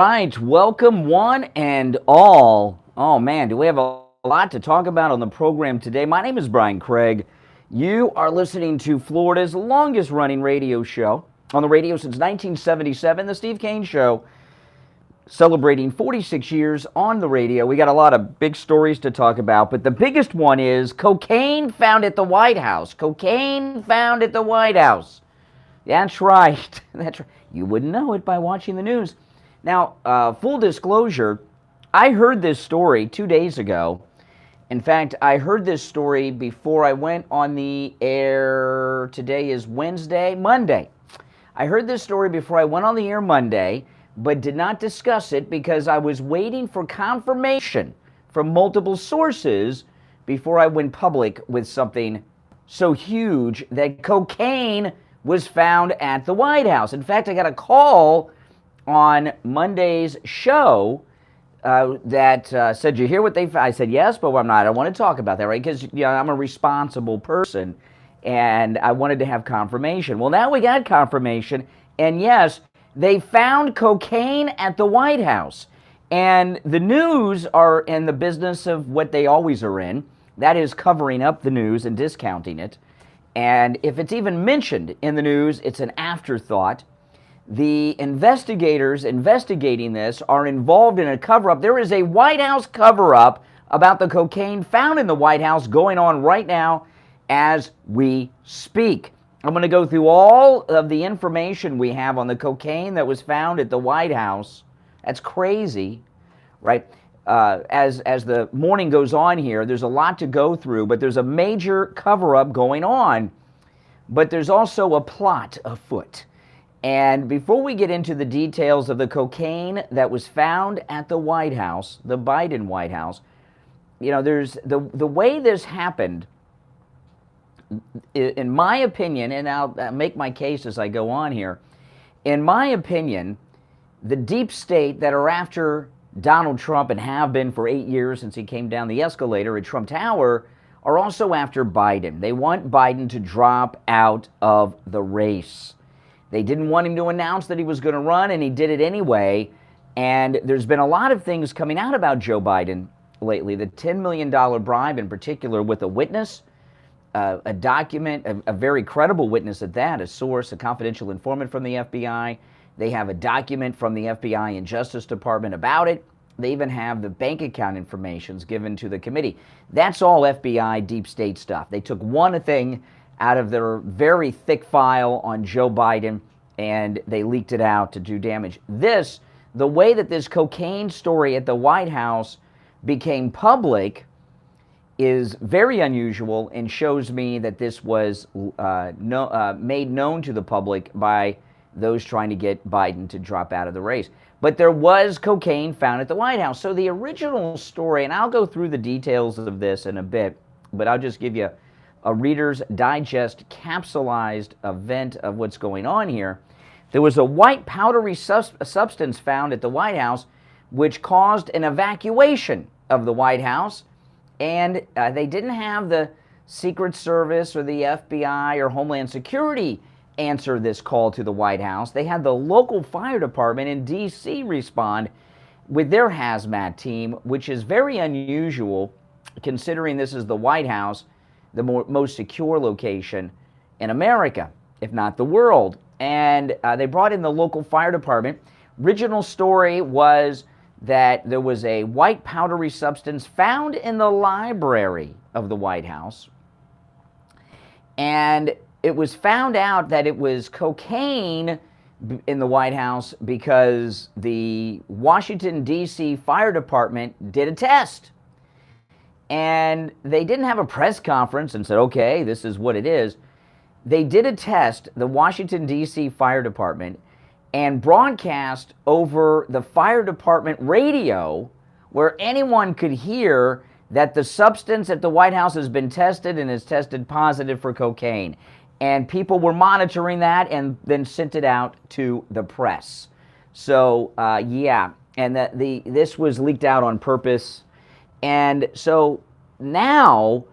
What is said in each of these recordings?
right, welcome one and all. Oh man, do we have a lot to talk about on the program today? My name is Brian Craig. You are listening to Florida's longest running radio show on the radio since 1977, The Steve Kane Show, celebrating 46 years on the radio. We got a lot of big stories to talk about, but the biggest one is cocaine found at the White House. Cocaine found at the White House. That's right. That's right. You wouldn't know it by watching the news. Now, full disclosure, I heard this story 2 days ago. In fact, I heard this story before I went on the air. Today is Monday. I heard this story before I went on the air Monday, but did not discuss it because I was waiting for confirmation from multiple sources before I went public with something so huge that cocaine was found at the White House. In fact, I got a call on Monday's show that said, "You hear what they found?" I said, "Yes, but I'm not. I don't want to talk about that, right? Because I'm a responsible person, and I wanted to have confirmation." Well, now we got confirmation, and yes, they found cocaine at the White House. And the news are in the business of what they always are in, that is covering up the news and discounting it. And if it's even mentioned in the news, it's an afterthought. The investigators investigating this are involved in a cover-up. There is a White House cover-up about the cocaine found in the White House going on right now as we speak. I'm going to go through all of the information we have on the cocaine that was found at the White House. That's crazy, right? As the morning goes on here, there's a lot to go through, but there's a major cover-up going on. But there's also a plot afoot. And before we get into the details of the cocaine that was found at the White House, the Biden White House, there's the way this happened, in my opinion, and I'll make my case as I go on here, in my opinion, the deep state that are after Donald Trump and have been for 8 years since he came down the escalator at Trump Tower are also after Biden. They want Biden to drop out of the race. They didn't want him to announce that he was going to run, and he did it anyway. And there's been a lot of things coming out about Joe Biden lately. The $10 million bribe in particular with a witness, a document, a very credible witness at that, a source, a confidential informant from the FBI. They have a document from the FBI and Justice Department about it. They even have the bank account informations given to the committee. That's all FBI deep state stuff. They took one thing out of their very thick file on Joe Biden and they leaked it out to do damage. The way that this cocaine story at the White House became public is very unusual and shows me that this was made known to the public by those trying to get Biden to drop out of the race. But there was cocaine found at the White House. So the original story, and I'll go through the details of this in a bit, but I'll just give you a Reader's Digest capsulized event of what's going on here. There was a white powdery substance found at the White House which caused an evacuation of the White House, and they didn't have the Secret Service or the FBI or Homeland Security answer this call to the White House. They had the local fire department in D.C. respond with their hazmat team, which is very unusual considering this is the White House, the most secure location in America, if not the world. And they brought in the local fire department. Original story was that there was a white powdery substance found in the library of the White House, and it was found out that it was cocaine in the White House because the Washington, D.C. Fire Department did a test. And they didn't have a press conference and said, okay, this is what it is. They did a test, the Washington, D.C. Fire Department, and broadcast over the fire department radio where anyone could hear that the substance at the White House has been tested and is tested positive for cocaine. And people were monitoring that and then sent it out to the press. So, yeah, and this was leaked out on purpose. And so now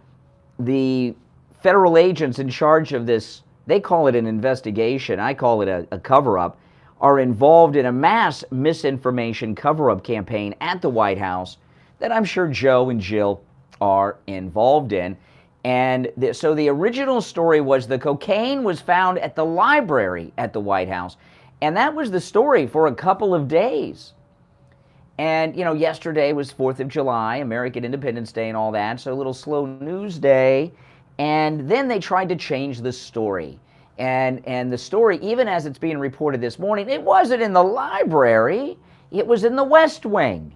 the federal agents in charge of this, they call it an investigation, I call it a cover-up, are involved in a mass misinformation cover-up campaign at the White House that I'm sure Joe and Jill are involved in. And so the original story was the cocaine was found at the library at the White House. And that was the story for a couple of days. And, yesterday was 4th of July, American Independence Day and all that, so a little slow news day. And then they tried to change the story. And the story, even as it's being reported this morning, it wasn't in the library, it was in the West Wing.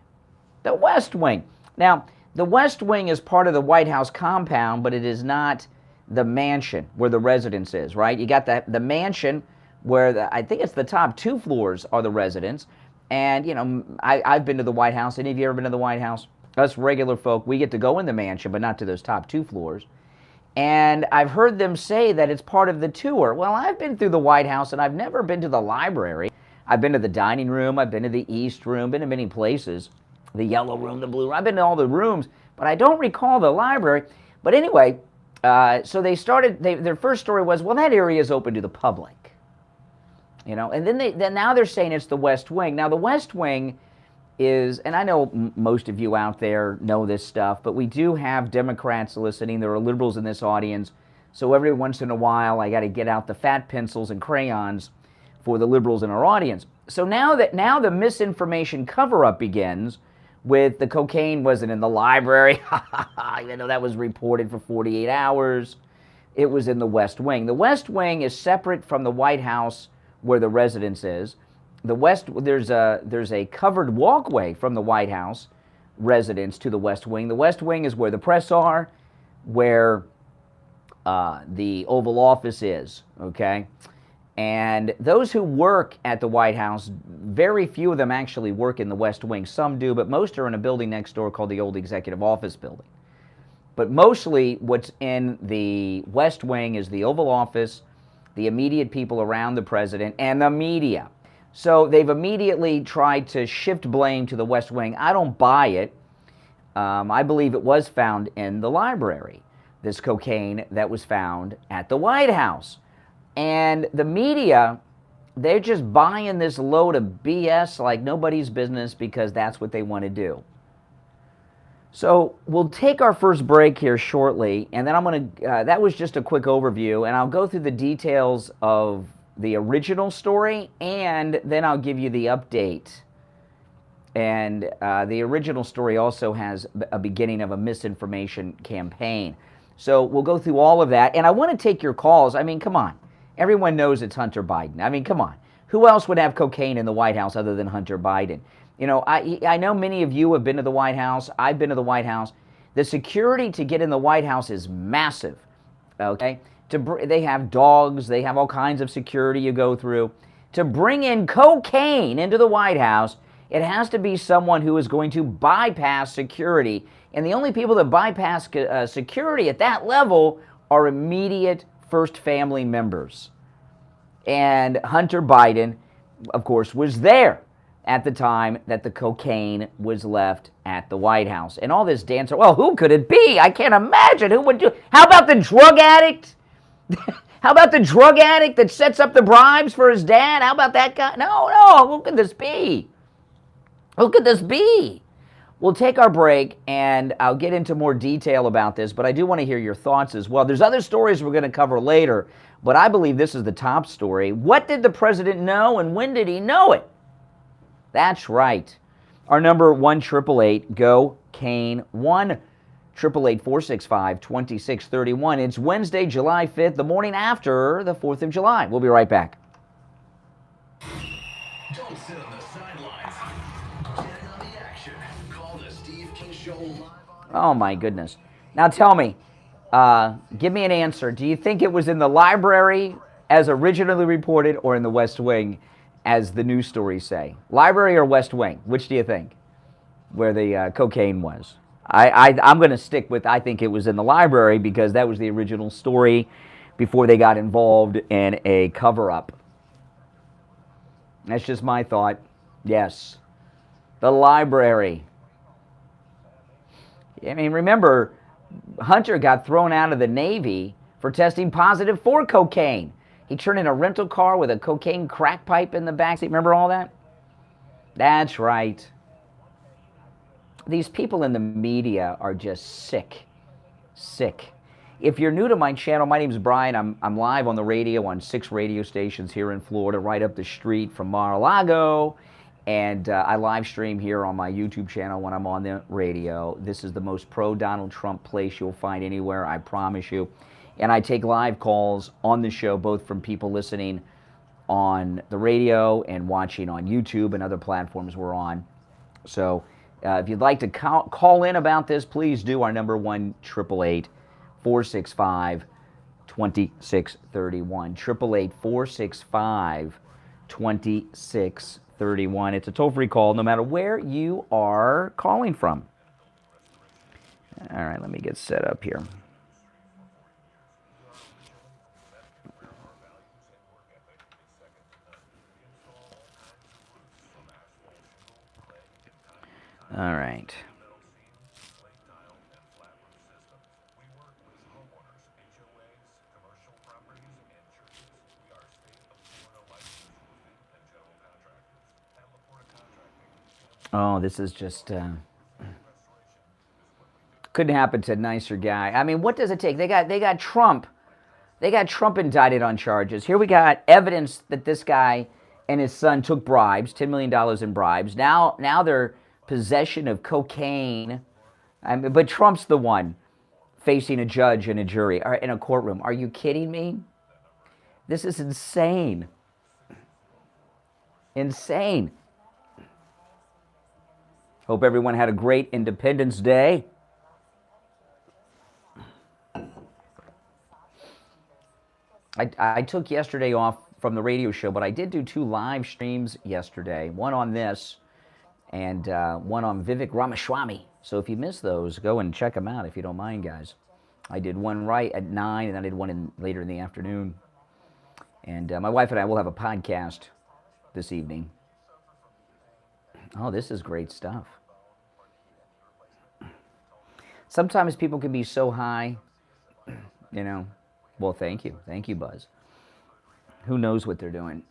The West Wing. Now, the West Wing is part of the White House compound, but it is not the mansion where the residence is, right? You got the mansion where I think it's the top 2 floors are the residence. And, I've been to the White House. Any of you ever been to the White House? Us regular folk, we get to go in the mansion, but not to those top 2 floors. And I've heard them say that it's part of the tour. Well, I've been through the White House, and I've never been to the library. I've been to the dining room. I've been to the East Room, been to many places. The yellow room, the blue room. I've been to all the rooms, but I don't recall the library. But anyway, so they started, their first story was, well, that area is open to the public. And then now they're saying it's the West Wing. Now, the West Wing is, and I know most of you out there know this stuff, but we do have Democrats listening. There are liberals in this audience. So every once in a while, I got to get out the fat pencils and crayons for the liberals in our audience. So now the misinformation cover-up begins with the cocaine wasn't in the library, even though that was reported for 48 hours. It was in the West Wing. The West Wing is separate from the White House where the residence is. There's a covered walkway from the White House residence to the West Wing. The West Wing is where the press are, where the Oval Office is, okay? And those who work at the White House, very few of them actually work in the West Wing. Some do, but most are in a building next door called the old Executive Office Building. But mostly what's in the West Wing is the Oval Office, the immediate people around the president, and the media. So they've immediately tried to shift blame to the West Wing. I don't buy it. I believe it was found in the library, this cocaine that was found at the White House. And the media, they're just buying this load of BS like nobody's business because that's what they want to do. So we'll take our first break here shortly, and then I'm going to, that was just a quick overview, and I'll go through the details of the original story, and then I'll give you the update. And the original story also has a beginning of a misinformation campaign. So we'll go through all of that, and I want to take your calls. I mean, come on. Everyone knows it's Hunter Biden. I mean, come on. Who else would have cocaine in the White House other than Hunter Biden? I know many of you have been to the White House. I've been to the White House. The security to get in the White House is massive, okay? They have dogs. They have all kinds of security you go through. To bring in cocaine into the White House, it has to be someone who is going to bypass security. And the only people that bypass security at that level are immediate first family members. And Hunter Biden, of course, was there at the time that the cocaine was left at the White House. And all this dance, well, who could it be? I can't imagine who would do. How about the drug addict? How about the drug addict that sets up the bribes for his dad? How about that guy? No, who could this be? Who could this be? We'll take our break, and I'll get into more detail about this, but I do want to hear your thoughts as well. There's other stories we're going to cover later, but I believe this is the top story. What did the president know, and when did he know it? That's right. Our number 1-888-GO-CANE, 1-888-465-2631. It's Wednesday, July 5th, the morning after the 4th of July. We'll be right back. Don't sit on the sidelines. Get in on the action. Call the Steve King Show live on... Oh, my goodness. Now tell me, give me an answer. Do you think it was in the library as originally reported or in the West Wing as the news stories say? Library or West Wing? Which do you think? Where the cocaine was? I'm going to stick with, I think it was in the library because that was the original story before they got involved in a cover-up. That's just my thought. Yes. The library. I mean, remember, Hunter got thrown out of the Navy for testing positive for cocaine. He turned in a rental car with a cocaine crack pipe in the backseat. Remember all that? That's right. These people in the media are just sick. Sick. If you're new to my channel, my name is Brian. I'm live on the radio on 6 radio stations here in Florida, right up the street from Mar-a-Lago. And I live stream here on my YouTube channel when I'm on the radio. This is the most pro-Donald Trump place you'll find anywhere, I promise you. And I take live calls on the show, both from people listening on the radio and watching on YouTube and other platforms we're on. So if you'd like to call in about this, please do. Our number 1-888-465-2631. 888-465-2631. It's a toll-free call no matter where you are calling from. All right, let me get set up here. All right. Oh, this is just couldn't happen to a nicer guy. I mean, what does it take? They got Trump. They got Trump indicted on charges. Here we got evidence that this guy and his son took bribes, $10 million in bribes. Now they're possession of cocaine. But Trump's the one facing a judge and a jury in a courtroom. Are you kidding me? This is insane. Insane. Hope everyone had a great Independence Day. I took yesterday off from the radio show, but I did do 2 live streams yesterday. One on this and one on Vivek Ramaswamy. So if you missed those, go and check them out if you don't mind, guys. I did one right at 9, and I did one later in the afternoon. And my wife and I will have a podcast this evening. Oh, this is great stuff. Sometimes people can be so high, you know. Well, thank you. Thank you, Buzz. Who knows what they're doing?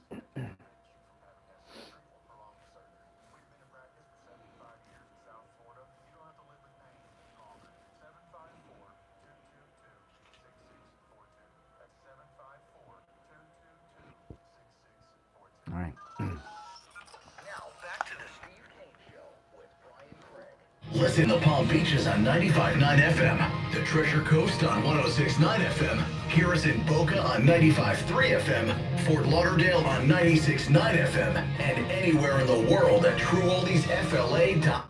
All right. Listen to Palm Beaches on 95.9 FM, the Treasure Coast on 106.9 FM, hear us in Boca on 95.3 FM, Fort Lauderdale on 96.9 FM, and anywhere in the world at TrueOldiesFLA.com.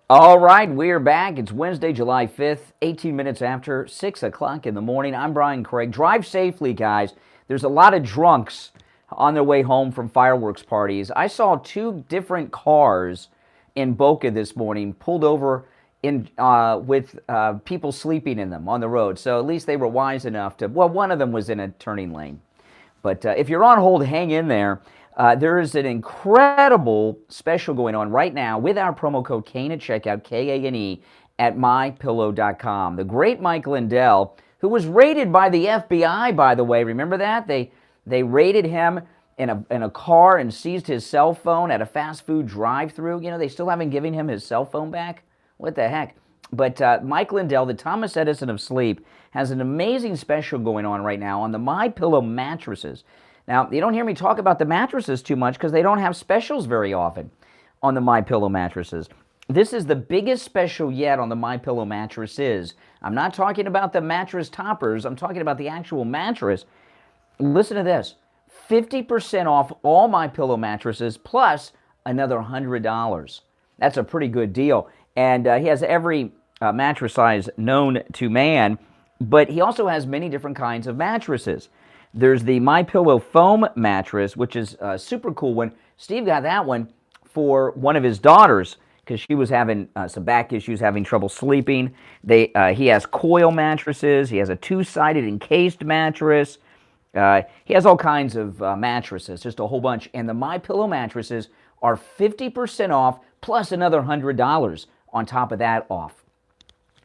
All right, we're back. It's Wednesday, July 5th, 18 minutes after 6 o'clock in the morning. I'm Brian Craig. Drive safely, guys. There's a lot of drunks on their way home from fireworks parties. I saw 2 different cars in Boca this morning, pulled over with people sleeping in them on the road. So at least they were wise enough to, well, one of them was in a turning lane. But if you're on hold, hang in there. There is an incredible special going on right now with our promo code KANE at checkout, K-A-N-E, at mypillow.com. The great Mike Lindell, who was raided by the FBI, by the way, remember that? They raided him in a car and seized his cell phone at a fast food drive-thru. You know, they still haven't given him his cell phone back. What the heck? But Mike Lindell, the Thomas Edison of sleep, has an amazing special going on right now on the MyPillow mattresses. Now, you don't hear me talk about the mattresses too much because they don't have specials very often on the MyPillow mattresses. This is the biggest special yet on the MyPillow mattresses. I'm not talking about the mattress toppers. I'm talking about the actual mattress. Listen to this. 50% off all MyPillow mattresses plus another $100. That's a pretty good deal. And he has every mattress size known to man, but he also has many different kinds of mattresses. There's the MyPillow foam mattress, which is a super cool one. Steve got that one for one of his daughters because she was having some back issues, having trouble sleeping. He has coil mattresses. He has a 2-sided encased mattress. He has all kinds of mattresses, just a whole bunch. And the MyPillow mattresses are 50% off plus another $100 on top of that off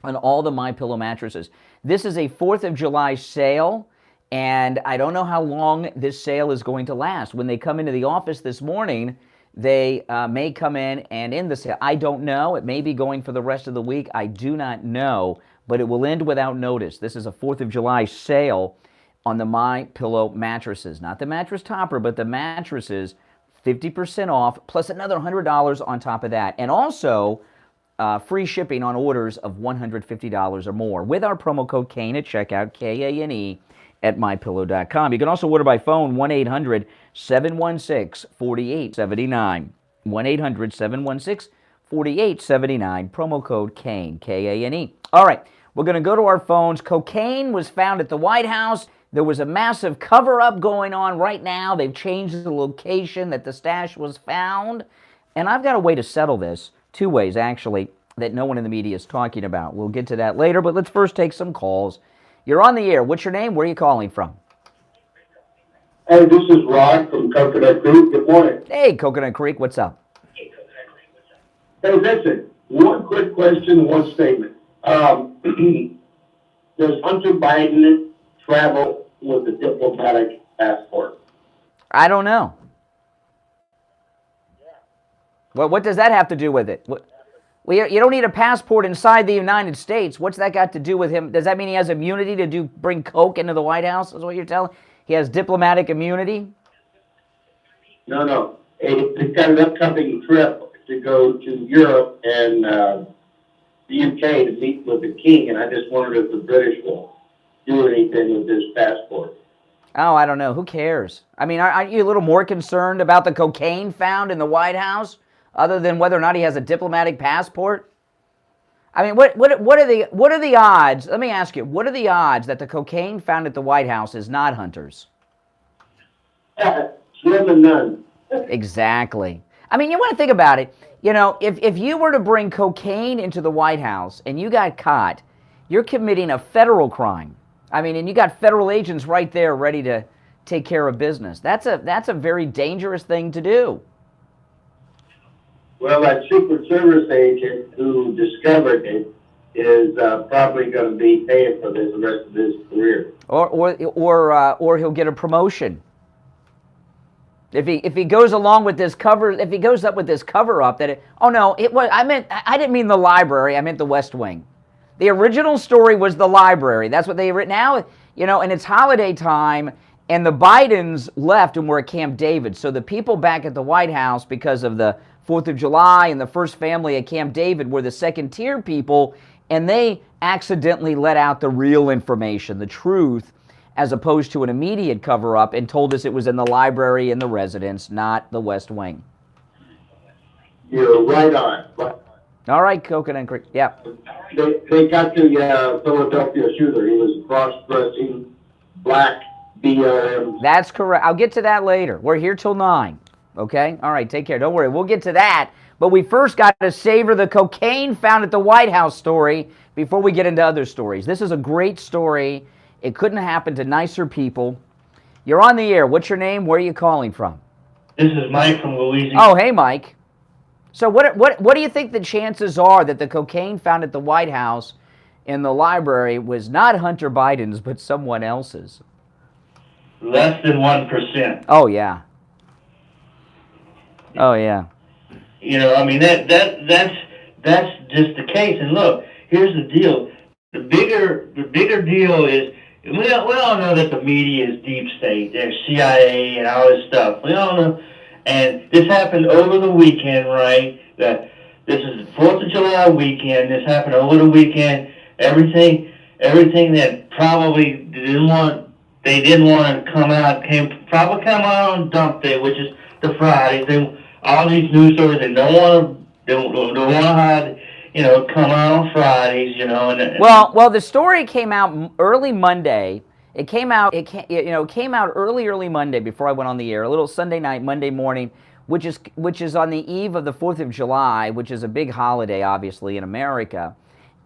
on all the MyPillow mattresses. This is a 4th of July sale, And I don't know how long this sale is going to last. When they come into the office this morning, they may come in and end the sale. I don't know. It may be going for the rest of the week. I do not know, but it will end without notice. This is a 4th of July sale on the MyPillow mattresses. Not the mattress topper, but the mattresses, 50% off, plus another $100 on top of that. And also, free shipping on orders of $150 or more with our promo code KANE at checkout, K-A-N-E, at MyPillow.com. You can also order by phone, 1-800-716-4879. 1-800-716-4879. Promo code KANE, K-A-N-E. All right, we're going to go to our phones. Cocaine was found at the White House. There was a massive cover-up going on right now. They've changed the location that the stash was found. And I've got a way to settle this. 2 ways, actually, that no one in the media is talking about. We'll get to that later, but let's first take some calls. You're on the air. What's your name? Where are you calling from? Hey, this is Rod from Coconut Creek. Good morning. Hey, Coconut Creek. What's up? Hey, listen, one quick question, one statement. Does Hunter Biden travel with a diplomatic passport? I don't know. Well, what does that have to do with it? Well, you don't need a passport inside the United States. What's that got to do with him? Does that mean he has immunity to bring coke into the White House? Is what you're telling? He has diplomatic immunity? No. He's got an upcoming trip to go to Europe and the UK to meet with the king, and I just wondered if the British will do anything with his passport. Oh, I don't know. Who cares? I mean, aren't you a little more concerned about the cocaine found in the White House, other than whether or not he has a diplomatic passport? I mean, what are the odds? Let me ask you, what are the odds that the cocaine found at the White House is not Hunter's? Slim and none. Exactly. I mean, you want to think about it. You know, if you were to bring cocaine into the White House and you got caught, you're committing a federal crime. I mean, and you got federal agents right there ready to take care of business. That's a very dangerous thing to do. Well, that Secret Service agent who discovered it is probably going to be paying for this the rest of his career. Or he'll get a promotion. If he goes along with this if he goes up with this cover up I didn't mean the library, I meant the West Wing. The original story was the library. That's what they written now, and it's holiday time, and the Bidens left and were at Camp David. So the people back at the White House, because of the 4th of July and the first family at Camp David, were the second tier people, and they accidentally let out the real information, the truth, as opposed to an immediate cover-up, and told us it was in the library and the residence, not the West Wing. You're right on. All right, Coconut Creek. Yeah. They got the Philadelphia shooter. He was cross-dressing, black BLM. That's correct. I'll get to that later. We're here till 9. Okay? All right, take care. Don't worry. We'll get to that. But we first got to savor the cocaine found at the White House story before we get into other stories. This is a great story. It couldn't have happened to nicer people. You're on the air. What's your name? Where are you calling from? This is Mike from Louisiana. Oh, hey, Mike. So what do you think the chances are that the cocaine found at the White House in the library was not Hunter Biden's but someone else's? Less than 1%. Oh, yeah. Oh, yeah. I mean, that's just the case. And look, here's the deal. The bigger deal is we all know that the media is deep state. There's CIA and all this stuff. We all know. And this happened over the weekend, right? That this is the 4th of July weekend. This happened over the weekend. Everything that probably they didn't want to come out probably come out on dump day, which is the Fridays. All these news stories they don't want to hide. Come out on Fridays. Well, the story came out early Monday. It came out early Monday before I went on the air, a little Sunday night, Monday morning, which is on the eve of the 4th of July, which is a big holiday, obviously, in America.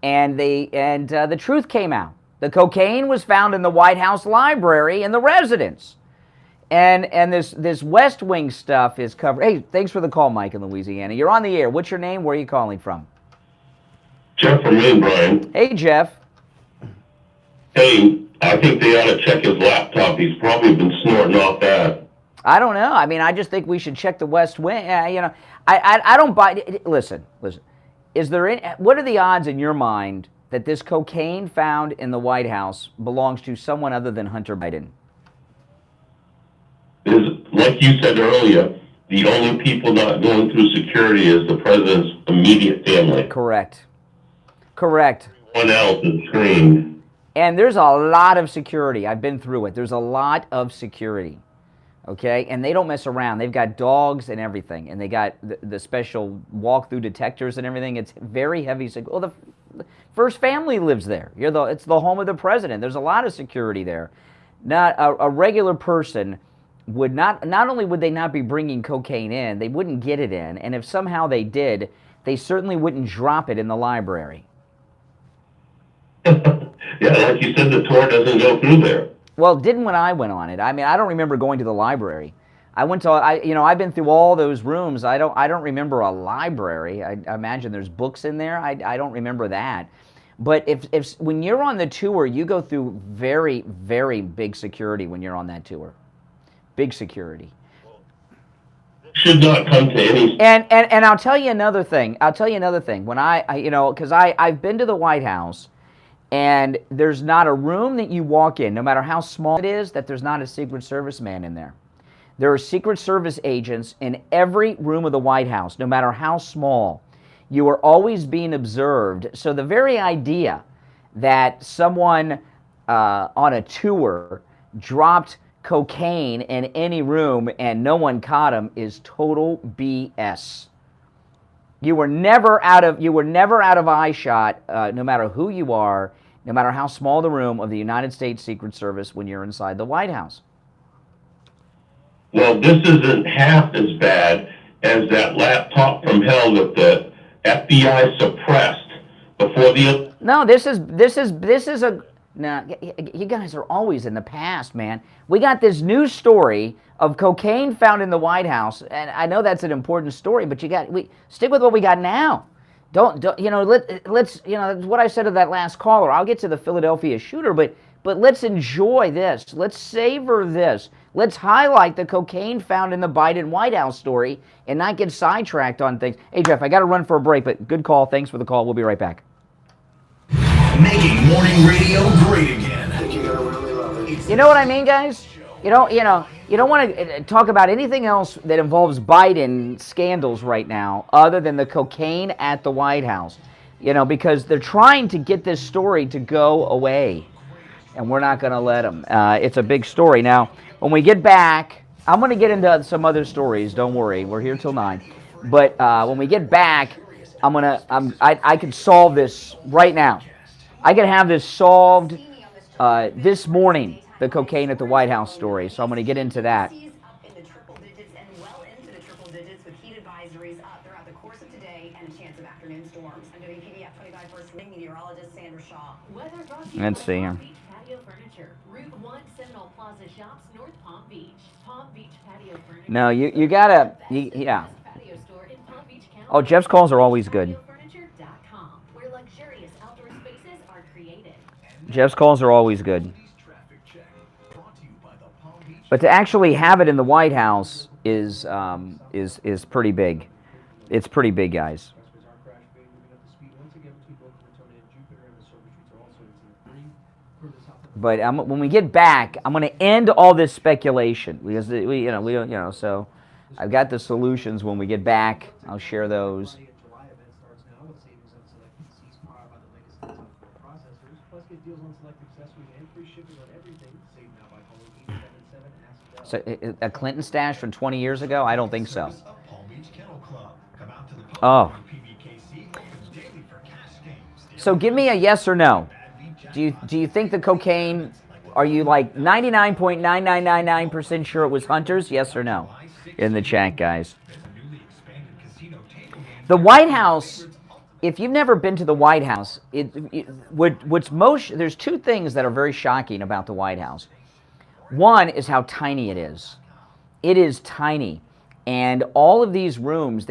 And the truth came out. The cocaine was found in the White House library in the residence. And this West Wing stuff is covered. Hey, thanks for the call, Mike in Louisiana. You're on the air. What's your name? Where are you calling from? Jeff from Maine, Brian. Hey, Jeff. Hey, I think they ought to check his laptop. He's probably been snorting off that. I don't know. I mean, I just think we should check the West Wing. I don't buy. Listen. Is there any, what are the odds in your mind that this cocaine found in the White House belongs to someone other than Hunter Biden? Like you said earlier, the only people not going through security is the president's immediate family. Correct. Everyone else is screened. And there's a lot of security. I've been through it. There's a lot of security. Okay? And they don't mess around. They've got dogs and everything. And they got the special walk-through detectors and everything. It's very heavy. Well, the First Family lives there. It's the home of the president. There's a lot of security there. Not a regular person would not only would they not be bringing cocaine in, they wouldn't get it in. And if somehow they did, they certainly wouldn't drop it in the library. Yeah, like you said, the tour doesn't go through there. Well, it didn't when I went on it. I mean, I don't remember going to the library. I've been through all those rooms. I don't remember a library. I imagine there's books in there. I don't remember that. But if when you're on the tour, you go through very, very big security when you're on that tour. Big security. Should not come to any. And I'll tell you another thing. When because I've been to the White House. And there's not a room that you walk in, no matter how small it is, that there's not a Secret Service man in there. There are Secret Service agents in every room of the White House, no matter how small. You are always being observed. So the very idea that someone on a tour dropped cocaine in any room and no one caught him is total BS. You were never out of eye shot, no matter who you are, no matter how small the room of the United States Secret Service when you're inside the White House. Well, this isn't half as bad as that laptop from hell that the FBI suppressed before the. No, this is a. Now, you guys are always in the past, man. We got this news story of cocaine found in the White House, and I know that's an important story, but we stick with what we got now. Don't let's what I said to that last caller. I'll get to the Philadelphia shooter, but let's enjoy this. Let's savor this. Let's highlight the cocaine found in the Biden White House story and not get sidetracked on things. Hey, Jeff, I got to run for a break, but good call. Thanks for the call. We'll be right back. Making morning radio great again. You know what I mean, guys? You don't want to talk about anything else that involves Biden scandals right now other than the cocaine at the White House. Because they're trying to get this story to go away. And we're not going to let them. It's a big story. Now, when we get back, I'm going to get into some other stories. Don't worry. We're here till 9. But when we get back, I can solve this right now. I can have this solved this morning, the cocaine at the White House story. So I'm going to get into that. Let's see here. No, you gotta, yeah. Oh, Jeff's calls are always good. Jeff's calls are always good. But to actually have it in the White House is pretty big. It's pretty big, guys. But when we get back, I'm going to end all this speculation because we don't. So I've got the solutions. When we get back, I'll share those. So a Clinton stash from 20 years ago? I don't think so. Oh. So give me a yes or no. Do you think the cocaine, are you like 99.9999% sure it was Hunter's? Yes or no? In the chat, guys. The White House, if you've never been to the White House, there's two things that are very shocking about the White House. One is how tiny it is. It is tiny. And all of these rooms,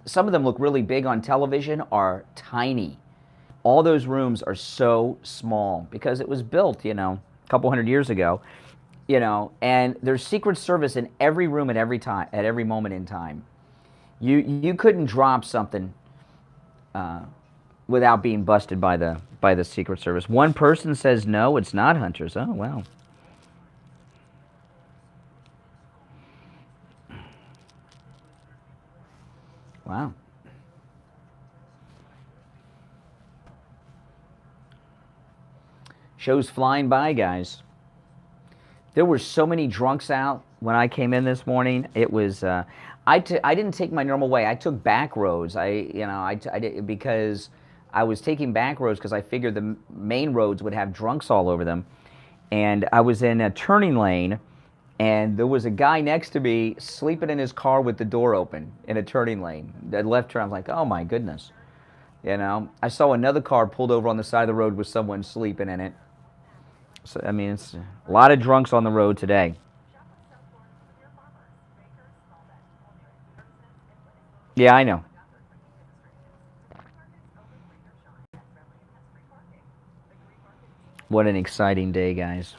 some of them look really big on television, are tiny. All those rooms are so small because it was built, a couple hundred years ago, and there's Secret Service in every room at every time, at every moment in time. You couldn't drop something without being busted by the Secret Service. One person says no, it's not hunters. Oh, wow. Wow. Show's flying by, guys. There were so many drunks out when I came in this morning. It was I didn't take my normal way. I took back roads. I did, because I was taking back roads because I figured the main roads would have drunks all over them. And I was in a turning lane, and there was a guy next to me sleeping in his car with the door open in a turning lane. That left turn, I was like, oh my goodness. I saw another car pulled over on the side of the road with someone sleeping in it. So, I mean, it's a lot of drunks on the road today. Yeah, I know. What an exciting day, guys.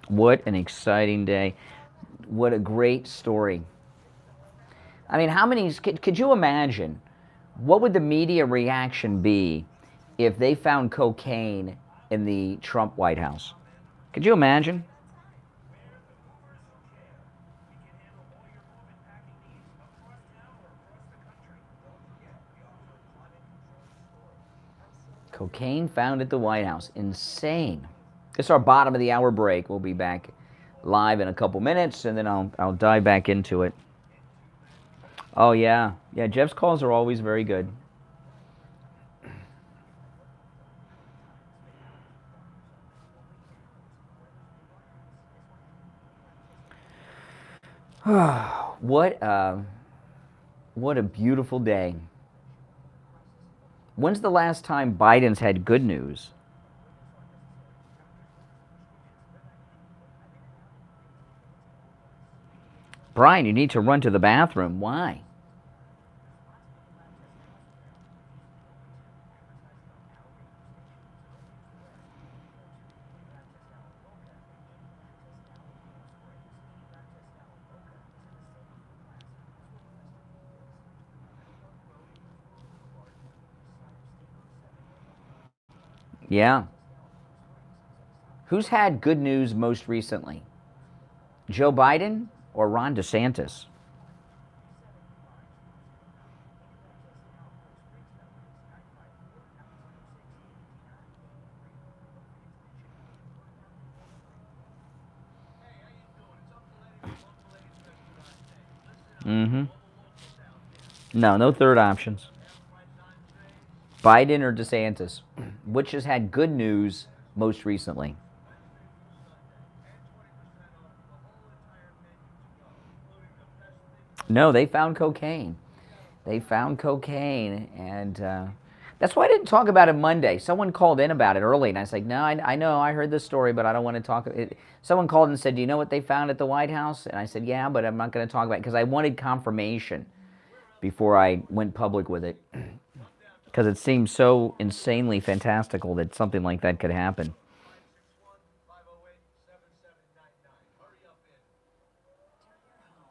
What an exciting day. What a great story. I mean, how many, could you imagine, what would the media reaction be if they found cocaine in the Trump White House? Could you imagine? Cocaine found at the White House. Insane. This is our bottom of the hour break. We'll be back live in a couple minutes, and then I'll dive back into it. Oh, yeah. Yeah, Jeff's calls are always very good. What a beautiful day. When's the last time Biden's had good news? Brian, you need to run to the bathroom. Why? Yeah. Who's had good news most recently? Joe Biden or Ron DeSantis? No third options. Biden or DeSantis? Which has had good news most recently? No, they found cocaine. They found cocaine, and that's why I didn't talk about it Monday. Someone called in about it early, and I was like, no, I know, I heard this story, but I don't want to talk. Someone called and said, do you know what they found at the White House? And I said, yeah, but I'm not going to talk about it, because I wanted confirmation before I went public with it, because it seems so insanely fantastical that something like that could happen.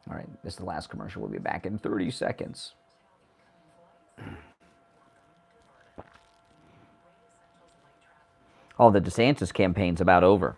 All right, this is the last commercial. We'll be back in 30 seconds. Oh, the DeSantis campaign's about over.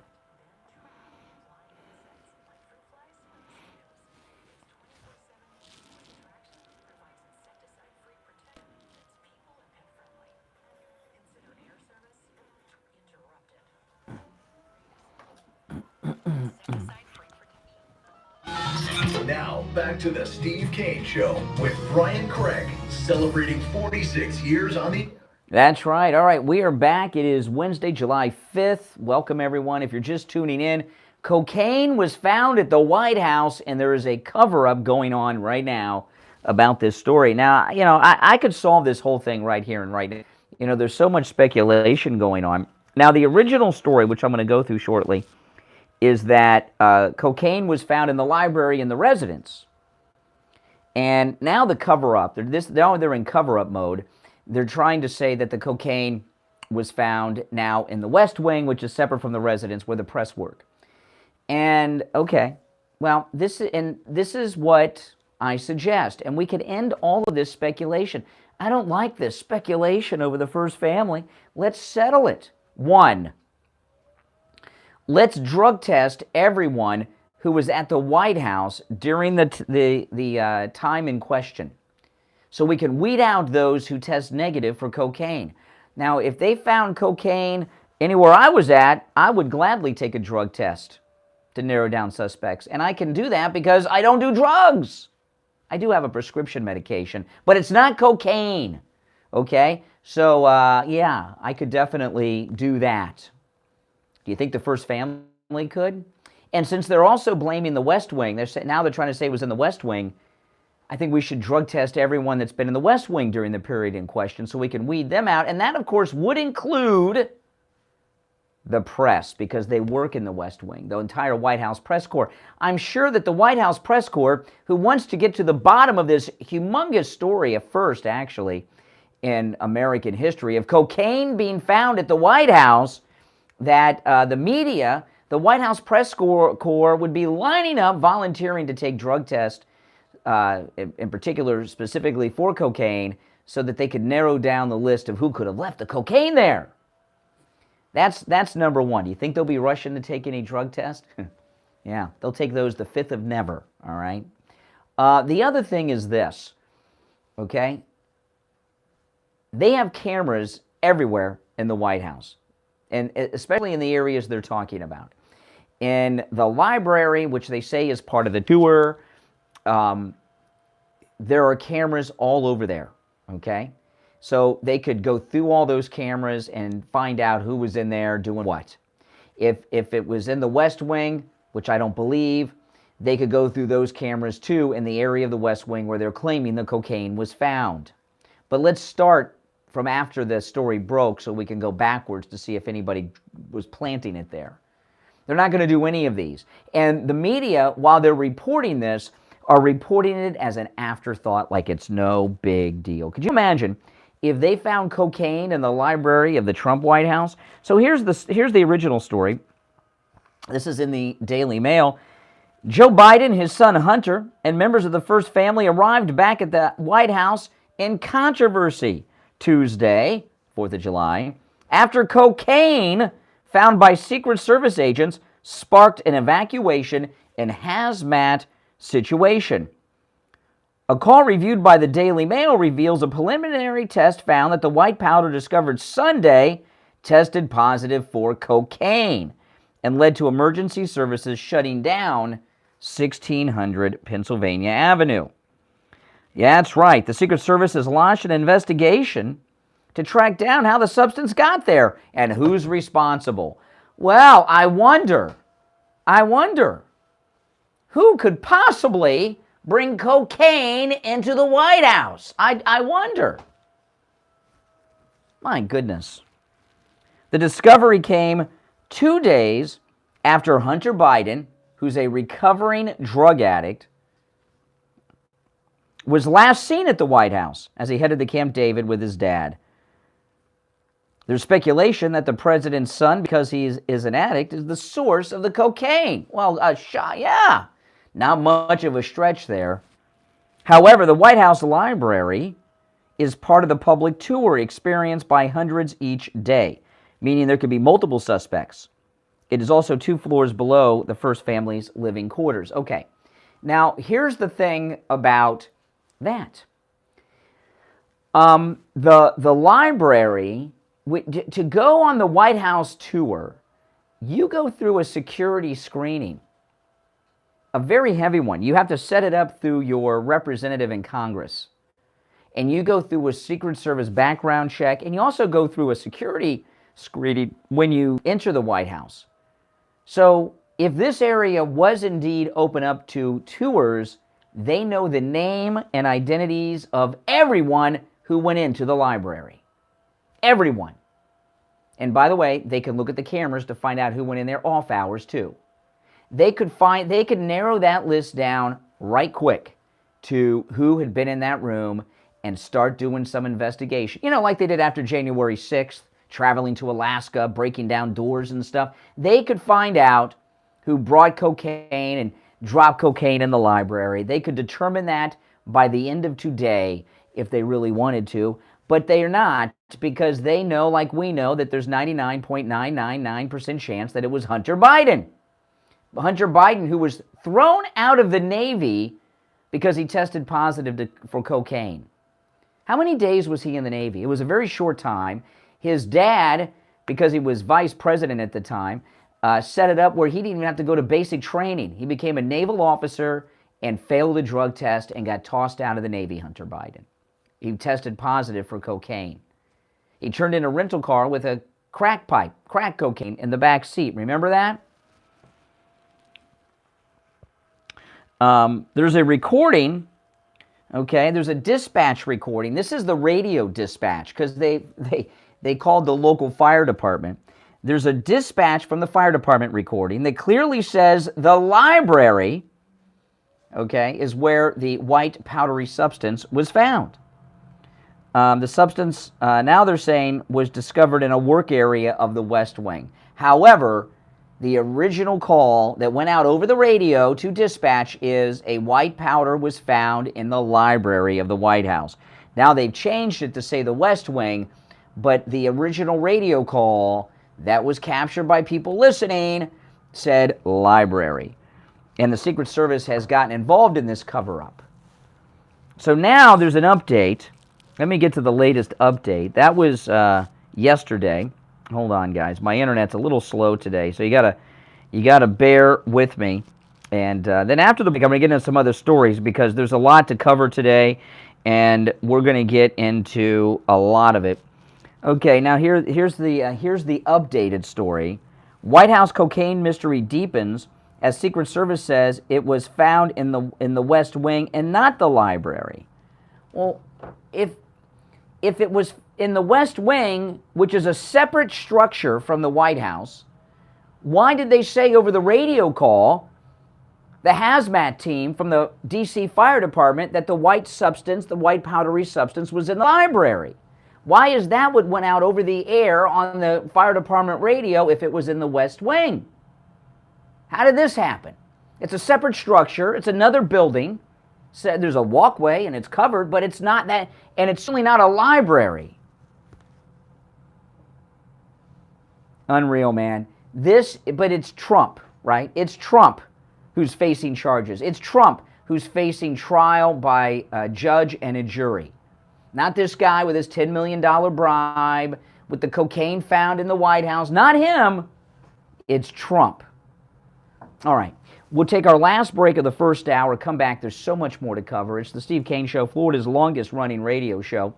Now, back to the Steve Kane Show with Brian Craig, celebrating 46 years on the... That's right. All right, we are back. It is Wednesday, July 5th. Welcome, everyone. If you're just tuning in, cocaine was found at the White House, and there is a cover-up going on right now about this story. Now, I could solve this whole thing right here and right now. There's so much speculation going on. Now, the original story, which I'm going to go through shortly, is that cocaine was found in the library in the residence. And now the cover-up, now they're in cover-up mode. They're trying to say that the cocaine was found now in the West Wing, which is separate from the residence where the press work. And, okay, well, this is what I suggest. And we could end all of this speculation. I don't like this speculation over the first family. Let's settle it. 1, let's drug test everyone who was at the White House during the time in question, so we can weed out those who test negative for cocaine. Now, if they found cocaine anywhere I was at, I would gladly take a drug test to narrow down suspects. And I can do that because I don't do drugs. I do have a prescription medication, but it's not cocaine, okay? So, yeah, I could definitely do that. Do you think the first family could? And since they're also blaming the West Wing, now they're trying to say it was in the West Wing, I think we should drug test everyone that's been in the West Wing during the period in question so we can weed them out. And that, of course, would include the press, because they work in the West Wing, the entire White House press corps. I'm sure that the White House press corps, who wants to get to the bottom of this humongous story, a first, actually, in American history, of cocaine being found at the White House, that the media, the White House press corps would be lining up, volunteering to take drug tests, in particular, specifically for cocaine, so that they could narrow down the list of who could have left the cocaine there. That's number one. Do you think they'll be rushing to take any drug test? Yeah, they'll take those the 5th of never, all right? The other thing is this, okay? They have cameras everywhere in the White House, and especially in the areas they're talking about. In the library, which they say is part of the tour, there are cameras all over there, okay? So they could go through all those cameras and find out who was in there doing what. If it was in the West Wing, which I don't believe, they could go through those cameras too in the area of the West Wing where they're claiming the cocaine was found. But let's start from after the story broke so we can go backwards to see if anybody was planting it there. They're not going to do any of these. And the media, while they're reporting this, are reporting it as an afterthought, like it's no big deal. Could you imagine if they found cocaine in the library of the Trump White House? So here's the original story. This is in the Daily Mail. Joe Biden, his son Hunter, and members of the first family arrived back at the White House in controversy Tuesday, 4th of July, after cocaine found by Secret Service agents sparked an evacuation and hazmat situation. A call reviewed by the Daily Mail reveals a preliminary test found that the white powder discovered Sunday tested positive for cocaine and led to emergency services shutting down 1600 Pennsylvania Avenue. Yeah, that's right. The Secret Service has launched an investigation to track down how the substance got there and who's responsible. Well, I wonder, who could possibly bring cocaine into the White House? I wonder. My goodness. The discovery came 2 days after Hunter Biden, who's a recovering drug addict, was last seen at the White House as he headed to Camp David with his dad. There's speculation that the president's son, because he is an addict, is the source of the cocaine. Well, yeah, not much of a stretch there. However, the White House library is part of the public tour experienced by hundreds each day, meaning there could be multiple suspects. It is also 2 floors below the first family's living quarters. Okay, now here's the thing about that. The library, to go on the White House tour, you go through a security screening, a very heavy one. You have to set it up through your representative in Congress. And you go through a Secret Service background check, and you also go through a security screening when you enter the White House. So if this area was indeed open up to tours, they know the name and identities of everyone who went into the library. Everyone. And by the way, they can look at the cameras to find out who went in there off hours too. They could narrow that list down right quick to who had been in that room and start doing some investigation. You know, like they did after January 6th, traveling to Alaska, breaking down doors and stuff. They could find out who brought cocaine and dropped cocaine in the library. They could determine that by the end of today if they really wanted to, but they are not, because they know, like we know, that there's 99.999% chance that it was Hunter Biden. Hunter Biden, who was thrown out of the Navy because he tested positive for cocaine. How many days was he in the Navy? It was a very short time. His dad, because he was vice president at the time, set it up where he didn't even have to go to basic training. He became a naval officer and failed a drug test and got tossed out of the Navy, Hunter Biden. He tested positive for cocaine. He turned in a rental car with a crack cocaine in the back seat. Remember that? There's a recording, okay? There's a dispatch recording. This is the radio dispatch because they called the local fire department. There's a dispatch from the fire department recording that clearly says the library, okay, is where the white powdery substance was found. The substance, now they're saying, was discovered in a work area of the West Wing. However, the original call that went out over the radio to dispatch is a white powder was found in the library of the White House. Now they've changed it to say the West Wing, but the original radio call that was captured by people listening said library. And the Secret Service has gotten involved in this cover-up. So now there's an update. Let me get to the latest update. That was yesterday. Hold on, guys. My internet's a little slow today, so you gotta bear with me. And then after the break, I'm gonna get into some other stories because there's a lot to cover today, and we're gonna get into a lot of it. Okay, now here's the updated story. White House cocaine mystery deepens as Secret Service says it was found in the West Wing and not the library. Well, if it was in the West Wing, which is a separate structure from the White House, why did they say over the radio call, the hazmat team from the D.C. Fire Department, that the white powdery substance was in the library? Why is that what went out over the air on the fire department radio if it was in the West Wing? How did this happen? It's a separate structure. It's another building. There's a walkway and it's covered, but it's not that, and it's certainly not a library. Unreal, man. But it's Trump, right? It's Trump who's facing charges. It's Trump who's facing trial by a judge and a jury. Not this guy with his $10 million bribe, with the cocaine found in the White House. Not him. It's Trump. All right. We'll take our last break of the first hour, come back. There's so much more to cover. It's the Steve Kane Show, Florida's longest running radio show.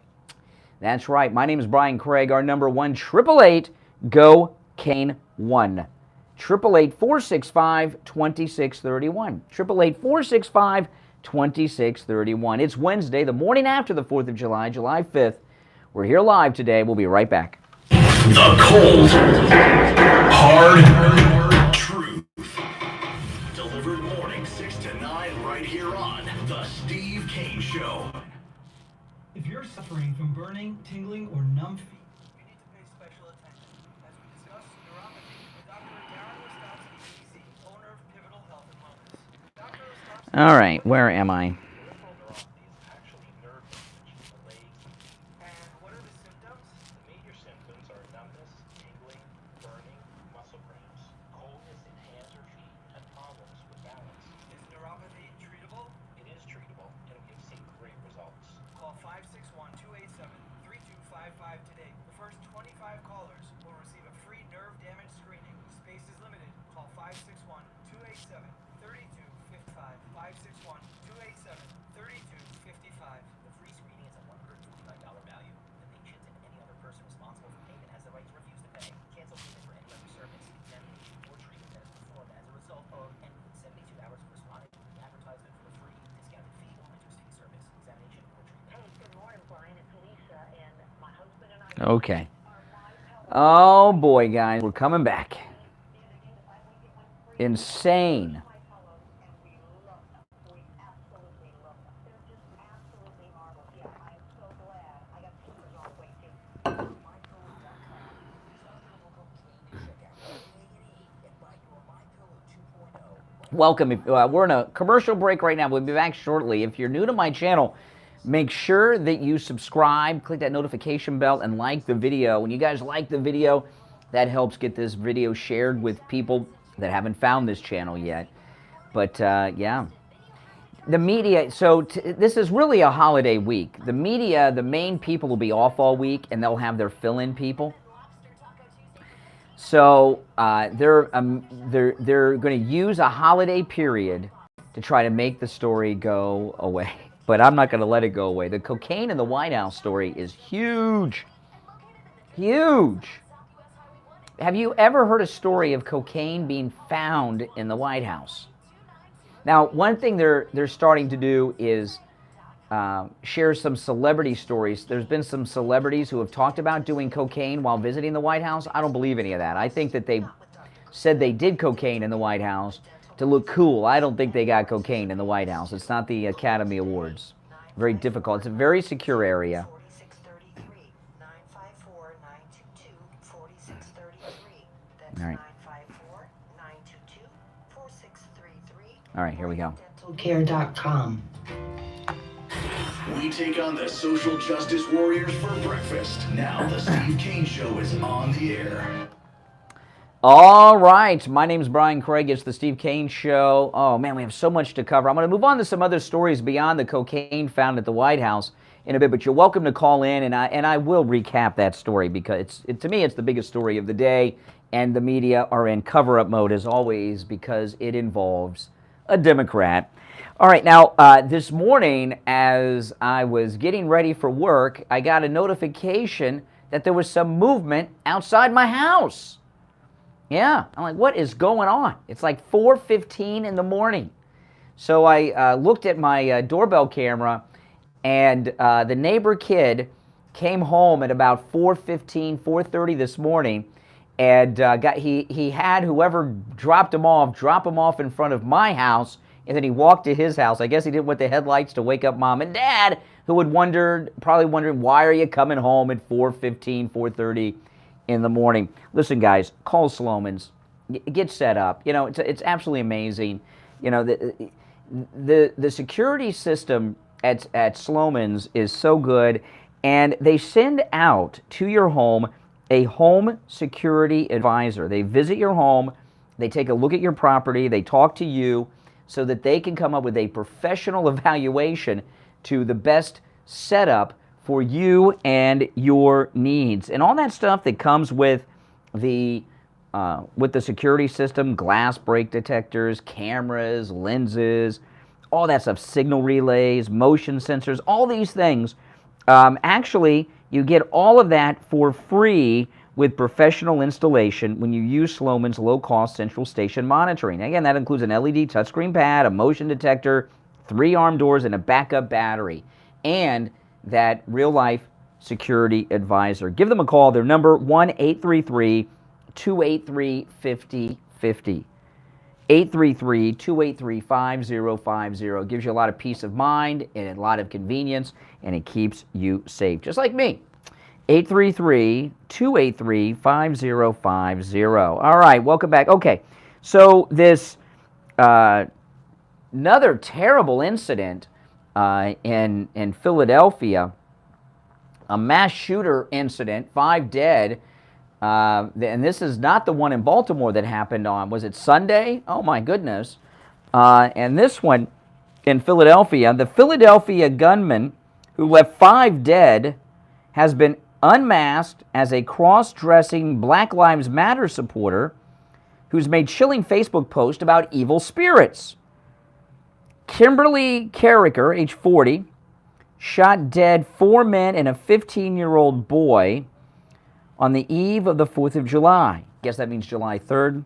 That's right. My name is Brian Craig. Our number 1-888-GO-KANE-1. 888-465-2631. 888-465-2631. It's Wednesday, the morning after the 4th of July, July 5th. We're here live today. We'll be right back. The cold, hard truth. Delivered morning 6 to 9 right here on The Steve Kane Show. If you're suffering from burning, tingling, or numb feet, you need to pay special attention. As we discuss neuropathy with Dr. Darren Wistowski, PC, owner of Pivotal Health and Wellness. Dr. Wistowski, All right, where am I? actually nerve damage in the legs. And what are the symptoms? The major symptoms are numbness, tingling, burning, muscle cramps, coldness in hands or feet, and problems with balance. Is neuropathy treatable? It is treatable, and we've seen great results. Call 561-287-3255 today. The first 25 callers will receive a free nerve damage screening. Space is limited. Call 561-287-3255. 561-287-3255. The free screening is a $149 value. The patient and any other person responsible for payment has the right to refuse to pay, cancel payment for any other service, examination, or treatment that is performed as a result of and within 72 hours of responding to the advertisement for the free discounted fee or interesting service, examination, or treatment. Hey, good morning, Brian. It's Lisa, and my husband and I... Okay. Oh, boy, guys. We're coming back. Insane. Welcome. We're in a commercial break right now. We'll be back shortly. If you're new to my channel, make sure that you subscribe, click that notification bell, and like the video. When you guys like the video, that helps get this video shared with people that haven't found this channel yet. But yeah, the media, so this is really a holiday week. The media, the main people will be off all week, and they'll have their fill-in people. So they're going to use a holiday period to try to make the story go away. But I'm not going to let it go away. The cocaine in the White House story is huge. Huge. Have you ever heard a story of cocaine being found in the White House? Now, one thing they're starting to do is share some celebrity stories. There's been some celebrities who have talked about doing cocaine while visiting the White House. I don't believe any of that. I think that they said they did cocaine in the White House to look cool. I don't think they got cocaine in the White House. It's not the Academy Awards. Very difficult. It's a very secure area. All right. All right, here we go. Dentalcare.com. We take on the social justice warriors for breakfast. Now the Steve Kane Show is on the air. All right, my name's Brian Craig. It's the Steve Kane Show. Oh man, we have so much to cover. I'm going to move on to some other stories beyond the cocaine found at the White House in a bit, but you're welcome to call in, and I will recap that story because to me it's the biggest story of the day, and the media are in cover-up mode as always because it involves a Democrat. All right, now this morning as I was getting ready for work, I got a notification that there was some movement outside my house. Yeah, I'm like, what is going on? It's like 4:15 in the morning. So I looked at my doorbell camera, and the neighbor kid came home at about 4:15, 4:30 this morning, and he had whoever drop him off in front of my house, and then he walked to his house. I guess he didn't want the headlights to wake up mom and dad, who would probably wondering, why are you coming home at 4:15, 4:30 in the morning? Listen, guys, call Sloman's, get set up. You know, it's absolutely amazing. You know, the security system at Sloman's is so good, and they send out to your home a home security advisor. They visit your home, they take a look at your property, they talk to you so that they can come up with a professional evaluation to the best setup for you and your needs. And all that stuff that comes with the security system, glass break detectors, cameras, lenses, all that stuff, signal relays, motion sensors, all these things. Actually, you get all of that for free with professional installation when you use Sloman's low-cost central station monitoring. Again, that includes an LED touchscreen pad, a motion detector, 3 arm doors, and a backup battery, and that real-life security advisor. Give them a call. Their number, 1-833-283-5050. 833-283-5050. Gives you a lot of peace of mind and a lot of convenience, and it keeps you safe, just like me. 833-283-5050. All right, welcome back. Okay, so this another terrible incident in Philadelphia, a mass shooter incident, 5 dead. And this is not the one in Baltimore that happened on, was it Sunday? Oh my goodness. And this one in Philadelphia, the Philadelphia gunman who left 5 dead has been unmasked as a cross-dressing Black Lives Matter supporter who's made chilling Facebook posts about evil spirits. Kimberly Carricker, age 40, shot dead 4 men and a 15-year-old boy on the eve of the 4th of July. Guess that means July 3rd.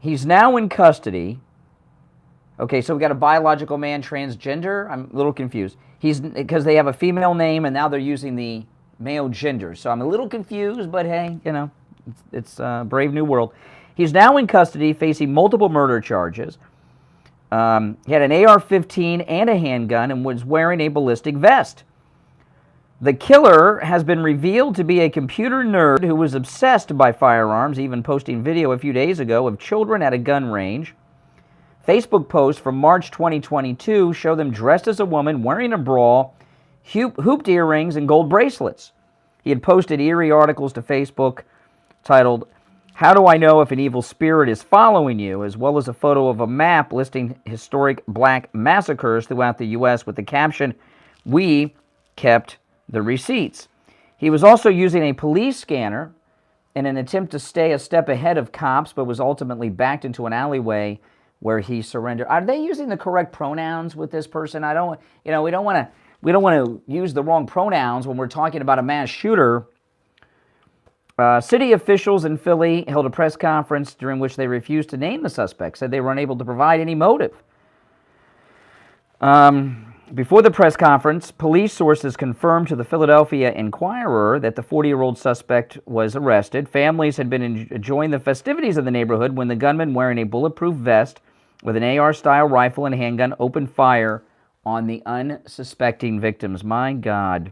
He's now in custody. Okay, so we got a biological man, transgender. I'm a little confused. Because they have a female name and now they're using the male gender. So I'm a little confused, but hey, you know, it's a brave new world. He's now in custody facing multiple murder charges. He had an AR-15 and a handgun and was wearing a ballistic vest. The killer has been revealed to be a computer nerd who was obsessed by firearms, even posting video a few days ago of children at a gun range. Facebook posts from March 2022 show them dressed as a woman, wearing a bra, hooped earrings, and gold bracelets. He had posted eerie articles to Facebook titled, "How do I know if an evil spirit is following you?" as well as a photo of a map listing historic black massacres throughout the U.S. with the caption, "We kept the receipts." He was also using a police scanner in an attempt to stay a step ahead of cops, but was ultimately backed into an alleyway where he surrendered. Are they using the correct pronouns with this person? I don't, we don't want to use the wrong pronouns when we're talking about a mass shooter. City officials in Philly held a press conference during which they refused to name the suspect, said they were unable to provide any motive. Before the press conference, police sources confirmed to the Philadelphia Inquirer that the 40-year-old suspect was arrested. Families had been enjoying the festivities of the neighborhood when the gunman, wearing a bulletproof vest with an AR-style rifle and handgun, opened fire on the unsuspecting victims. My God.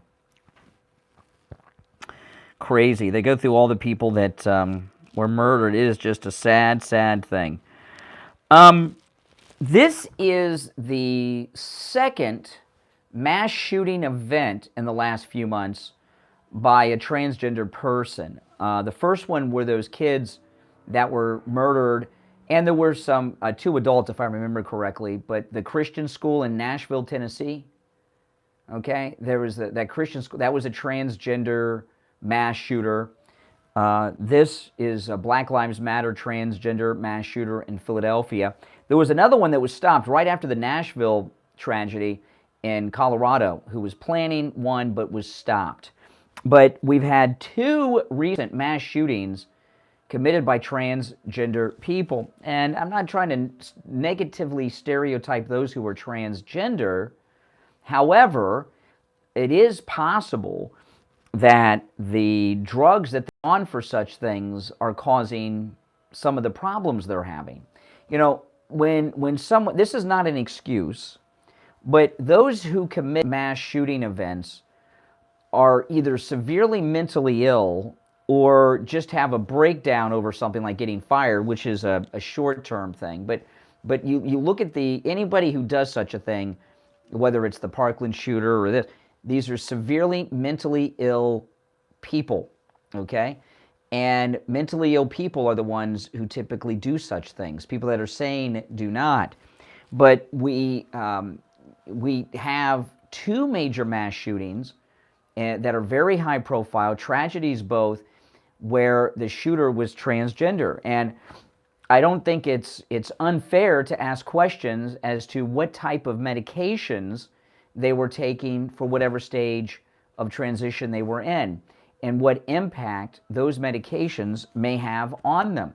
Crazy. They go through all the people that were murdered. It is just a sad, sad thing. This is the second mass shooting event in the last few months by a transgender person. The first one were those kids that were murdered, and there were some, 2 adults, if I remember correctly, but the Christian school in Nashville, Tennessee, okay, there was that Christian school, that was a transgender mass shooter. This is a Black Lives Matter transgender mass shooter in Philadelphia. There was another one that was stopped right after the Nashville tragedy in Colorado, who was planning one but was stopped. But we've had 2 recent mass shootings committed by transgender people. And I'm not trying to negatively stereotype those who are transgender. However, it is possible that the drugs that they're on for such things are causing some of the problems they're having. When someone, this is not an excuse, but those who commit mass shooting events are either severely mentally ill or just have a breakdown over something like getting fired, which is a short-term thing. But you look at anybody who does such a thing, whether it's the Parkland shooter or this, these are severely mentally ill people, okay? And mentally ill people are the ones who typically do such things. People that are sane do not. But we have 2 major mass shootings that are very high profile, tragedies both, where the shooter was transgender. And I don't think it's unfair to ask questions as to what type of medications they were taking for whatever stage of transition they were in, and what impact those medications may have on them.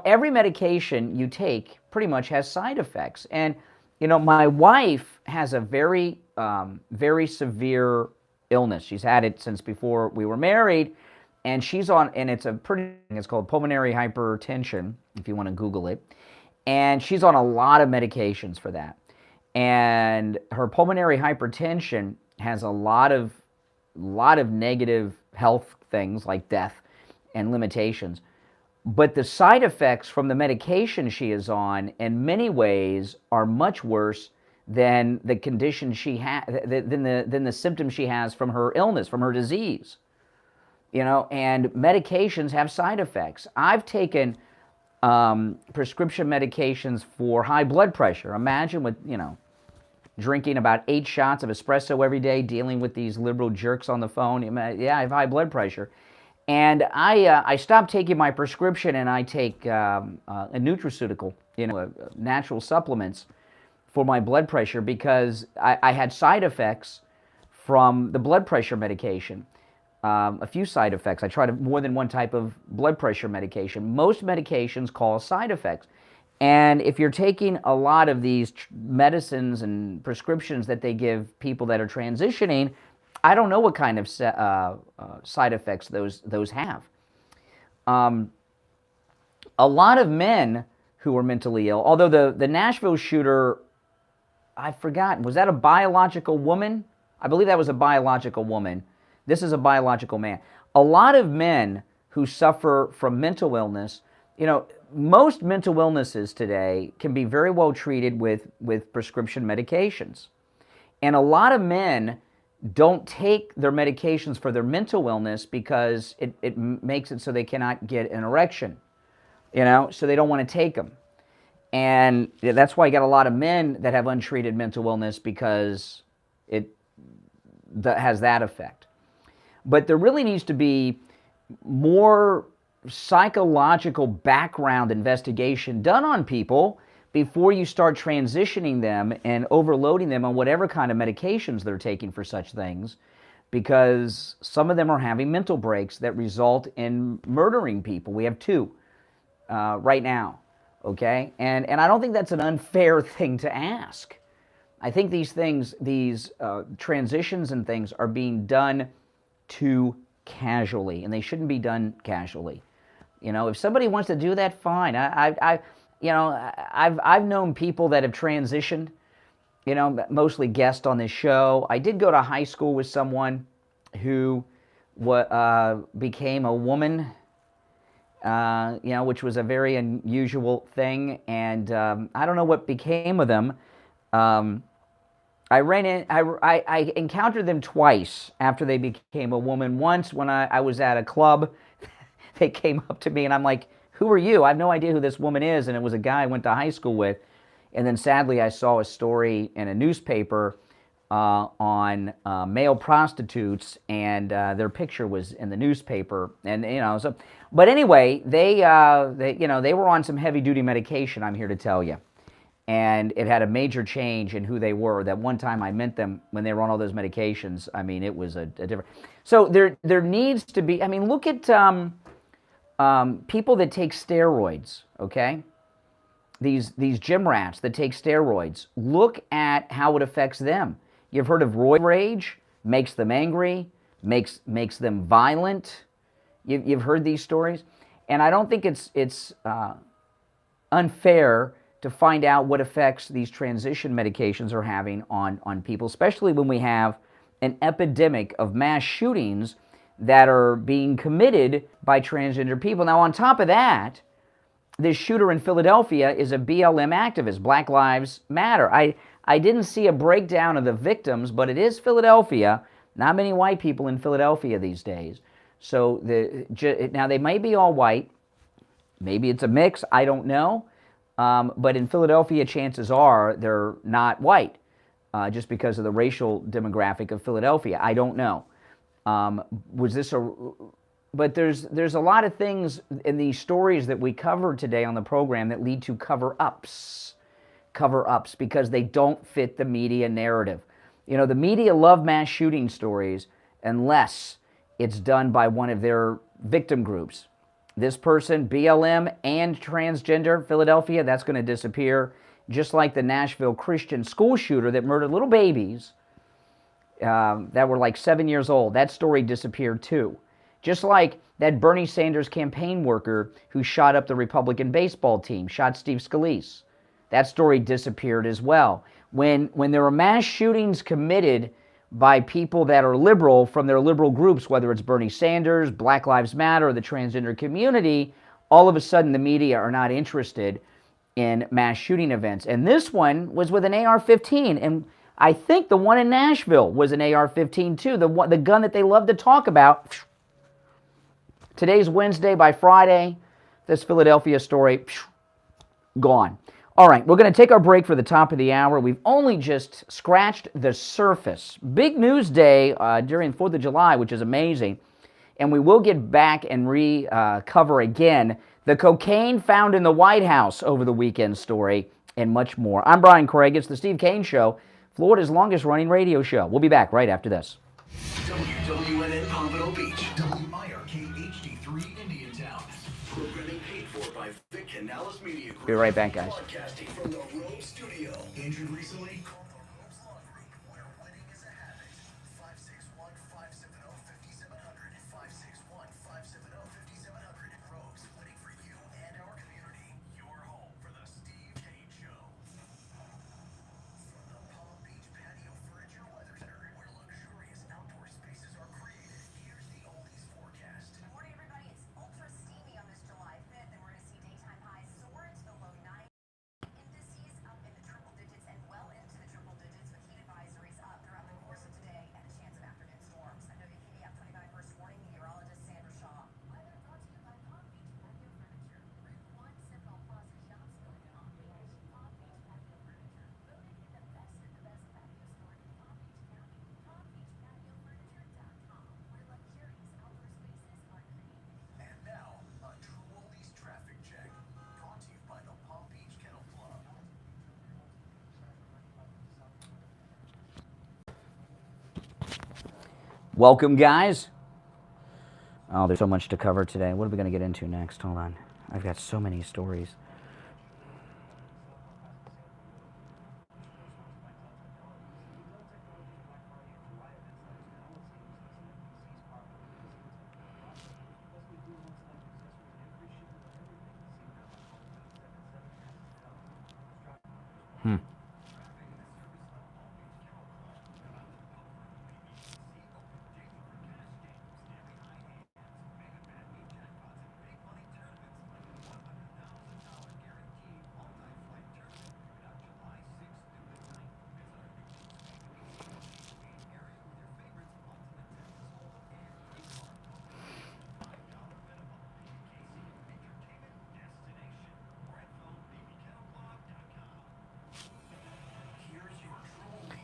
Every medication you take pretty much has side effects. And, my wife has a very, very severe illness. She's had it since before we were married, and she's on, and it's called pulmonary hypertension, if you want to Google it. And she's on a lot of medications for that. And her pulmonary hypertension has a lot of negative health things like death and limitations. But the side effects from the medication she is on, in many ways, are much worse than the condition she has, than the symptoms she has from her illness, from her disease. And medications have side effects. I've taken prescription medications for high blood pressure. Imagine with, drinking about 8 shots of espresso every day, dealing with these liberal jerks on the phone. Yeah, I have high blood pressure. And I stopped taking my prescription, and I take a nutraceutical, natural supplements for my blood pressure, because I had side effects from the blood pressure medication. A few side effects. I tried more than one type of blood pressure medication. Most medications cause side effects. And if you're taking a lot of these medicines and prescriptions that they give people that are transitioning, I don't know what kind of side effects those have. A lot of men who are mentally ill, although the Nashville shooter, I've forgotten, was that a biological woman? I believe that was a biological woman This is a biological man. A lot of men who suffer from mental illness, most mental illnesses today can be very well treated with prescription medications. And a lot of men don't take their medications for their mental illness because it makes it so they cannot get an erection, so they don't want to take them. And that's why you got a lot of men that have untreated mental illness, because that has that effect. But there really needs to be more psychological background investigation done on people before you start transitioning them and overloading them on whatever kind of medications they're taking for such things, because some of them are having mental breaks that result in murdering people. We have 2 right now, okay? And I don't think that's an unfair thing to ask. I think these things, these transitions and things are being done too casually, and they shouldn't be done casually. If somebody wants to do that, fine. I've known people that have transitioned, mostly guests on this show. I did go to high school with someone who became a woman, which was a very unusual thing, and I don't know what became of them. I encountered them twice after they became a woman. Once when I was at a club, they came up to me and I'm like, "Who are you?" I have no idea who this woman is, and it was a guy I went to high school with. And then sadly, I saw a story in a newspaper on male prostitutes, and their picture was in the newspaper. And so, but anyway, they were on some heavy-duty medication, I'm here to tell you. And it had a major change in who they were. That one time I met them when they were on all those medications, I mean, it was a different... So there needs to be... I mean, look at people that take steroids, okay? These gym rats that take steroids. Look at how it affects them. You've heard of roid rage? Makes them angry, makes them violent. You've heard these stories? And I don't think it's unfair to find out what effects these transition medications are having on people, especially when we have an epidemic of mass shootings that are being committed by transgender people. Now, on top of that, this shooter in Philadelphia is a BLM activist, Black Lives Matter. I didn't see a breakdown of the victims, but it is Philadelphia. Not many white people in Philadelphia these days. So now they may be all white. Maybe it's a mix. I don't know. But in Philadelphia, chances are they're not white, just because of the racial demographic of Philadelphia. I don't know. But there's a lot of things in these stories that we cover today on the program that lead to cover-ups, because they don't fit the media narrative. The media love mass shooting stories unless it's done by one of their victim groups. This person, BLM and transgender, Philadelphia, that's going to disappear. Just like the Nashville Christian school shooter that murdered little babies that were like 7 years old. That story disappeared too. Just like that Bernie Sanders campaign worker who shot up the Republican baseball team, shot Steve Scalise. That story disappeared as well. When there are mass shootings committed by people that are liberal from their liberal groups, whether it's Bernie Sanders, Black Lives Matter, or the transgender community, all of a sudden the media are not interested in mass shooting events. And this one was with an AR-15, and I think the one in Nashville was an AR-15 too, the gun that they love to talk about. Today's Wednesday. By Friday, this Philadelphia story, gone. All right, we're going to take our break for the top of the hour. We've only just scratched the surface. Big news day during 4th of July, which is amazing. And we will get back and cover again the cocaine found in the White House over the weekend story and much more. I'm Brian Craig. It's the Steve Kane Show, Florida's longest running radio show. We'll be back right after this. WWNN Pompano Beach, WIRK HD3 Indiantown. Programming paid for by Vic Canales Media Group. Be right back, guys. Broadcasting from the Rogue Studio. Injured recently? Call the Rogues Laundry, where winning is a habit. 561-570-5700. 561-570-5700. Rogues, winning for you and our community. Your home for the Steve Kane Show. From the Palm Beach Patio Furniture Weather Center, where luxurious outdoor spaces are created. Welcome, guys. Oh, there's so much to cover today. What are we going to get into next? Hold on. I've got so many stories.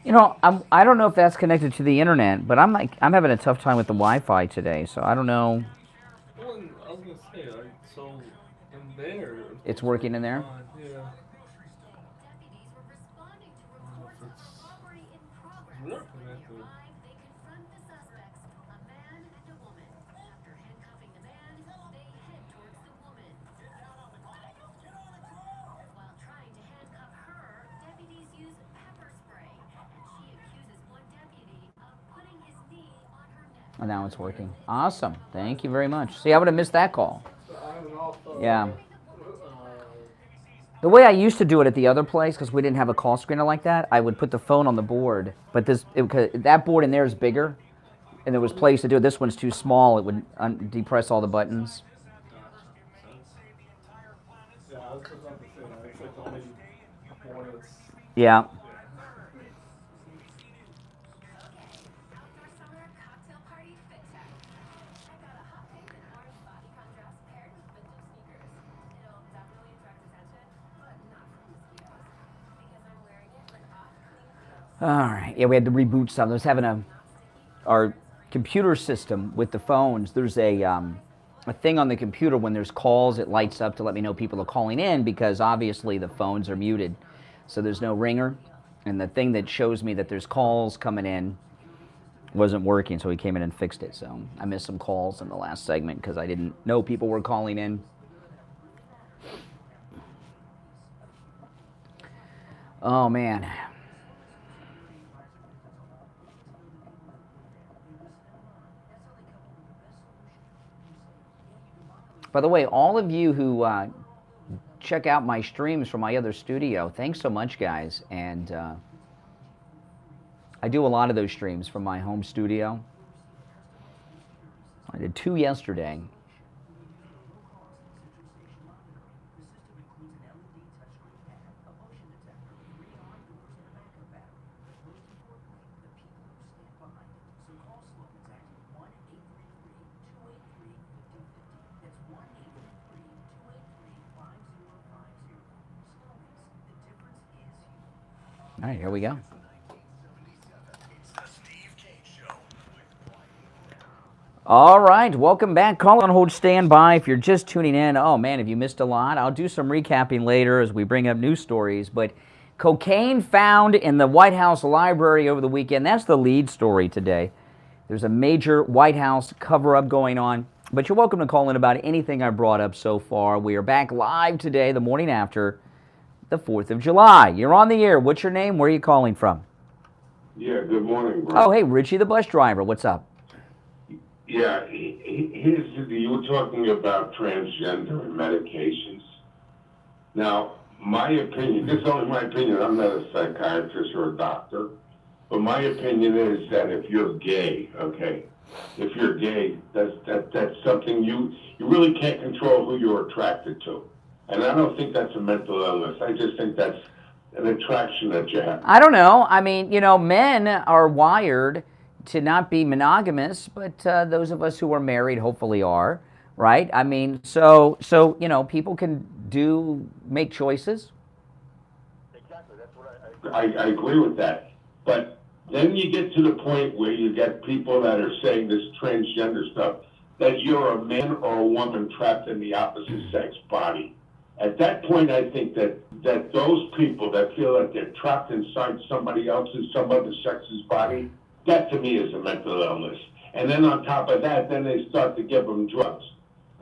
You know, I don't know if that's connected to the internet, but I'm having a tough time with the Wi-Fi today, so I don't know. Well, I was gonna say, so in there, It's working in there? fine, yeah. Deputies were responding to reports of a robbery in progress. We're When they connected. arrived, they confront the suspects, a man and a woman. After handcuffing the man, they head towards the woman. While trying to handcuff her, deputies use pepper spray, and she accuses one deputy of putting his knee on her neck. Oh, now it's working. Awesome. Thank you very much. See, I would have missed that call. So I have an offer. Yeah. The way I used to do it at the other place, because we didn't have a call screener like that, I would put the phone on the board. But that board in there is bigger, and there was place to do it. This one's too small. It would depress all the buttons. Yeah, I was just about to say that. It's like the only one that's. Yeah. Outdoor summer cocktail party fit check. I got a hot pink and orange body contrast paired with vintage sneakers. It'll definitely attract attention, but not from mosquitoes. Because I'm wearing it with hot, clean clothes. All right. Yeah, we had to reboot something. I was having our computer system with the phones. There's a thing on the computer when there's calls. It lights up to let me know people are calling in because obviously the phones are muted, so there's no ringer. And the thing that shows me that there's calls coming in wasn't working, so he came in and fixed it. So I missed some calls in the last segment because I didn't know people were calling in. Oh, man. By the way, all of you who check out my streams from my other studio, thanks so much, guys. And I do a lot of those streams from my home studio. I did 2 yesterday. All right, here we go. All right, welcome back. Call on hold, stand by. If you're just tuning in, oh man, have you missed a lot? I'll do some recapping later as we bring up news stories. But cocaine found in the White House library over the weekend. That's the lead story today. There's a major White House cover-up going on. But you're welcome to call in about anything I brought up so far. We are back live today, the morning after the 4th of July. You're on the air. What's your name? Where are you calling from? Yeah, good morning, bro. Oh, hey, Richie the bus driver. What's up? Yeah, here's the deal. You were talking about transgender and medications. Now, my opinion, this is only my opinion, I'm not a psychiatrist or a doctor, but my opinion is that if you're gay, okay, if you're gay, that's something you really can't control who you're attracted to. And I don't think that's a mental illness. I just think that's an attraction that you have. I don't know. I mean, you know, men are wired to not be monogamous, but those of us who are married hopefully are, right? I mean, so you know, people can make choices. Exactly, that's what I agree with that. But then you get to the point where you get people that are saying this transgender stuff, that you're a man or a woman trapped in the opposite sex body. At that point, I think that those people that feel that they're trapped inside somebody else's, some other sex's body, that to me is a mental illness. And then on top of that, then they start to give them drugs.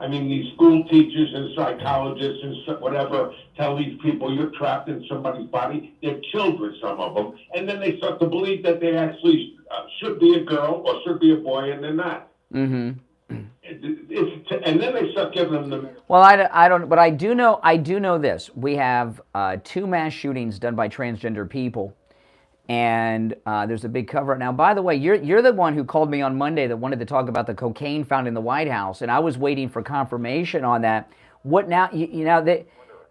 I mean, these school teachers and psychologists and whatever tell these people you're trapped in somebody's body. They're children, some of them. And then they start to believe that they actually should be a girl or should be a boy, and they're not. Mm-hmm. And then they start giving them. Well, I don't, but I do know this. We have 2 mass shootings done by transgender people, and there's a big cover-up. Now, by the way, you're the one who called me on Monday that wanted to talk about the cocaine found in the White House, and I was waiting for confirmation on that. What now?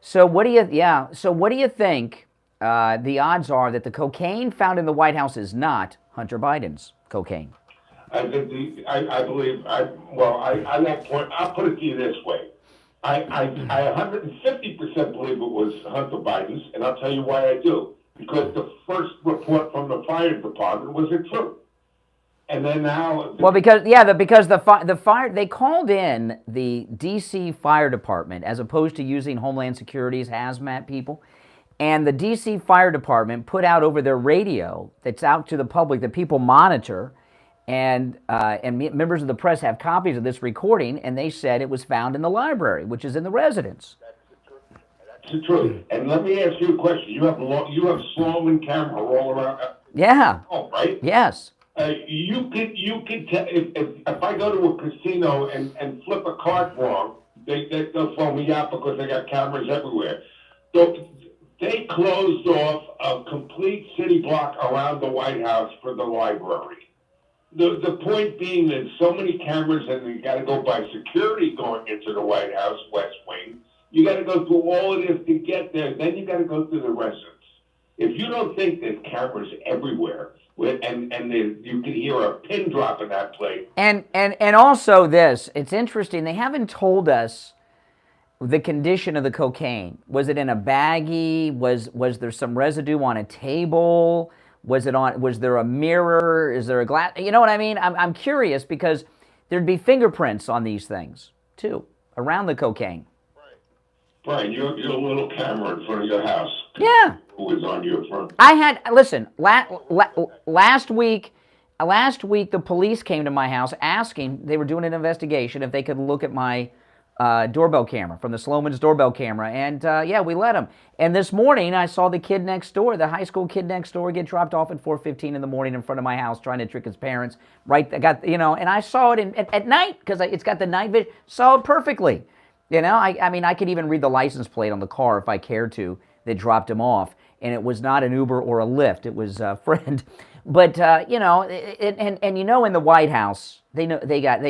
So what do you think the odds are that the cocaine found in the White House is not Hunter Biden's cocaine? I believe, on that point, I'll put it to you this way. I 150% believe it was Hunter Biden's, and I'll tell you why I do. Because the first report from the fire department was the truth. And then now... Well, because the fire, they called in the D.C. Fire Department as opposed to using Homeland Security's hazmat people. And the D.C. Fire Department put out over their radio that's out to the public that people monitor, and members of the press have copies of this recording, and they said it was found in the library, which is in the residence. That's the truth. And let me ask you a question. You have Sloan camera all around. Yeah. Oh, right? Yes. You could tell if I go to a casino and flip a card wrong, they'll throw me out because they got cameras everywhere. So they closed off a complete city block around the White House for the library. The point being that so many cameras, and you got to go by security going into the White House West Wing. You got to go through all of this to get there. Then you got to go through the residence. If you don't think there's cameras everywhere, and you can hear a pin drop in that place. And also this, it's interesting. They haven't told us the condition of the cocaine. Was it in a baggie? Was there some residue on a table? Was there a mirror? Is there a glass? You know what I mean? I'm curious because there'd be fingerprints on these things too, around the cocaine. Right, your little camera in front of your house. Yeah. Who was on your front? Listen, last week the police came to my house asking, they were doing an investigation, if they could look at my doorbell camera, from the Sloman's doorbell camera, and yeah, we let them. And this morning, I saw the kid next door, the high school kid next door, get dropped off at 4:15 in the morning in front of my house, trying to trick his parents. Right, and I saw it at night because it's got the night vision. Saw it perfectly. I mean, I could even read the license plate on the car if I cared to that dropped him off, and it was not an Uber or a Lyft. It was a friend. But in the White House, they got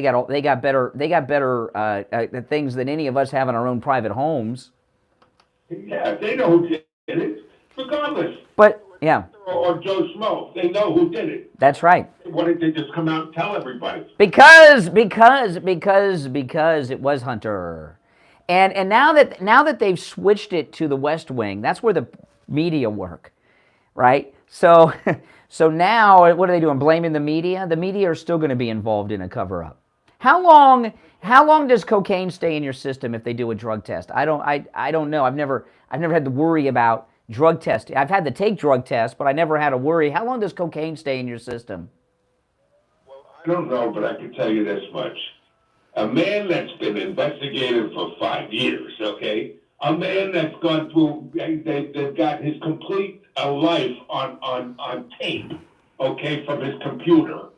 better things than any of us have in our own private homes. Yeah, they know who did it, regardless. But yeah. Or Joe Schmo, they know who did it. That's right. Why didn't they just come out and tell everybody? Because it was Hunter. And now that they've switched it to the West Wing, that's where the media work, right? So now what are they doing? Blaming the media? The media are still going to be involved in a cover-up. How long does cocaine stay in your system if they do a drug test? I don't know. I've never had to worry about drug testing. I've had to take drug tests, but I never had to worry. How long does cocaine stay in your system? Well, I don't know, but I can tell you this much. A man that's been investigated for 5 years, okay? A man that's gone through, they've got his complete life on tape, okay, from his computer,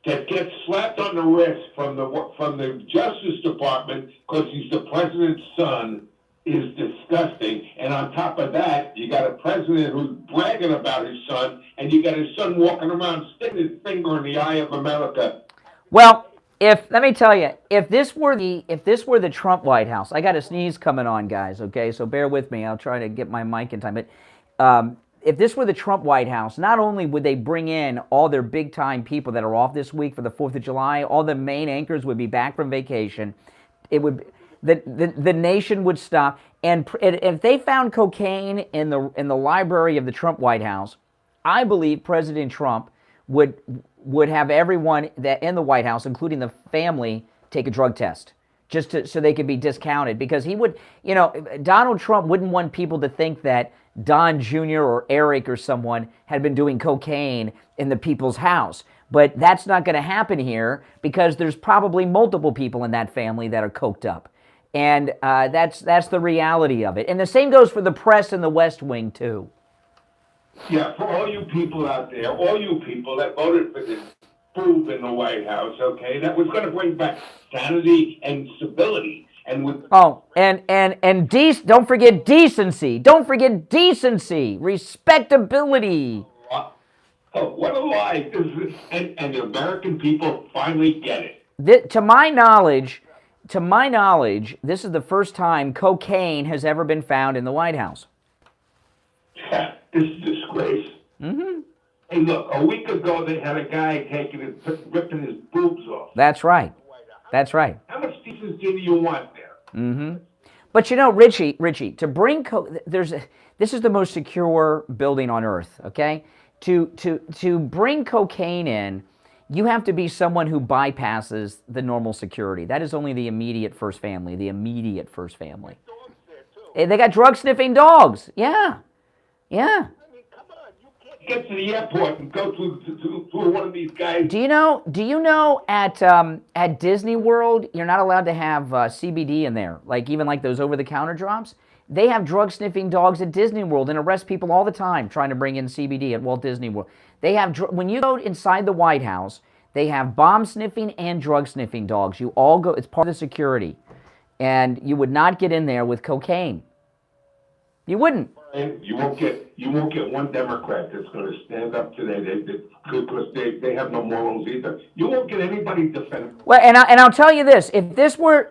that gets slapped on the wrist from the Justice Department because he's the president's son is disgusting. And on top of that, you got a president who's bragging about his son, and you got his son walking around sticking his finger in the eye of America. Well, let me tell you, if this were the Trump White House, I got a sneeze coming on, guys. Okay, so bear with me. I'll try to get my mic in time. But if this were the Trump White House, not only would they bring in all their big-time people that are off this week for the 4th of July, all the main anchors would be back from vacation. It would the nation would stop. And if they found cocaine in the library of the Trump White House, I believe President Trump would have everyone that in the White House, including the family, take a drug test just so they could be discounted, because he would, Donald Trump wouldn't want people to think that Don Jr. or Eric or someone had been doing cocaine in the people's house. But that's not going to happen here because there's probably multiple people in that family that are coked up. And that's the reality of it. And the same goes for the press in the West Wing, too. Yeah, for all you people out there, all you people that voted for this boob in the White House, okay, that was going to bring back sanity and stability. And with don't forget decency. Don't forget decency, respectability. Oh, what a lie! And the American people finally get it. To my knowledge, this is the first time cocaine has ever been found in the White House. Yeah, this is a disgrace. Mm-hmm. Hey, look, a week ago they had a guy ripping his boobs off. That's right. That's right. How much decency do you want there? Mm-hmm. But you know, Richie, to bring this is the most secure building on earth. Okay, to bring cocaine in, you have to be someone who bypasses the normal security. That is only the immediate first family. The immediate first family. Dogs there too. They got drug sniffing dogs. Yeah. I mean, come on, you can't get to the airport and go to one of these guys. Do you know at Disney World you're not allowed to have CBD in there, even like those over-the-counter drops? They have drug-sniffing dogs at Disney World and arrest people all the time trying to bring in CBD at Walt Disney World. They have when you go inside the White House, they have bomb-sniffing and drug-sniffing dogs. You all go; it's part of the security, and you would not get in there with cocaine. You wouldn't. And you won't get one Democrat that's going to stand up today because they have no morals either. You won't get anybody defending. Well, and I'll tell you this: if this were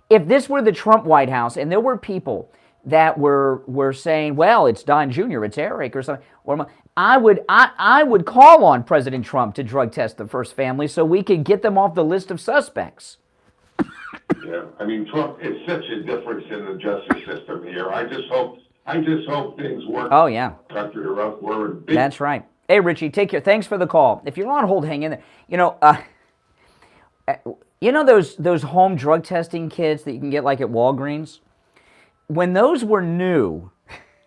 the Trump White House, and there were people that were saying, well, it's Don Jr., it's Eric, or something, or I would call on President Trump to drug test the first family so we could get them off the list of suspects. Yeah, I mean, Trump is such a difference in the justice system here. I just hope things work. Oh yeah, country or else we're in big. That's right. Hey Richie, take care. Thanks for the call. If you're on hold, hang in there. You know those home drug testing kits that you can get like at Walgreens. When those were new,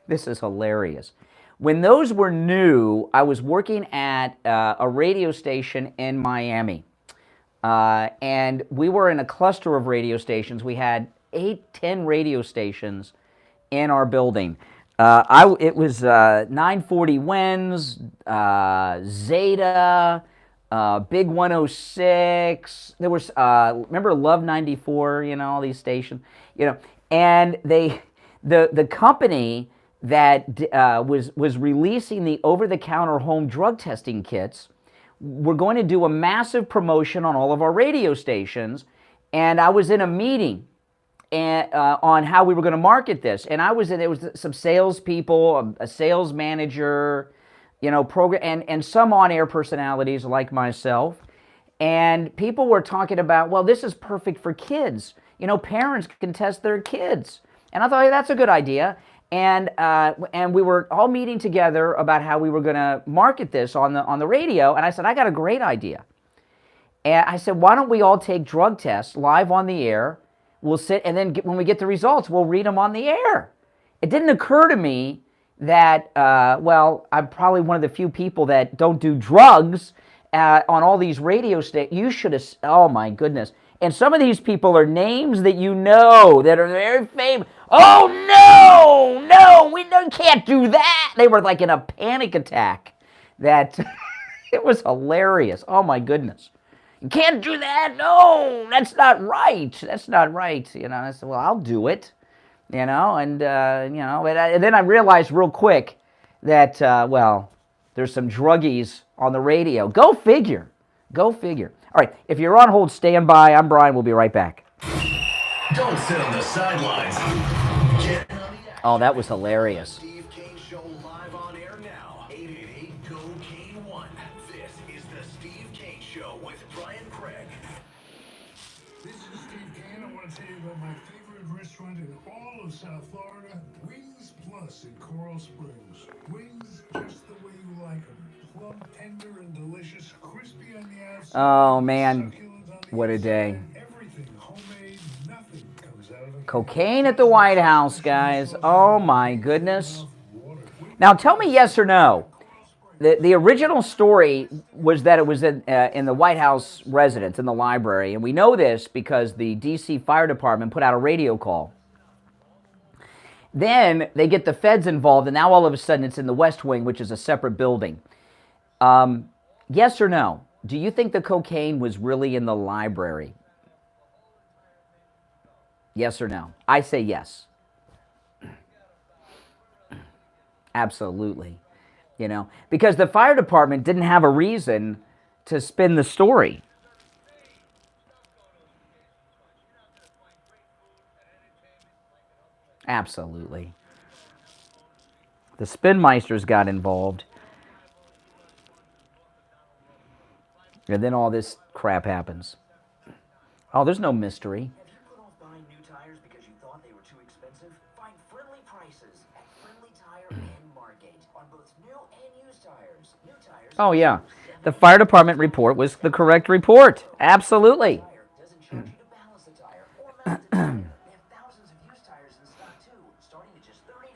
this is hilarious. When those were new, I was working at a radio station in Miami. And we were in a cluster of radio stations. We had 8-10 radio stations in our building. It was 940 Winds, Zeta, Big 106. There was remember Love 94. All these stations. And the company that was releasing the over-the-counter home drug testing kits were going to do a massive promotion on all of our radio stations, and I was in a meeting on how we were going to market this, and there was some salespeople, a sales manager, program, and some on-air personalities like myself, and people were talking about, well, this is perfect for kids. Parents can test their kids. And I thought, hey, that's a good idea. And we were all meeting together about how we were going to market this on the radio. And I said, I got a great idea. And I said, why don't we all take drug tests live on the air? We'll sit, and then when we get the results, we'll read them on the air. It didn't occur to me that, I'm probably one of the few people that don't do drugs on all these radio stations. You should have, oh my goodness. And some of these people are names that that are very famous. Oh, no, we can't do that. They were like in a panic attack. That it was hilarious. Oh, my goodness. You can't do that. No, that's not right. That's not right. I said, well, I'll do it. And then I realized real quick that, there's some druggies on the radio. Go figure. Go figure. All right, if you're on hold, stand by. I'm Brian. We'll be right back. Don't sit on the sidelines. Get on the action. Oh, that was hilarious. Steve Kane Show live on air now. 888-GO-KANE-1. This is the Steve Kane Show with Brian Craig. This is Steve Kane. I want to tell you about my favorite restaurant in all of South Florida, Wings Plus in Coral Springs. Wings just the way you like them. Plump, tender, and delicious, crispy on the outside. Oh, man, what a day. Everything homemade, nothing comes out of a Cocaine at the White House, guys. Oh, my goodness. Now, tell me yes or no. The original story was that it was in the White House residence, in the library, and we know this because the D.C. Fire Department put out a radio call. Then they get the feds involved, and now all of a sudden it's in the West Wing, which is a separate building. Yes or no? Do you think the cocaine was really in the library? Yes or no? I say yes. Absolutely. You know, because the fire department didn't have a reason to spin the story. Absolutely. The spinmeisters got involved. And then all this crap happens. Oh, there's no mystery. Have you put off buying new tires because you thought they were too expensive? Find friendly prices at Friendly Tire and Margate on both new and used tires. New tires. Oh, yeah. The fire department report was the correct report. Absolutely. Doesn't charge you to balance the tire or mount the tire. They have thousands of used tires in stock too, starting at just $30.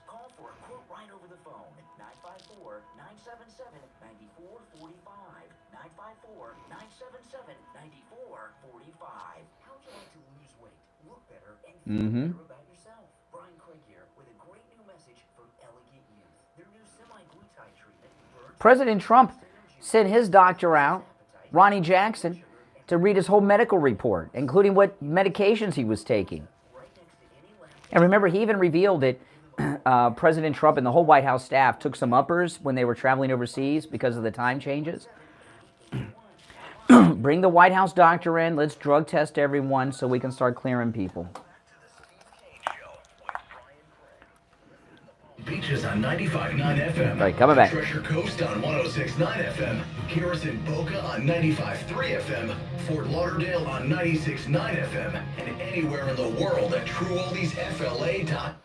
Call for a quote right over the phone. 954-977-9445. 954-977-9445. How'd you like to lose weight, look better, and feel better about yourself? Brian Craig here with a great new message from Elegant Youth. Their new semi-glutide treatment burns President Trump sent his doctor out, Ronnie Jackson, to read his whole medical report, including what medications he was taking. And remember, he even revealed that President Trump and the whole White House staff took some uppers when they were traveling overseas because of the time changes. Bring the White House doctor in. Let's drug test everyone so we can start clearing people. Beaches on 95.9 FM. All right, coming back. Treasure Coast on 106.9 FM. Harrison Boca on 95.3 FM. Fort Lauderdale on 96.9 FM. And anywhere in the world at TrueOldiesFLA.com.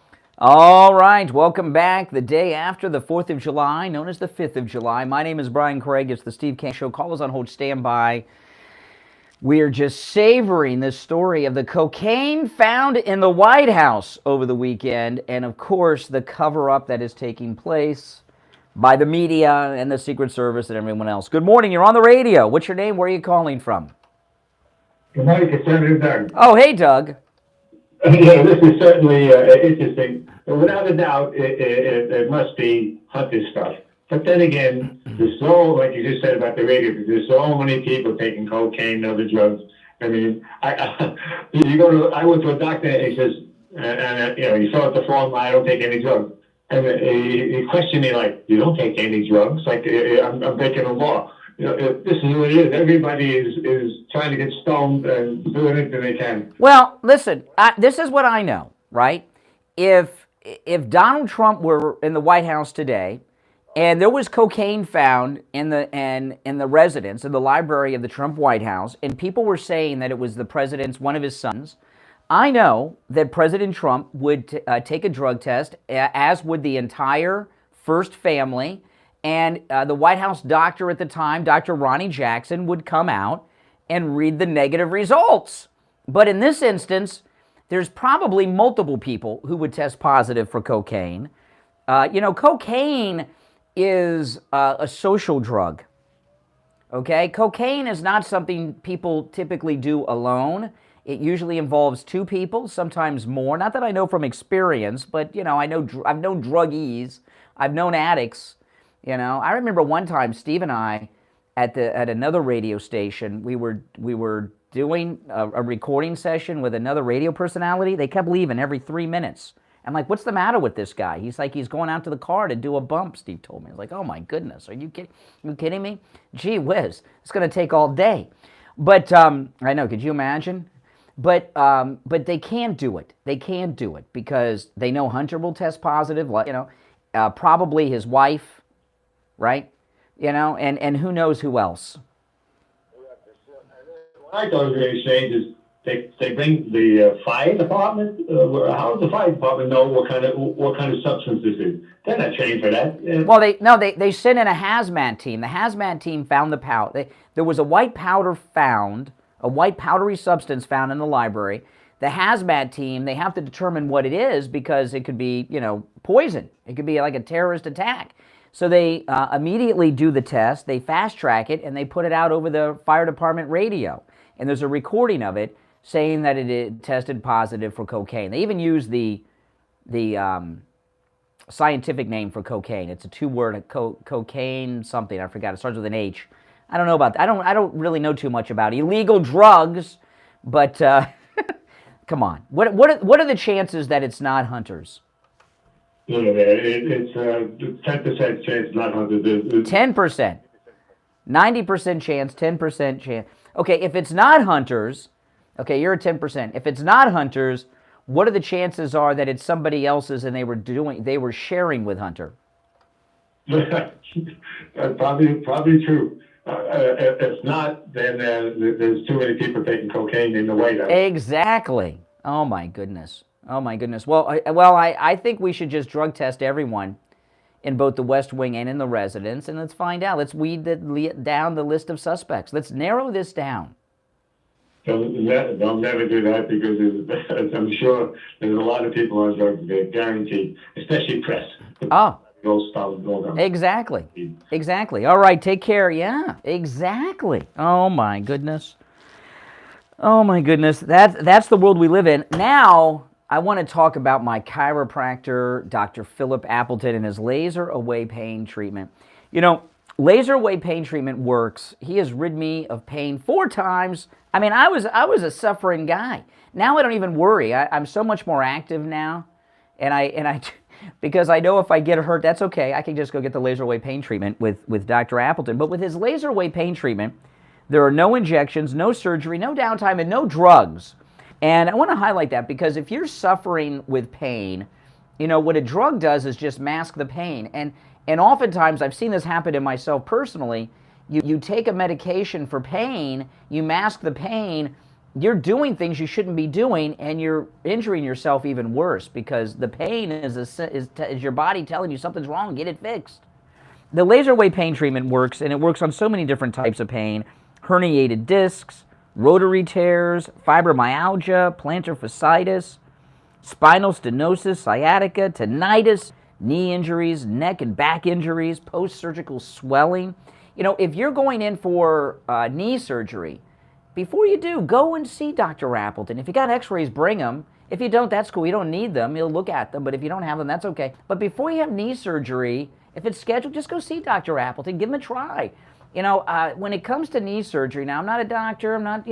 All right, welcome back. The day after the 4th of July, known as the 5th of July. My name is Brian Craig. It's the Steve Kane Show. Call us on hold, stand by. We are just savoring this story of the cocaine found in the White House over the weekend, and of course, the cover-up that is taking place by the media and the Secret Service and everyone else. Good morning. You're on the radio. What's your name? Where are you calling from? Good morning, Conservative Doug. Oh, hey, Doug. Yeah, this is certainly interesting. But without a doubt, it must be Hunter stuff. But then again, there's so, like you just said about the radio, there's so many people taking cocaine and other drugs. I mean, I went to a doctor and he says, you fill out the form, I don't take any drugs. And he questioned me like, you don't take any drugs? Like, I'm breaking the law. You know, this is what it is. Everybody is trying to get stoned and do anything they can. Well, listen, this is what I know, right? If Donald Trump were in the White House today, and there was cocaine found in the residence, in the library of the Trump White House, and people were saying that it was the president's, one of his sons, I know that President Trump would take a drug test, as would the entire first family, and the White House doctor at the time, Dr. Ronnie Jackson, would come out and read the negative results. But in this instance, there's probably multiple people who would test positive for cocaine. Cocaine is a social drug, okay? Cocaine is not something people typically do alone. It usually involves two people, sometimes more. Not that I know from experience, but, I've known druggies. I've known addicts. I remember one time Steve and I at another radio station, we were doing a recording session with another radio personality. They kept leaving every 3 minutes. I'm like, what's the matter with this guy? He's like, he's going out to the car to do a bump, Steve told me. I was like, oh my goodness, are you kidding me? Gee whiz, it's going to take all day. But I know, could you imagine? But they can't do it. They can't do it because they know Hunter will test positive, probably his wife, right? And who knows who else. What I thought was really strange is they bring the fire department. How does the fire department know what kind of substance this is? They're not trained for that. Well, they sent in a hazmat team. The hazmat team found the powder. There was a white powder found, a white powdery substance found in the library. the hazmat team, they have to determine what it is because it could be, poison. It could be like a terrorist attack. So they immediately do the test, they fast track it, and they put it out over the fire department radio. And there's a recording of it saying that it tested positive for cocaine. They even use the scientific name for cocaine. It's a two-word cocaine something. I forgot. It starts with an H. I don't know about that. I don't really know too much about illegal drugs, but come on. What are the chances that it's not hunters? It's 10% chance not hunters. 10%. 90% chance, 10% chance. Okay, if it's not hunters, okay, you're at 10%. If it's not hunters, what are the chances are that it's somebody else's and they were sharing with Hunter? Probably true. If not, then there's too many people taking cocaine in the White House. Exactly. Oh my goodness. Oh my goodness. Well, I think we should just drug test everyone in both the West Wing and in the residence, and let's find out. Let's weed down the list of suspects. Let's narrow this down. They'll never do that because I'm sure there's a lot of people on drugs. They're guaranteed, especially press. Oh. Exactly. Exactly. All right, take care. Yeah, exactly. Oh my goodness. Oh my goodness. That's the world we live in. Now, I want to talk about my chiropractor, Dr. Philip Appleton, and his laser away pain treatment. Laser away pain treatment works. He has rid me of pain 4 times. I mean, I was a suffering guy. Now I don't even worry. I'm so much more active now, and I because I know if I get hurt, that's okay. I can just go get the laser away pain treatment with Dr. Appleton. But with his laser away pain treatment, there are no injections, no surgery, no downtime, and no drugs. And I want to highlight that because if you're suffering with pain, what a drug does is just mask the pain. And oftentimes, I've seen this happen to myself personally, you take a medication for pain, you mask the pain, you're doing things you shouldn't be doing, and you're injuring yourself even worse because the pain is your body telling you something's wrong, get it fixed. The laser away pain treatment works, and it works on so many different types of pain: herniated discs, rotary tears, fibromyalgia, plantar fasciitis, spinal stenosis, sciatica, tinnitus, knee injuries, neck and back injuries, post-surgical swelling. If you're going in for knee surgery, before you do, go and see Dr. Appleton. If you got x-rays, bring them. If you don't, that's cool. You don't need them. He'll look at them. But if you don't have them, that's okay. But before you have knee surgery, if it's scheduled, just go see Dr. Appleton. Give him a try. When it comes to knee surgery, now I'm not a doctor, I'm not,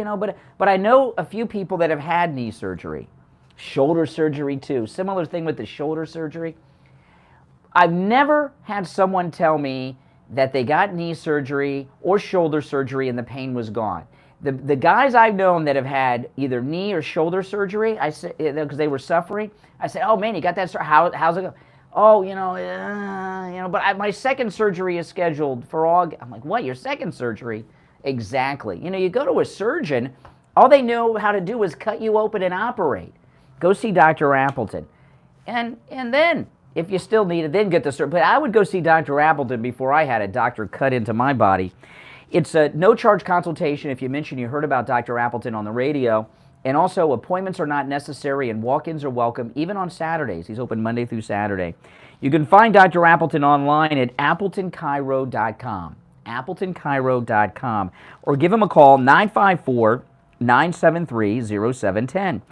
but I know a few people that have had knee surgery. Shoulder surgery too. Similar thing with the shoulder surgery. I've never had someone tell me that they got knee surgery or shoulder surgery and the pain was gone. The guys I've known that have had either knee or shoulder surgery, I said, because they were suffering, I said, oh man, you got that, how's it go? Oh, but my second surgery is scheduled for August. I'm like, what, your second surgery? Exactly. You go to a surgeon, all they know how to do is cut you open and operate. Go see Dr. Appleton. And then, if you still need it, then get the surgery. But I would go see Dr. Appleton before I had a doctor cut into my body. It's a no-charge consultation if you mention you heard about Dr. Appleton on the radio. And also, appointments are not necessary and walk-ins are welcome, even on Saturdays. He's open Monday through Saturday. You can find Dr. Appleton online at appletonchiro.com, appletonchiro.com, or give him a call, 954-973-0710.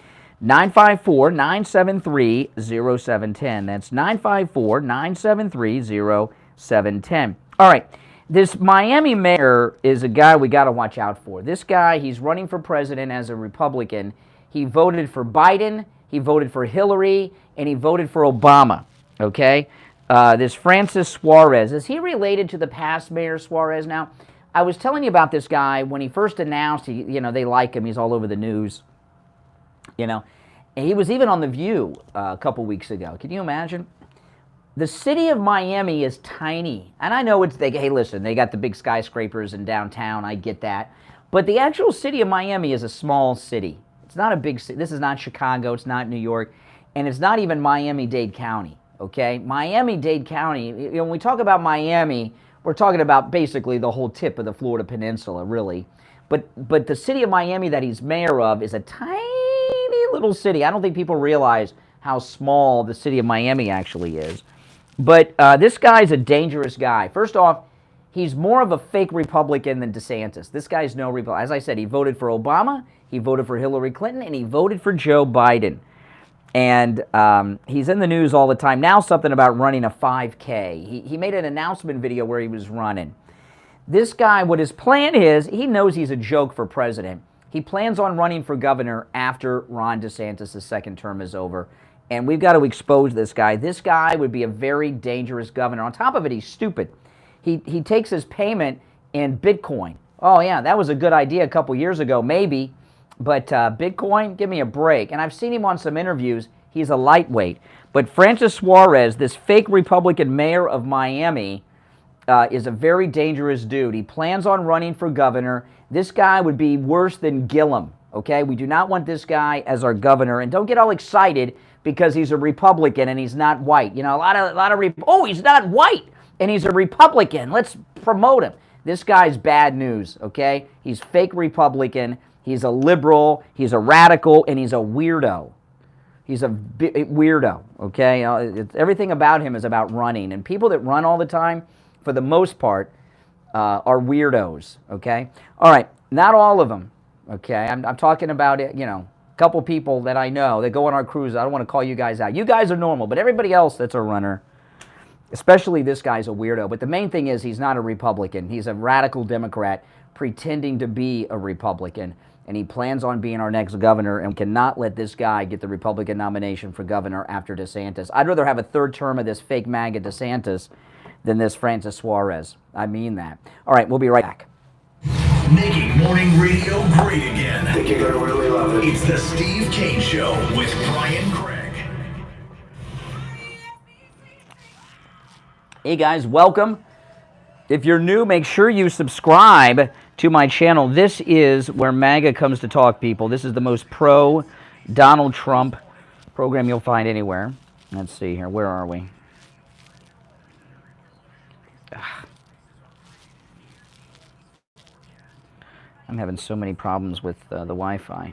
954-973-0710. That's 954-973-0710. All right. This Miami mayor is a guy we got to watch out for. This guy, he's running for president as a Republican. He voted for Biden, he voted for Hillary, and he voted for Obama, okay? This Francis Suarez, is he related to the past mayor Suarez? Now, I was telling you about this guy when he first announced, they like him, he's all over the news, and he was even on The View a couple weeks ago. Can you imagine? The city of Miami is tiny, and I know hey, listen, they got the big skyscrapers in downtown, I get that, but the actual city of Miami is a small city. It's not a big city. This is not Chicago, it's not New York, and it's not even Miami-Dade County, okay? Miami-Dade County, when we talk about Miami, we're talking about basically the whole tip of the Florida Peninsula, really, but the city of Miami that he's mayor of is a tiny little city. I don't think people realize how small the city of Miami actually is. But this guy's a dangerous guy. First off, he's more of a fake Republican than DeSantis. This guy's no Republican. As I said, he voted for Obama, he voted for Hillary Clinton, and he voted for Joe Biden. And he's in the news all the time. Now something about running a 5K. He made an announcement video where he was running. This guy, what his plan is, he knows he's a joke for president. He plans on running for governor after Ron DeSantis' second term is over. And we've got to expose this guy. This guy would be a very dangerous governor. On top of it, he's stupid. He takes his payment in Bitcoin. Oh, yeah, that was a good idea a couple years ago, maybe. But Bitcoin, give me a break. And I've seen him on some interviews. He's a lightweight. But Francis Suarez, this fake Republican mayor of Miami, is a very dangerous dude. He plans on running for governor. This guy would be worse than Gillum, okay? We do not want this guy as our governor. And don't get all excited because he's a Republican and he's not white. You know, a lot of oh, he's not white and he's a Republican. Let's promote him. This guy's bad news, okay? He's fake Republican. He's a liberal. He's a radical, and he's a weirdo. He's a weirdo, okay? Everything about him is about running, and people that run all the time, for the most part, are weirdos, okay? All right, not all of them, okay? I'm talking about, you know, a couple people that I know that go on our cruise. I don't want to call you guys out. You guys are normal, but everybody else that's a runner, especially this guy's a weirdo. But the main thing is he's not a Republican. He's a radical Democrat pretending to be a Republican, and he plans on being our next governor, and we cannot let this guy get the Republican nomination for governor after DeSantis. I'd rather have a third term of this fake MAGA DeSantis than this Francis Suarez. I mean that. All right, we'll be right back. Making morning radio great again. I think you're gonna really love it. It's the Steve Kane Show with Brian Craig. Hey guys, welcome. If you're new, make sure you subscribe to my channel. This is where MAGA comes to talk, people. This is the most pro-Donald Trump program you'll find anywhere. Let's see here. Where are we? I'm having so many problems with the Wi-Fi.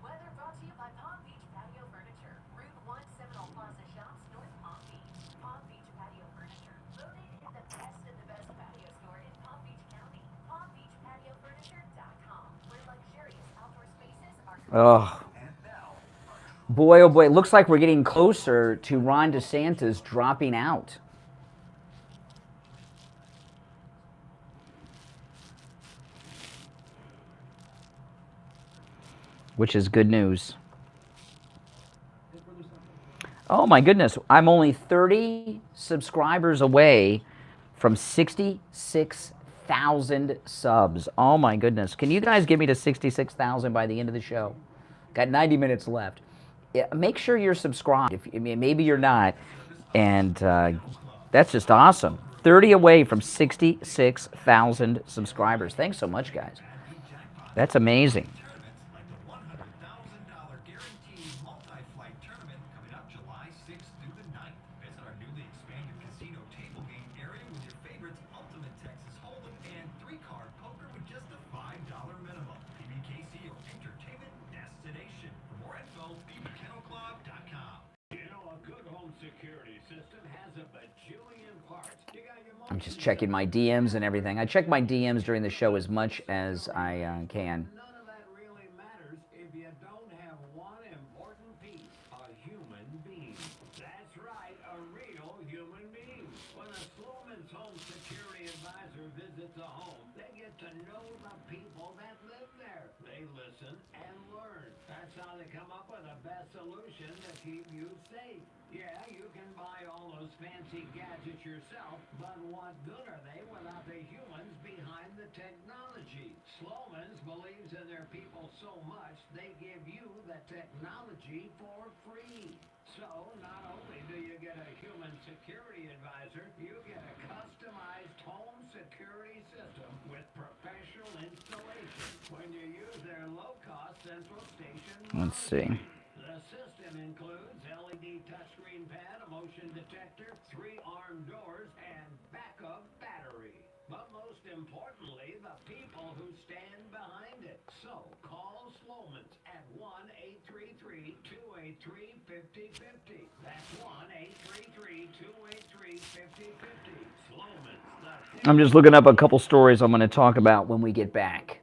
Weather brought to you by Palm Beach Patio Furniture. Route 1 Seminole Plaza Shops, North Palm Beach. Palm Beach Patio Furniture. Voted the best patio store in Palm Beach County. PalmBeachPatioFurniture.com, where luxurious outdoor spaces are. Oh. Boy, oh boy, it looks like we're getting closer to Ron DeSantis dropping out. Which is good news. Oh my goodness, I'm only 30 subscribers away from 66,000 subs. Oh my goodness. Can you guys get me to 66,000 by the end of the show? Got 90 minutes left. Yeah, make sure you're subscribed. I mean, maybe you're not. And that's just awesome. 30 away from 66,000 subscribers. Thanks so much, guys. That's amazing. I'm just checking my DMs and everything. I check my DMs during the show as much as I can. None of that really matters if you don't have one important piece, a human being. That's right, a real human being. When a Sloman's home security advisor visits a home, they get to know the people that live there. They listen and learn. That's how they come up with the best solution to keep you safe. Yeah, you can buy all those fancy gadgets yourself, but what good are they without the humans behind the technology? Sloman's believes in their people so much, they give you the technology for free. So, not only do you get a human security advisor, you get a customized home security system with professional installation when you use their low-cost central station. Let's see. The system includes LED touchscreen panels, importantly, the people who stand behind it. So call Sloman's at 1-833-283-5050. That's 1-833-283-5050. Sloman's, the I'm just looking up a couple stories I'm going to talk about when we get back.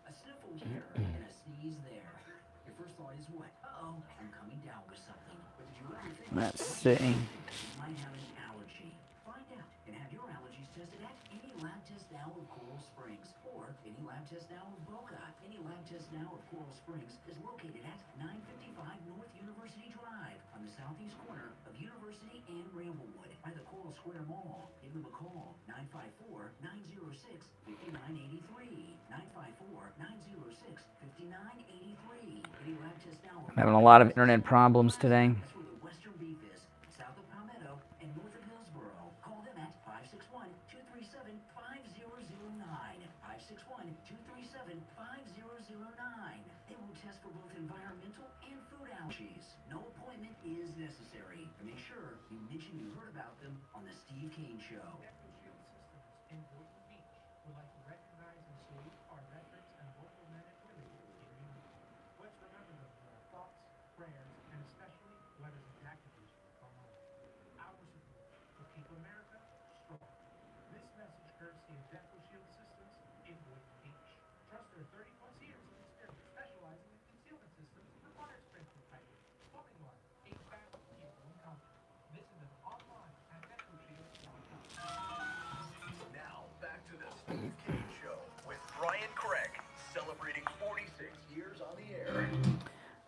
A sniffle here and a sneeze there. Your first thought is what? Uh-oh, I'm coming down with something. But did you ever think Let's see. you might have an allergy? Find out and have your allergies tested at any lab test now of Coral Springs or any lab test now of Boca. Any lab test now of Coral Springs is located at 955 North University Drive on the southeast corner of University and Ramblewood by the Coral Square Mall. Give them a call, 954-906-5983. 954-906-5983. Any lab test now of I'm having a lot of internet problems today. That's where the Western Beef is, south of Palmetto and north of Hillsboro. Call them at 561-237-5009. 561-237-5009. They will test for both environmental and food allergies. No appointment is necessary. And make sure you mention you heard about them on the Steve Kane Show. Shield Systems in Boynton Beach would like to recognize and salute our veterans and local men and women here in Utah. Let's remember them with our thoughts, prayers, and especially letters of gratitude from all. Our support will keep America strong. This message courtesy of Shield Systems in Boynton Beach. Trust their 30-plus years of experience specializing in concealment systems for water sprinkler piping, plumbing line, HVAC, heating, and comfort. Visit them online at DecoShield.com. Now, back to the Steve Kane Show with Brian Craig, celebrating 46 years on the air.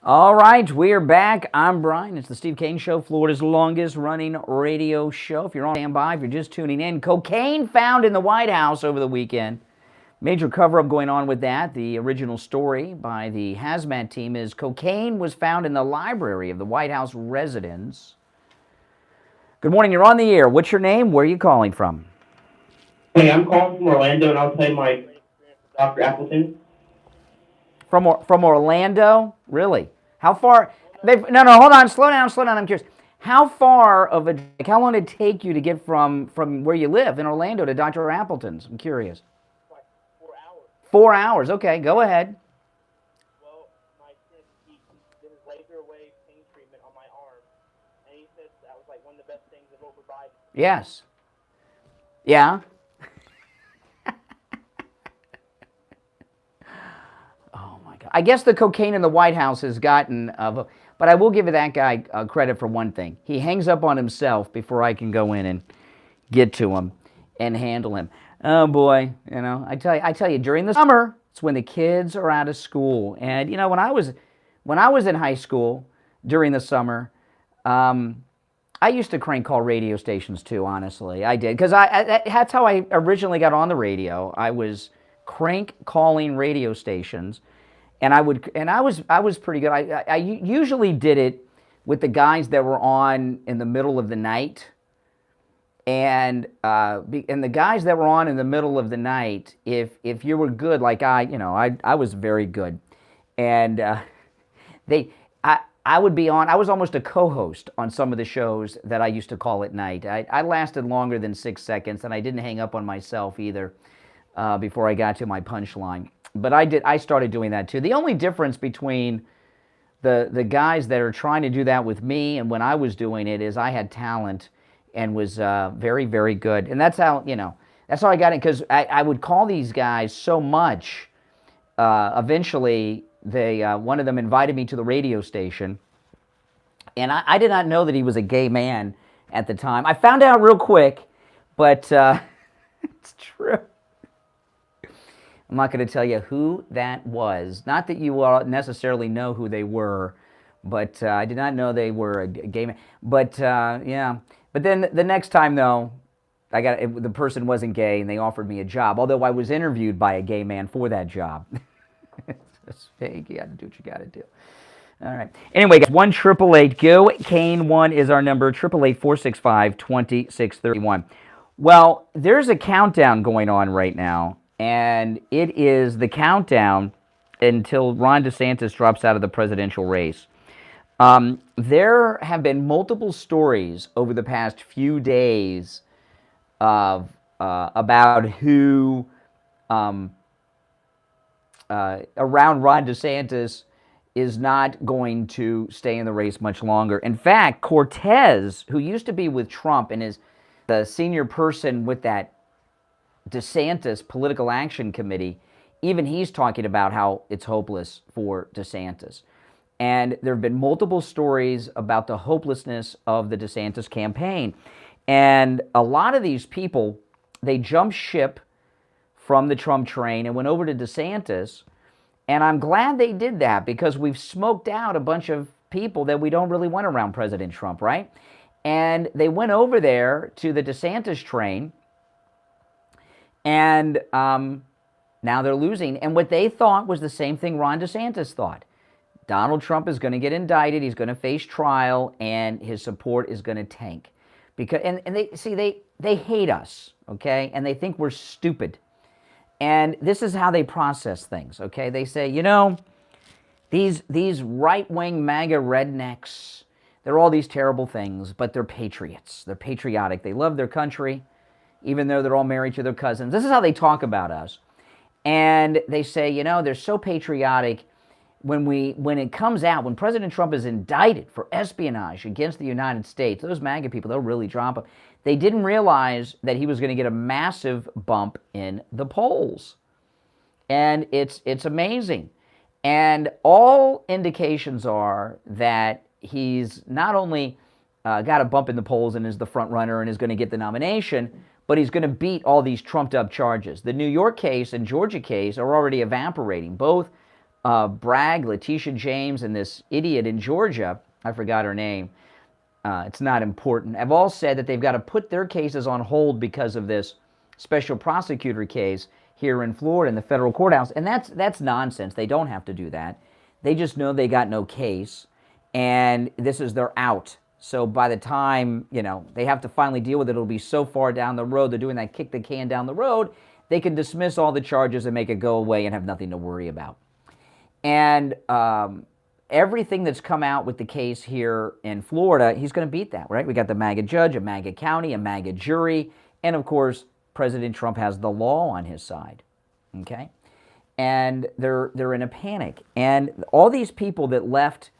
All right, we are back. I'm Brian. It's the Steve Kane Show, Florida's longest running radio show. If you're on standby, if you're just tuning in, cocaine found in the White House over the weekend. Major cover-up going on with that. The original story by the hazmat team is cocaine was found in the library of the White House residence. Good morning, you're on the air. What's your name? Where are you calling from? Hey, I'm calling from Orlando, and I'll tell you my experience with Dr. Appleton. From Orlando? Really? How far? No, hold on. Slow down. I'm curious. How far of a, like, how long did it take you to get from where you live in Orlando to Dr. Appleton's? I'm curious. Like 4 hours. 4 hours. Okay, go ahead. Well, my friend, he did his laser wave pain treatment on my arm, and he said that was like one of the best things of over Biden. Yes. Yeah. Oh my God. I guess the cocaine in the White House has gotten but I will give that guy credit for one thing. He hangs up on himself before I can go in and get to him and handle him. Oh boy, I tell you, during the summer, it's when the kids are out of school. And when I was in high school during the summer, I used to crank call radio stations too, honestly. I did, because that's how I originally got on the radio. I was crank calling radio stations, and I was pretty good. I usually did it with the guys that were on in the middle of the night. And the guys that were on in the middle of the night, if you were good, like I was very good, and I would be on. I was almost a co-host on some of the shows that I used to call at night. I lasted longer than 6 seconds, and I didn't hang up on myself either before I got to my punchline. But I started doing that too. The only difference between the guys that are trying to do that with me and when I was doing it is I had talent and was very, very good. And that's how, that's how I got it, because I would call these guys so much. Eventually, one of them invited me to the radio station, and I did not know that he was a gay man at the time. I found out real quick, but it's true. I'm not going to tell you who that was. Not that you all necessarily know who they were, but I did not know they were a gay man. But yeah. But then the next time, though, the person wasn't gay, and they offered me a job, although I was interviewed by a gay man for that job. It's fake. You got to do what you got to do. All right. Anyway, guys, 1-888-GO. Kane 1 is our number, 888-465-2631. Well, there's a countdown going on right now, and it is the countdown until Ron DeSantis drops out of the presidential race. There have been multiple stories over the past few days about who around Ron DeSantis is not going to stay in the race much longer. In fact, Cortez, who used to be with Trump and is the senior person with that DeSantis Political Action Committee, even he's talking about how it's hopeless for DeSantis. And there have been multiple stories about the hopelessness of the DeSantis campaign. And a lot of these people, they jumped ship from the Trump train and went over to DeSantis. And I'm glad they did that, because we've smoked out a bunch of people that we don't really want around President Trump, right? And they went over there to the DeSantis train, and now they're losing. And what they thought was the same thing Ron DeSantis thought. Donald Trump is going to get indicted, he's going to face trial, and his support is going to tank. Because and they hate us, okay? And they think we're stupid. And this is how they process things, okay? They say, these right-wing MAGA rednecks, they're all these terrible things, but they're patriots. They're patriotic. They love their country, even though they're all married to their cousins. This is how they talk about us. And they say, they're so patriotic. When it comes out, when President Trump is indicted for espionage against the United States, those MAGA people, they'll really drop him. They didn't realize that he was going to get a massive bump in the polls. And it's amazing. And all indications are that he's not only got a bump in the polls and is the front runner and is going to get the nomination, but he's going to beat all these trumped-up charges. The New York case and Georgia case are already evaporating. Both Bragg, Letitia James, and this idiot in Georgia, I forgot her name, it's not important, have all said that they've got to put their cases on hold because of this special prosecutor case here in Florida in the federal courthouse. And that's nonsense. They don't have to do that. They just know they got no case, and this is their out. So by the time, they have to finally deal with it, it'll be so far down the road. They're doing that kick the can down the road. They can dismiss all the charges and make it go away and have nothing to worry about. And everything that's come out with the case here in Florida, he's going to beat that, right? We got the MAGA judge, a MAGA county, a MAGA jury, and of course, President Trump has the law on his side, okay? And they're in a panic. And all these people that left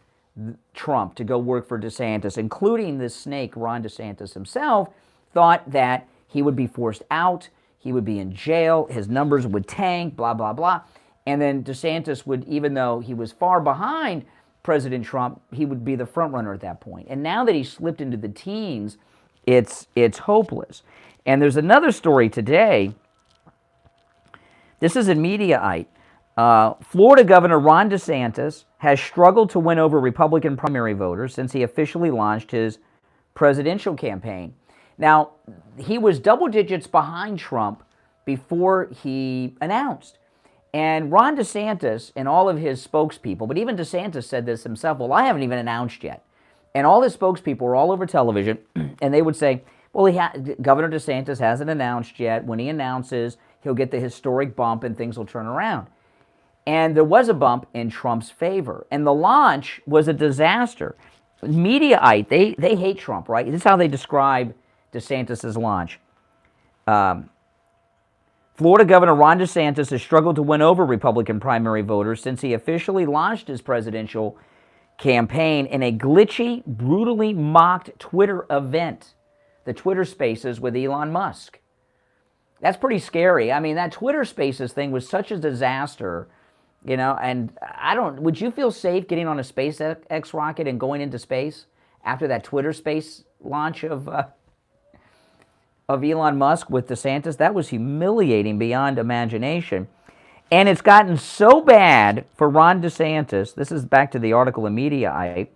Trump to go work for DeSantis, including this snake, Ron DeSantis himself, thought that he would be forced out, he would be in jail, his numbers would tank, blah, blah, blah. And then DeSantis would, even though he was far behind President Trump, he would be the front runner at that point. And now that he's slipped into the teens, it's hopeless. And there's another story today. This is in Mediaite. Florida Governor Ron DeSantis has struggled to win over Republican primary voters since he officially launched his presidential campaign. Now, he was double digits behind Trump before he announced. And Ron DeSantis and all of his spokespeople, but even DeSantis said this himself, well, I haven't even announced yet. And all the spokespeople were all over television, and they would say, well, Governor DeSantis hasn't announced yet. When he announces, he'll get the historic bump and things will turn around. And there was a bump in Trump's favor. And the launch was a disaster. Mediaite, they hate Trump, right? This is how they describe DeSantis' launch. Florida Governor Ron DeSantis has struggled to win over Republican primary voters since he officially launched his presidential campaign in a glitchy, brutally mocked Twitter event, the Twitter Spaces with Elon Musk. That's pretty scary. I mean, that Twitter Spaces thing was such a disaster, you know, and would you feel safe getting on a SpaceX rocket and going into space after that Twitter Space launch of Elon Musk with DeSantis? That was humiliating beyond imagination. And it's gotten so bad for Ron DeSantis, this is back to the article in Mediaite,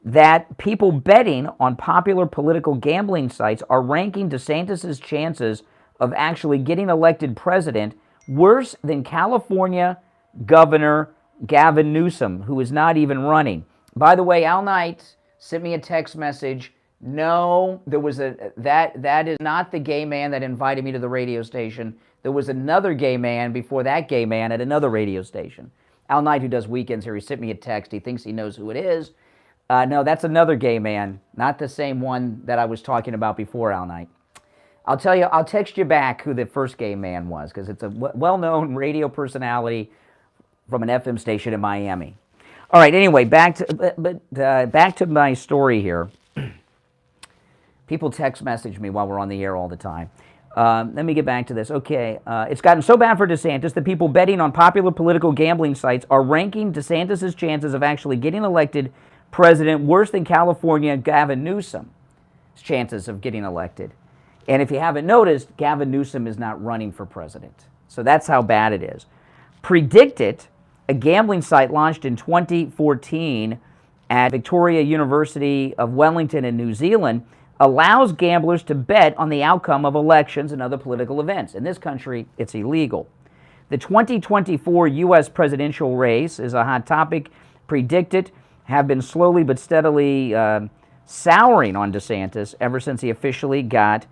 that people betting on popular political gambling sites are ranking DeSantis' chances of actually getting elected president worse than California Governor Gavin Newsom, who is not even running. By the way, Al Knight sent me a text message. No, there was that is not the gay man that invited me to the radio station. There was another gay man before that gay man at another radio station. Al Knight, who does weekends here, he sent me a text. He thinks he knows who it is. No, that's another gay man, not the same one that I was talking about before, Al Knight. I'll tell you, I'll text you back who the first gay man was, because it's a well-known radio personality from an FM station in Miami. All right, anyway, back to my story here. People text message me while we're on the air all the time. Let me get back to this. Okay, it's gotten so bad for DeSantis that people betting on popular political gambling sites are ranking DeSantis' chances of actually getting elected president worse than California Gavin Newsom's chances of getting elected. And if you haven't noticed, Gavin Newsom is not running for president. So that's how bad it is. PredictIt, a gambling site launched in 2014 at Victoria University of Wellington in New Zealand, allows gamblers to bet on the outcome of elections and other political events. In this country, it's illegal. The 2024 U.S. presidential race is a hot topic. PredictIt have been slowly but steadily souring on DeSantis ever since he officially got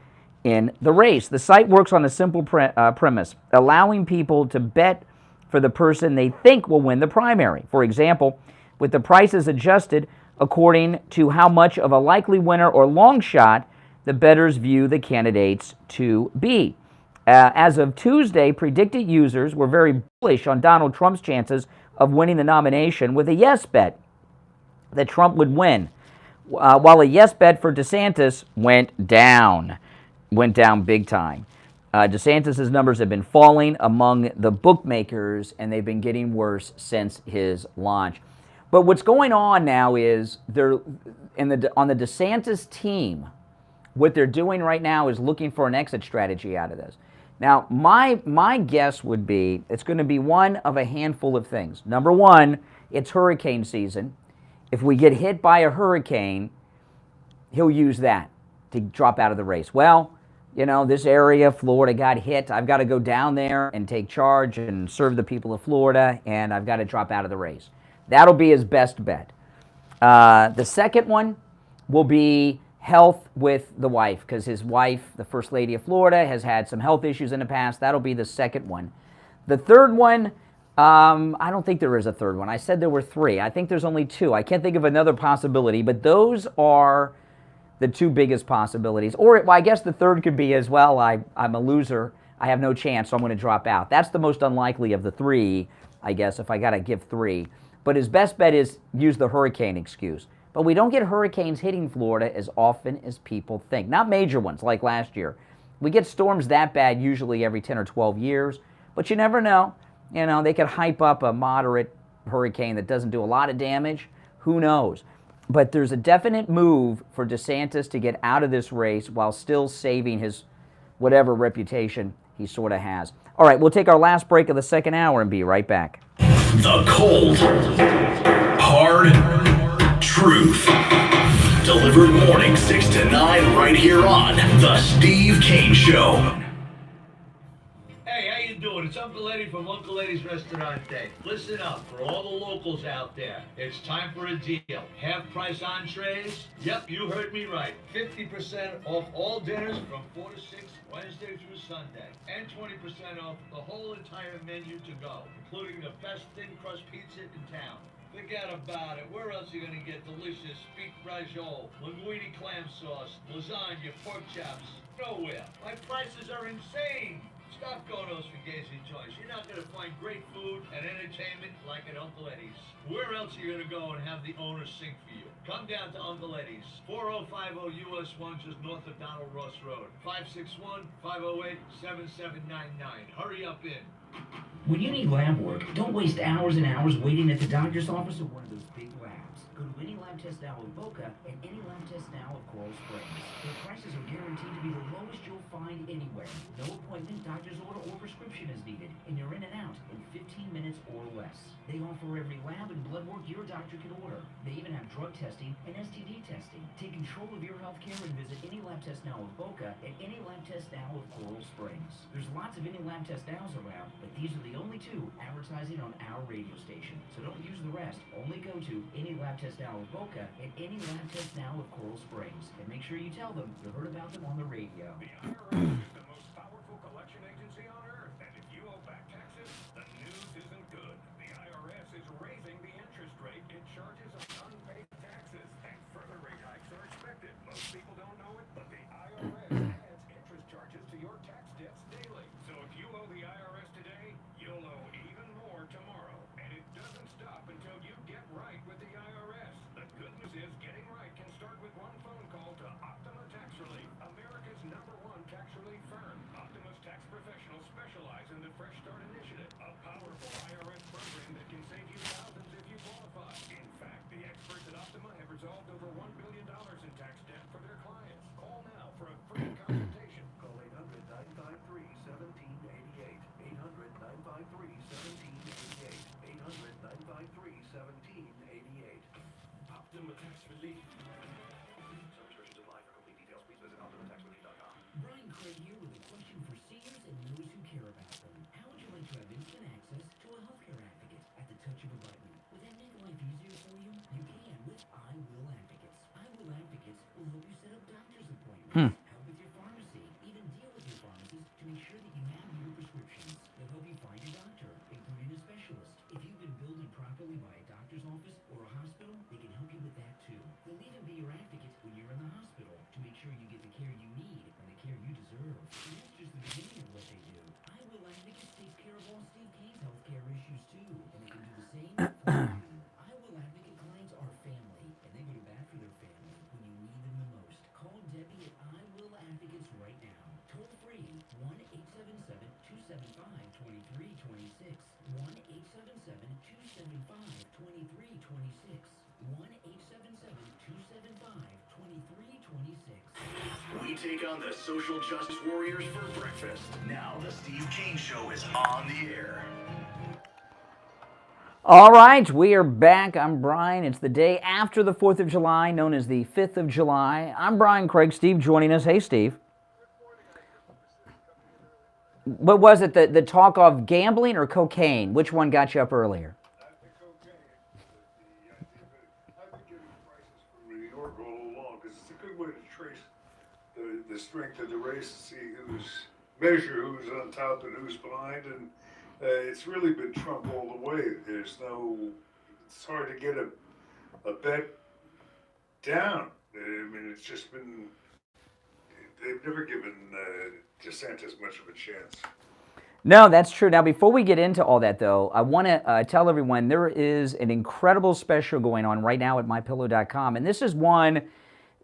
in the race. The site works on a simple premise, allowing people to bet for the person they think will win the primary. For example, with the prices adjusted according to how much of a likely winner or long shot the bettors view the candidates to be. As of Tuesday, PredictIt users were very bullish on Donald Trump's chances of winning the nomination with a yes bet that Trump would win, while a yes bet for DeSantis went down big time. DeSantis' numbers have been falling among the bookmakers, and they've been getting worse since his launch. But what's going on now is on the DeSantis team, what they're doing right now is looking for an exit strategy out of this. Now, my guess would be it's going to be one of a handful of things. Number one, it's hurricane season. If we get hit by a hurricane, he'll use that to drop out of the race. Well, you know, this area, Florida, got hit. I've got to go down there and take charge and serve the people of Florida, and I've got to drop out of the race. That'll be his best bet. The second one will be health with the wife, because his wife, the First Lady of Florida, has had some health issues in the past. That'll be the second one. The third one, I don't think there is a third one. I said there were three. I think there's only two. I can't think of another possibility, but those are the two biggest possibilities. Or, well, I guess the third could be as well, I'm a loser, I have no chance, so I'm going to drop out. That's the most unlikely of the three, I guess, if I got to give three. But his best bet is use the hurricane excuse. But we don't get hurricanes hitting Florida as often as people think. Not major ones like last year. We get storms that bad usually every 10 or 12 years, but you never know. You know, they could hype up a moderate hurricane that doesn't do a lot of damage. Who knows? But there's a definite move for DeSantis to get out of this race while still saving his whatever reputation he sort of has. All right, we'll take our last break of the second hour and be right back. The cold, hard truth. Delivered morning 6 to 9 right here on The Steve Kane Show. Hey, how you doing? It's Uncle Eddie from Uncle Eddie's Restaurante. Listen up, for all the locals out there. It's time for a deal. Half price entrees? Yep, you heard me right. 50% off all dinners from 4 to 6, Wednesday through Sunday. And 20% off the whole entire menu to go, including the best thin crust pizza in town. Forget about it. Where else are you going to get delicious beef braciole, linguine clam sauce, lasagna, pork chops? Nowhere. My prices are insane. Stop going to those fugazi joints. You're not going to find great food and entertainment like at Uncle Eddie's. Where else are you going to go and have the owner sing for you? Come down to Uncle Eddie's, 4050 US 1, just north of Donald Ross Road. 561-508-7799. Hurry up in. When you need lab work, don't waste hours and hours waiting at the doctor's office or one of those big labs. Go to any lab test now of Boca and any lab test now of Coral Springs. Their prices are guaranteed to be the lowest you'll find anywhere. No appointment, doctor's order, or prescription is needed, and you're in and out in 15 minutes or less. They offer every lab and blood work your doctor can order. They even have drug testing and STD testing. Take control of your health care and visit any lab test now of Boca and any lab test now of Coral Springs. There's lots of any lab test nows around, but these are the only two advertising on our radio station. So don't use the rest. Only go to any lab test now of Boca and any lab test now of Coral Springs. And make sure you tell them you heard about them on the radio. The IRS is the most powerful collection agency on earth, and if you owe back taxes, the news isn't good. The IRS is raising the interest rate it charges on unpaid taxes, and further rate hikes are expected. Most people don't know it, but the IRS adds interest charges to your tax debts daily. So if you owe the IRS today, you'll owe even more tomorrow. And it doesn't stop until you get right with the IRS. The good news is getting right can start with one phone call to Optima Tax Relief, America's #1 tax relief firm. Optima's tax professionals specialize in the Fresh Start Initiative, a powerful IRS program that can save you thousands if you qualify. In fact, the experts at Optima have resolved over $1 billion in tax debt for their clients. Call now for a free consultation. Call 800-953-1788. 800-953-1788. 800-953-1788. Optima Tax Relief. Some restrictions apply. For complete details, please visit OptimaTaxRelief.com. Brian Craig here with a question for seniors and those who care about them. How would you like to have instant access to a healthcare advocate at the touch of a button? Would that make life easier for you? You can with I Will Advocates. I Will Advocates will help you set up doctor's appointments, help with your pharmacy, even deal with your pharmacist to make sure that you have your prescriptions. They'll help you find your doctor, including a specialist. If you've been billed improperly by a doctor's office or a hospital, they can help you with that too. They'll even be your advocate when you're in the hospital to make sure you get the care you need and the care you deserve. And that's just the beginning of what they do. I Will Advocates takes care of all Steve Kane's healthcare issues too, and they can do the same for you. I Will Advocate clients are family, and they go to bat for their family when you need them the most. Call Debbie at I Will Advocates right now. Toll free 1-877-275-2326. 1-877-275-2326. 1-877-275-2326. We take on the social justice warriors for breakfast. Now the Steve Kane Show is on the air. All right, we are back. I'm Brian. It's the day after the 4th of July, known as the 5th of July. I'm Brian Craig. Steve joining us. Hey, Steve. What was it, the talk of gambling or cocaine? Which one got you up earlier? I've been getting prices from New York all along because it's a good way to trace the strength of the race to see measure who's on top and who's behind, and it's really been Trump all the way. It's hard to get a bet down. I mean, it's just been, they've never given DeSantis much of a chance. No, that's true. Now, before we get into all that, though, I want to tell everyone there is an incredible special going on right now at MyPillow.com, and this is one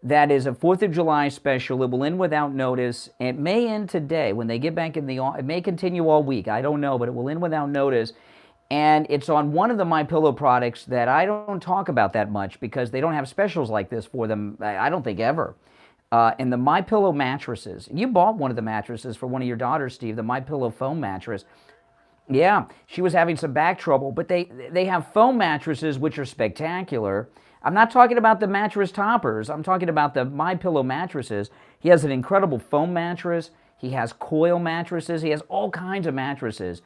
that is a 4th of July special. It will end without notice. It may end today when they get back in it may continue all week. I don't know, but it will end without notice. And it's on one of the MyPillow products that I don't talk about that much because they don't have specials like this for them, I don't think, ever. And the MyPillow mattresses. You bought one of the mattresses for one of your daughters, Steve, the MyPillow foam mattress. Yeah, she was having some back trouble, but they have foam mattresses which are spectacular. I'm not talking about the mattress toppers. I'm talking about the MyPillow mattresses. He has an incredible foam mattress. He has coil mattresses. He has all kinds of mattresses.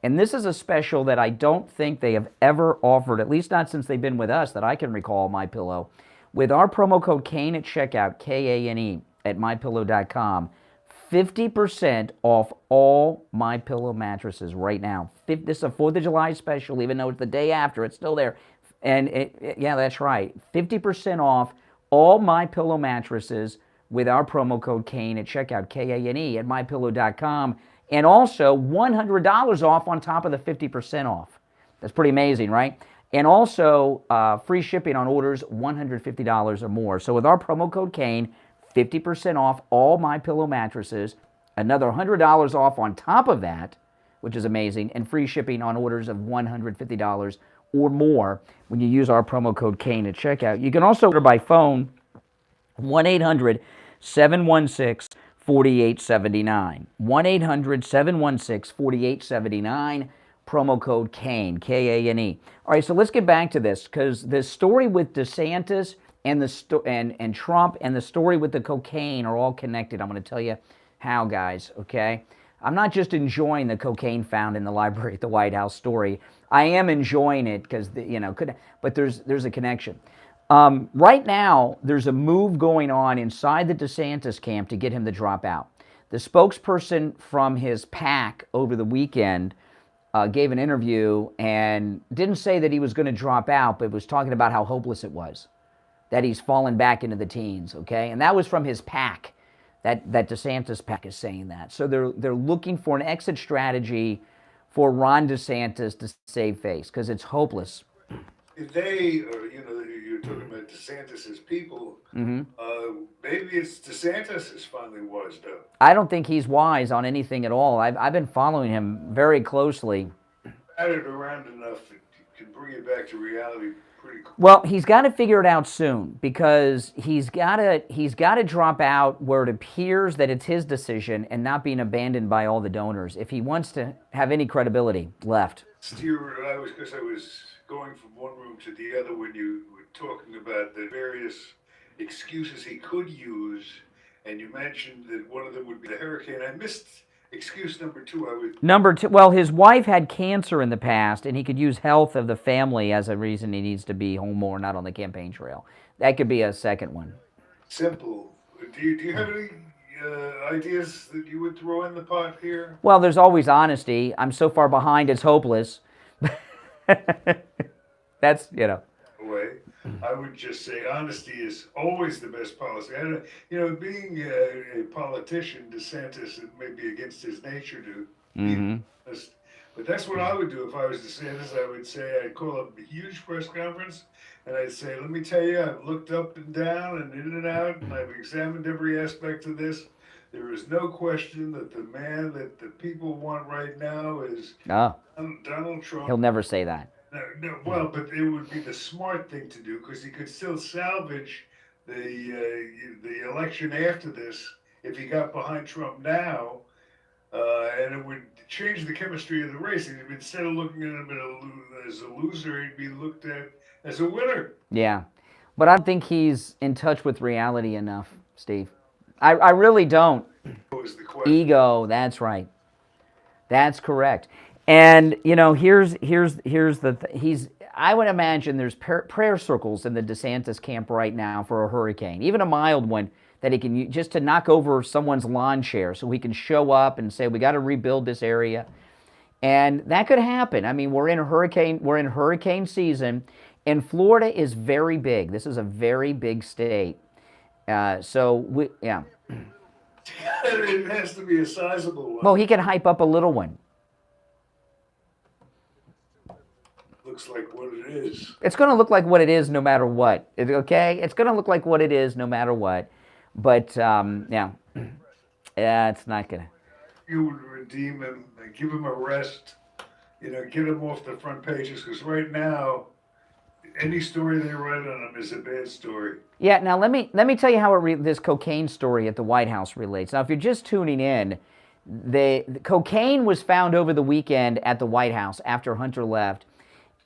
And this is a special that I don't think they have ever offered, at least not since they've been with us, that I can recall, MyPillow. With our promo code KANE at checkout, K-A-N-E, at MyPillow.com, 50% off all MyPillow mattresses right now. This is a 4th of July special, even though it's the day after, it's still there. And yeah, that's right. 50% off all MyPillow mattresses with our promo code KANE at checkout, K-A-N-E, at MyPillow.com. And also $100 off on top of the 50% off. That's pretty amazing, right? And also free shipping on orders $150 or more. So with our promo code KANE, 50% off all MyPillow mattresses, another $100 off on top of that, which is amazing, and free shipping on orders of $150 or more when you use our promo code KANE at checkout. You can also order by phone, 1-800-716-4879. 1-800-716-4879, promo code KANE, K-A-N-E. All right, so let's get back to this, because the story with DeSantis and and Trump and the story with the cocaine are all connected. I'm going to tell you how, guys, okay? I'm not just enjoying the cocaine found in the library at the White House story. I am enjoying it because, but there's a connection. Right now, there's a move going on inside the DeSantis camp to get him to drop out. The spokesperson from his PAC over the weekend gave an interview and didn't say that he was going to drop out, but was talking about how hopeless it was, that he's fallen back into the teens, okay? And that was from his PAC. That DeSantis PAC is saying that. So they're looking for an exit strategy for Ron DeSantis to save face, because it's hopeless. You're talking about DeSantis's people. Maybe it's DeSantis is finally wised up. I don't think he's wise on anything at all. I've been following him very closely. Added around enough, it can bring it back to reality pretty quick. Well, he's got to figure it out soon, because he's got to drop out where it appears that it's his decision and not being abandoned by all the donors if he wants to have any credibility left. I was going from one room to the other when you were talking about the various excuses he could use, and you mentioned that one of them would be the hurricane. I missed excuse number 2. Number 2, well, his wife had cancer in the past, and he could use health of the family as a reason he needs to be home more, not on the campaign trail. That could be a second one. Simple. Do you have any ideas that you would throw in the pot here? Well, there's always honesty. I'm so far behind, it's hopeless. That's, Way. I would just say honesty is always the best policy. Being a politician, DeSantis, it may be against his nature to be honest, but that's what I would do if I was DeSantis. I would say I'd call a huge press conference and I'd say, let me tell you, I've looked up and down and in and out, and I've examined every aspect of this. There is no question that the man that the people want right now is Donald Trump. He'll never say that. No, well, but it would be the smart thing to do, because he could still salvage the election after this if he got behind Trump now, and it would change the chemistry of the race. Instead of looking at him as a loser, he'd be looked at as a winner. Yeah, but I don't think he's in touch with reality enough, Steve. I really don't. Ego, that's right. That's correct. And here's the I would imagine there's prayer circles in the DeSantis camp right now for a hurricane, even a mild one that he can use just to knock over someone's lawn chair, so he can show up and say we got to rebuild this area, and that could happen. I mean, we're in hurricane season, and Florida is very big. This is a very big state, so yeah. It has to be a sizable one. Well, he can hype up a little one. Looks like what it is. It's going to look like what it is no matter what. Okay? It's going to look like what it is no matter what. But, yeah, it's not going to. You would redeem him and give him a rest, get him off the front pages, because right now, any story they write on him is a bad story. Yeah, now let me tell you how this cocaine story at the White House relates. Now, if you're just tuning in, the cocaine was found over the weekend at the White House after Hunter left.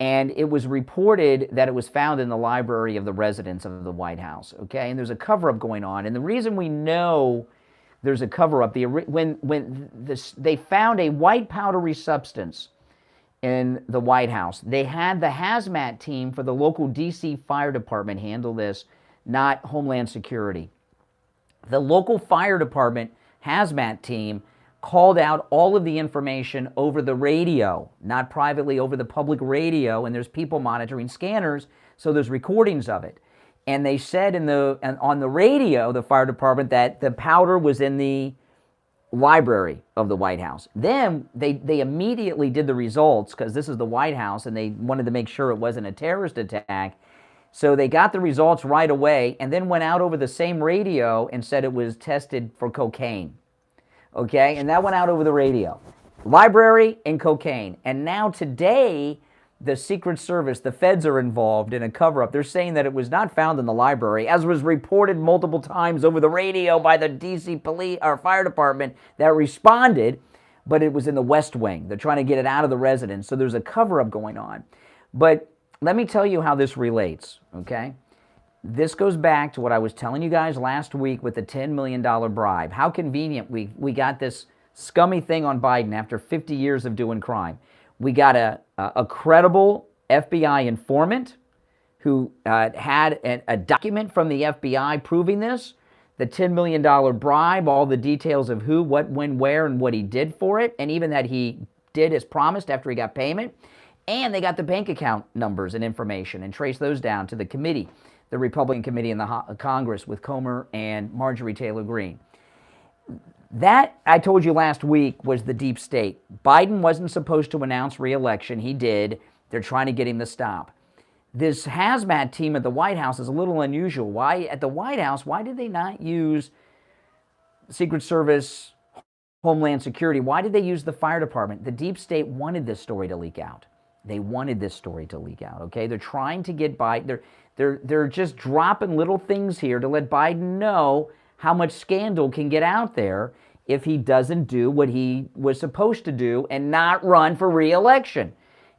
And it was reported that it was found in the library of the residence of the White House, okay? And there's a cover-up going on. And the reason we know there's a cover-up. They found a white powdery substance in the White House, they had the hazmat team for the local D.C. Fire Department handle this, not Homeland Security. The local fire department hazmat team called out all of the information over the radio, not privately, over the public radio, and there's people monitoring scanners, so there's recordings of it. And they said on the radio, the fire department, that the powder was in the library of the White House. Then they immediately did the results, because this is the White House and they wanted to make sure it wasn't a terrorist attack. So they got the results right away and then went out over the same radio and said it was tested for cocaine. Okay, and that went out over the radio. Library and cocaine. And now today, the Secret Service, the feds are involved in a cover-up. They're saying that it was not found in the library, as was reported multiple times over the radio by the D.C. police or fire department that responded, but it was in the West Wing. They're trying to get it out of the residence, so there's a cover-up going on. But let me tell you how this relates, okay? This goes back to what I was telling you guys last week with the $10 million bribe. How convenient we got this scummy thing on Biden after 50 years of doing crime. We got a credible FBI informant who had a document from the FBI proving this, the $10 million bribe, all the details of who, what, when, where, and what he did for it, and even that he did as promised after he got payment. And they got the bank account numbers and information and traced those down to the committee, the Republican committee in the Congress with Comer and Marjorie Taylor Greene. That, I told you last week, was the deep state. Biden wasn't supposed to announce re-election. He did. They're trying to get him to stop. This hazmat team at the White House is a little unusual. Why, at the White House, why did they not use Secret Service, Homeland Security? Why did they use the fire department? The deep state wanted this story to leak out. They wanted this story to leak out, okay? They're trying to get Biden. They're just dropping little things here to let Biden know how much scandal can get out there if he doesn't do what he was supposed to do and not run for re-election.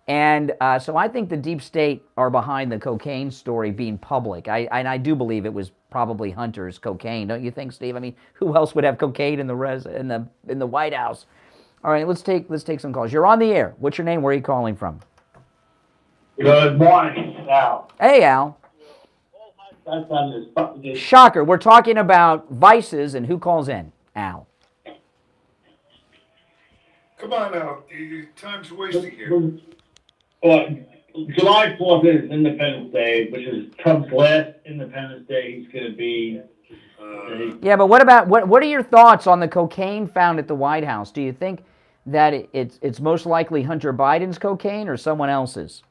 And so I think the deep state are behind the cocaine story being public. I do believe it was probably Hunter's cocaine, don't you think, Steve? I mean, who else would have cocaine in the White House? All right, let's take some calls. You're on the air. What's your name? Where are you calling from? Good morning, Al. Hey, Al. Shocker. We're talking about vices and who calls in. Al. Come on now, time's wasting here. July 4th is Independence Day, which is Trump's last Independence Day. He's going to be... Yeah, but what are your thoughts on the cocaine found at the White House? Do you think that it's most likely Hunter Biden's cocaine or someone else's?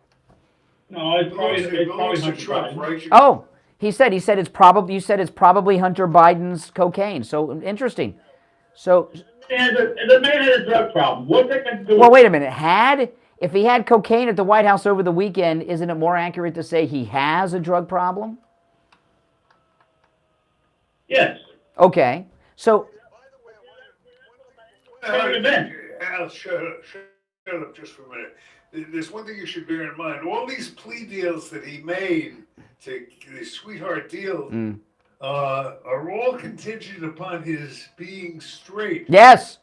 No, it's probably Hunter Trump, right? Oh, he said it's probably. You said it's probably Hunter Biden's cocaine. So interesting. So the man had a drug problem. What's that going to do? Well, wait a minute. If he had cocaine at the White House over the weekend, isn't it more accurate to say he has a drug problem? Yes. Okay. So. Al, shut up just for a minute. There's one thing you should bear in mind. All these plea deals that he made to the sweetheart deal are all contingent upon his being straight. Yes.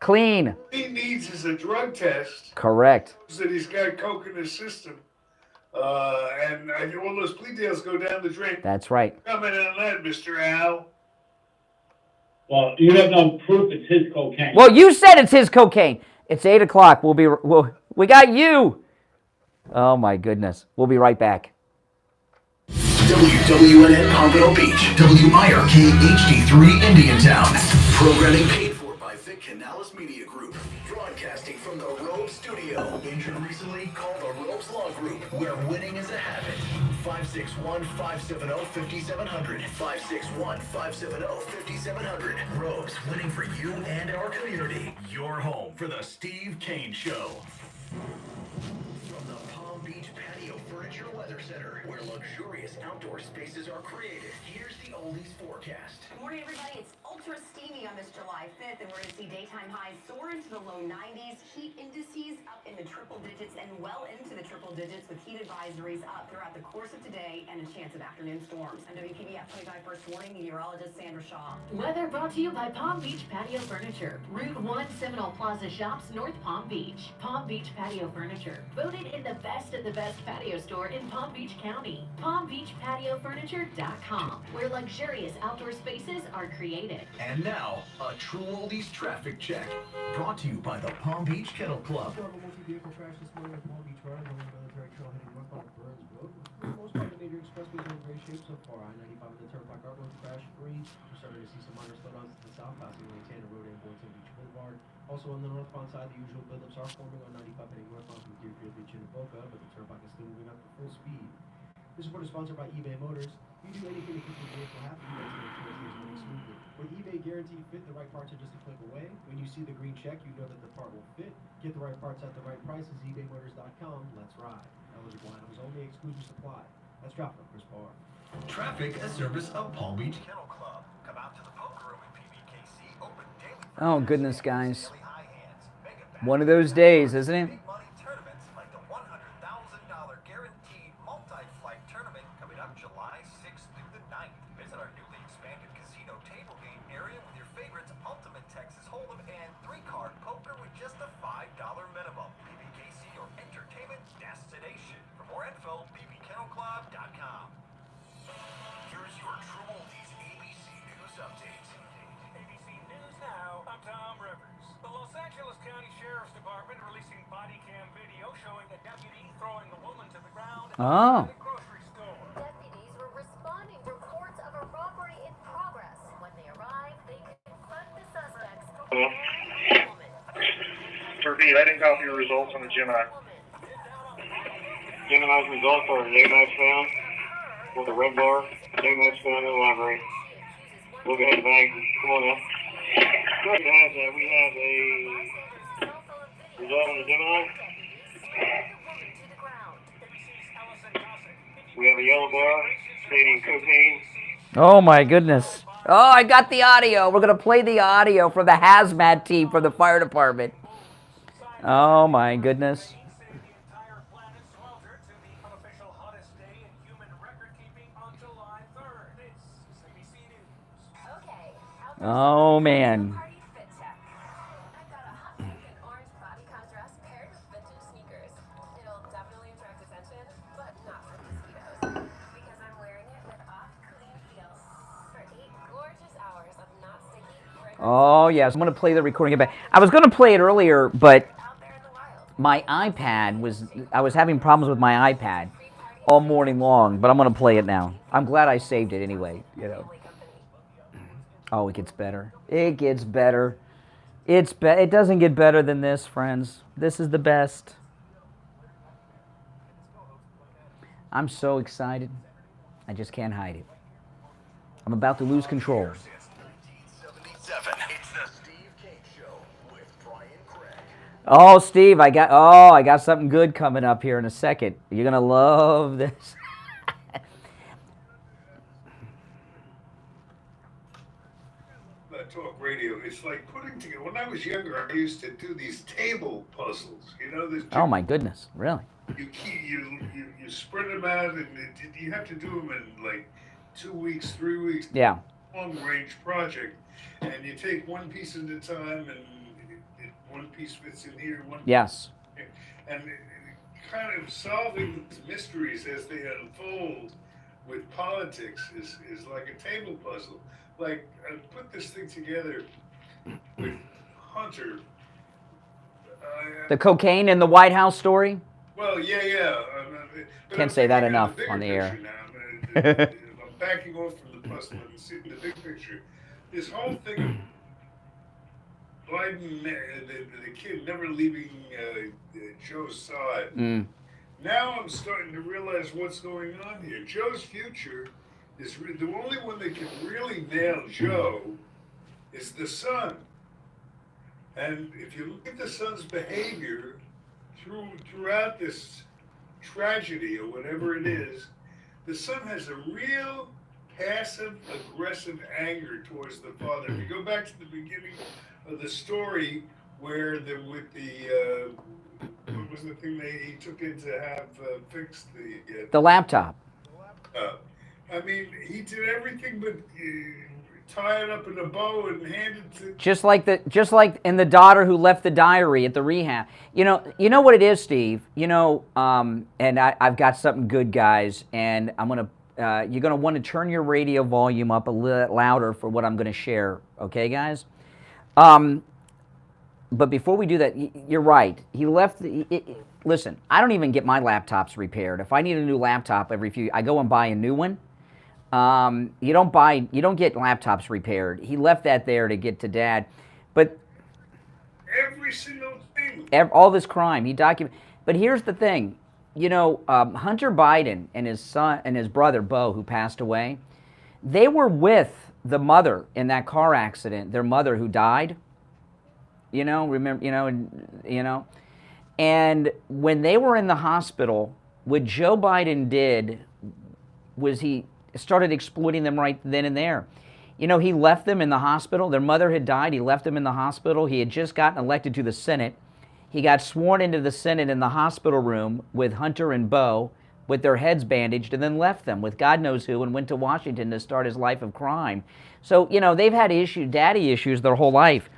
Clean. All he needs is a drug test. Correct. That he's got coke in his system. And all those plea deals go down the drain. That's right. Comment on that, Mr. Al. Well, you have no proof it's his cocaine. Well, you said it's his cocaine. It's 8 o'clock. We got you. Oh, my goodness. We'll be right back. WWNN Pompano Beach, WIRK HD3 Indiantown. Programming paid for by Vic Canales Media Group. Broadcasting from the Robe Studio. Injured recently? Call the Robes Law Group, where winning is a habit. 561-570-5700. 561-570-5700. Robes, winning for you and our community. Your home for the Steve Kane Show. From the Palm Beach Patio Furniture Weather Center, where luxurious outdoor spaces are created, here's the Oldies forecast. Good morning, everybody. It's ultra steamy on this July 5th, and we're going to see daytime highs soar into the low 90s, heat indices up into the triple digits and well into the triple digits with heat advisories up throughout the course of today and a chance of afternoon storms. I'm WPBF 25 First Warning meteorologist Sandra Shaw. Weather brought to you by Palm Beach Patio Furniture. Route 1 Seminole Plaza Shops, North Palm Beach. Palm Beach Patio Furniture. Voted in the best of the best patio store in Palm Beach County. PalmBeachPatioFurniture.com, where luxurious outdoor spaces are created. And now, a True Oldies traffic check. Brought to you by the Palm Beach Kennel Club. Multi-vehicle crash this morning on Palm Beach Road, along Military Trail heading northbound Burns Road. For the most part, the major expressways are in great shape so far. I-95 and the Turnpike are both crash-free. We're starting to see some minor slowdowns to the south, passing Lantana Road and Boynton Beach Boulevard. Also on the northbound side, the usual buildups are forming on 95 heading northbound from Deerfield Beach and Boca, but the Turnpike is still moving up at full speed. This report is sponsored by eBay Motors. You do anything to keep your vehicle happy, you guys make sure it's running smoothly. With eBay Guarantee Fit, the right parts are just a click away. When you see the green check, you know that the part will fit. Get the right parts at the right prices. ebaymotors.com. Let's ride. Eligible items only. Exclusive supply. That's traffic. Chris Barr. Traffic, a service of Palm Beach Kennel Club. Come out to the poker room in PBKC. Open daily. Oh, goodness, guys. One of those days, isn't it? Tournaments like the $100,000 guaranteed multi-flight tournament coming up July 6th through the 9th. Visit our newly expanded casino table game area with your favorites Ultimate Texas Hold'em and 3-card poker with just a $5 minimum. PBKC, your entertainment destination. For more info, bbkennelclub.com. Here's your True Oldies ABC News Update. ABC News Now, I'm Tom Rivers. The Los Angeles County Sheriff's Department releasing body cam video showing a deputy throwing a woman to the ground Oh. at a grocery store. Deputies were responding to reports of a robbery in progress. When they arrived, they confront the suspects. Repeat, I didn't copy your results on the Gemini. Gemini's results are an 8-match found with a red bar, 8-match found in the library. We'll go ahead and bang. Come on now. Good, guys. We have a result on the Gemini. We have a yellow bar stating cocaine. Oh, my goodness. Oh, I got the audio. We're going to play the audio from the hazmat team from the fire department. Oh, my goodness. Oh, man. Oh, yes. I'm going to play the recording back. I was going to play it earlier, but my iPad I was having problems with my iPad all morning long, but I'm going to play it now. I'm glad I saved it anyway, you know. Oh, it gets better. It gets better. It doesn't get better than this, friends. This is the best. I'm so excited. I just can't hide it. I'm about to lose control. Oh, Steve, I got something good coming up here in a second. You're going to love this. Talk radio, it's like putting together. When I was younger, I used to do these table puzzles. You know, oh my goodness, really? You spread them out, and you have to do them in like 2 weeks, 3 weeks. Yeah. Long range project, and you take one piece at a time, and one piece fits in here. Yes. And kind of solving mysteries as they unfold with politics is like a table puzzle. Like, I put this thing together with Hunter. The cocaine in the White House story? Well, yeah. Can't say that enough on the air. I'm backing off from the puzzle and seeing the big picture. This whole thing of Biden, the kid never leaving Joe's side. Mm. Now I'm starting to realize what's going on here. Joe's future is the only one that can really nail Joe is the son. And if you look at the son's behavior throughout this tragedy or whatever it is, the son has a real passive-aggressive anger towards the father. If you go back to the beginning of the story where what was the thing he took in to have fixed The laptop. I mean, he did everything but tie it up in a bow and hand it to. Just like in the daughter who left the diary at the rehab. You know what it is, Steve. And I've got something good, guys. And you're gonna want to turn your radio volume up a little louder for what I'm gonna share. Okay, guys. But before we do that, you're right. He left. Listen, I don't even get my laptops repaired. If I need a new laptop I go and buy a new one. You don't get laptops repaired. He left that there to get to Dad, but every single thing. All this crime he documented. But here's the thing, Hunter Biden and his son and his brother Beau, who passed away, they were with the mother in that car accident. Their mother who died. Remember, and when they were in the hospital, what Joe Biden did was he started exploiting them right then and there. He left them in the hospital. Their mother had died. He left them in the hospital. He had just gotten elected to the Senate. He got sworn into the Senate in the hospital room with Hunter and Beau with their heads bandaged, and then left them with God knows who and went to Washington to start his life of crime. So, they've had daddy issues their whole life.